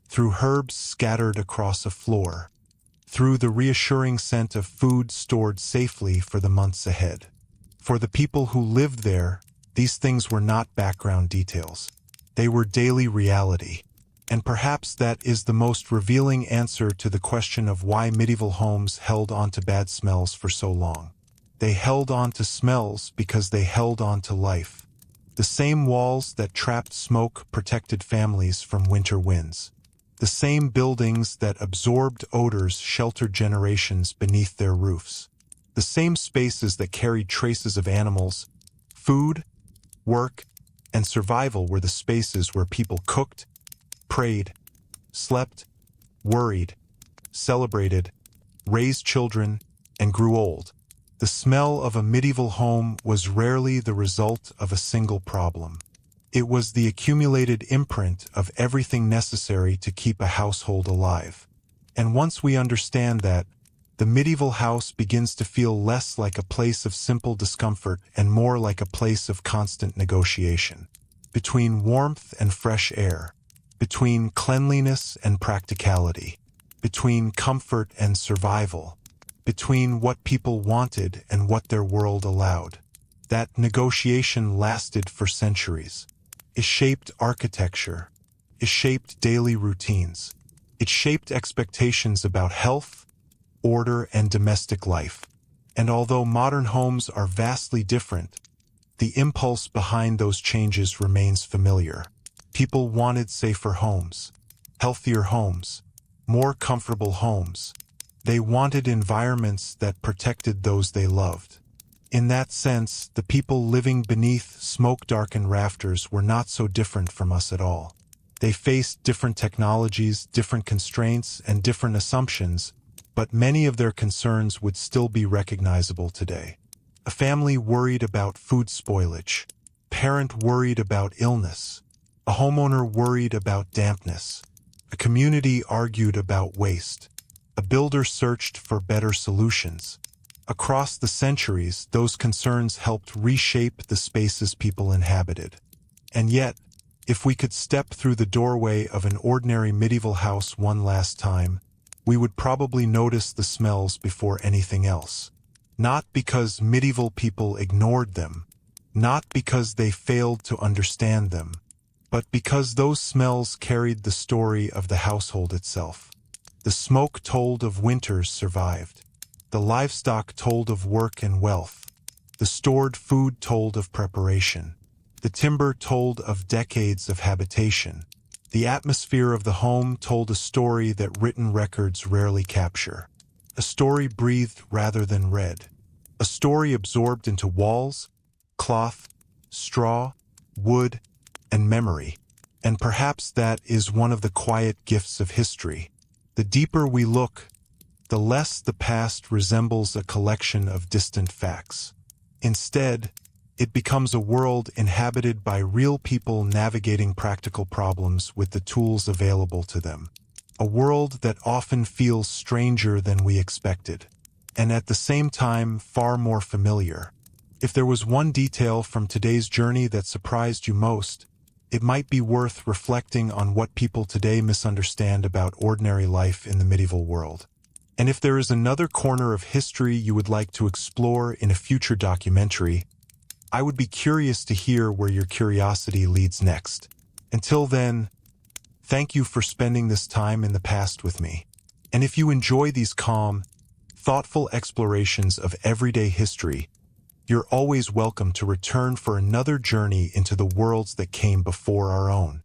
through herbs scattered across a floor, through the reassuring scent of food stored safely for the months ahead. For the people who lived there, these things were not background details. They were daily reality. And perhaps that is the most revealing answer to the question of why medieval homes held on to bad smells for so long. They held on to smells because they held on to life. The same walls that trapped smoke protected families from winter winds. The same buildings that absorbed odors sheltered generations beneath their roofs. The same spaces that carried traces of animals, food, work, and survival were the spaces where people cooked, prayed, slept, worried, celebrated, raised children, and grew old. The smell of a medieval home was rarely the result of a single problem. It was the accumulated imprint of everything necessary to keep a household alive. And once we understand that, the medieval house begins to feel less like a place of simple discomfort and more like a place of constant negotiation. Between warmth and fresh air. Between cleanliness and practicality, between comfort and survival, between what people wanted and what their world allowed. That negotiation lasted for centuries. It shaped architecture. It shaped daily routines. It shaped expectations about health, order, and domestic life. And although modern homes are vastly different, the impulse behind those changes remains familiar. People wanted safer homes, healthier homes, more comfortable homes. They wanted environments that protected those they loved. In that sense, the people living beneath smoke-darkened rafters were not so different from us at all. They faced different technologies, different constraints, and different assumptions, but many of their concerns would still be recognizable today. A family worried about food spoilage. Parent worried about illness. A homeowner worried about dampness. A community argued about waste. A builder searched for better solutions. Across the centuries, those concerns helped reshape the spaces people inhabited. And yet, if we could step through the doorway of an ordinary medieval house one last time, we would probably notice the smells before anything else. Not because medieval people ignored them, not because they failed to understand them, but because those smells carried the story of the household itself. The smoke told of winters survived. The livestock told of work and wealth. The stored food told of preparation. The timber told of decades of habitation. The atmosphere of the home told a story that written records rarely capture. A story breathed rather than read. A story absorbed into walls, cloth, straw, wood, and memory. And perhaps that is one of the quiet gifts of history. The deeper we look, the less the past resembles a collection of distant facts. Instead, it becomes a world inhabited by real people navigating practical problems with the tools available to them. A world that often feels stranger than we expected, and at the same time far more familiar. If there was one detail from today's journey that surprised you most, it might be worth reflecting on what people today misunderstand about ordinary life in the medieval world. And if there is another corner of history you would like to explore in a future documentary, I would be curious to hear where your curiosity leads next. Until then, thank you for spending this time in the past with me. And if you enjoy these calm, thoughtful explorations of everyday history, you're always welcome to return for another journey into the worlds that came before our own.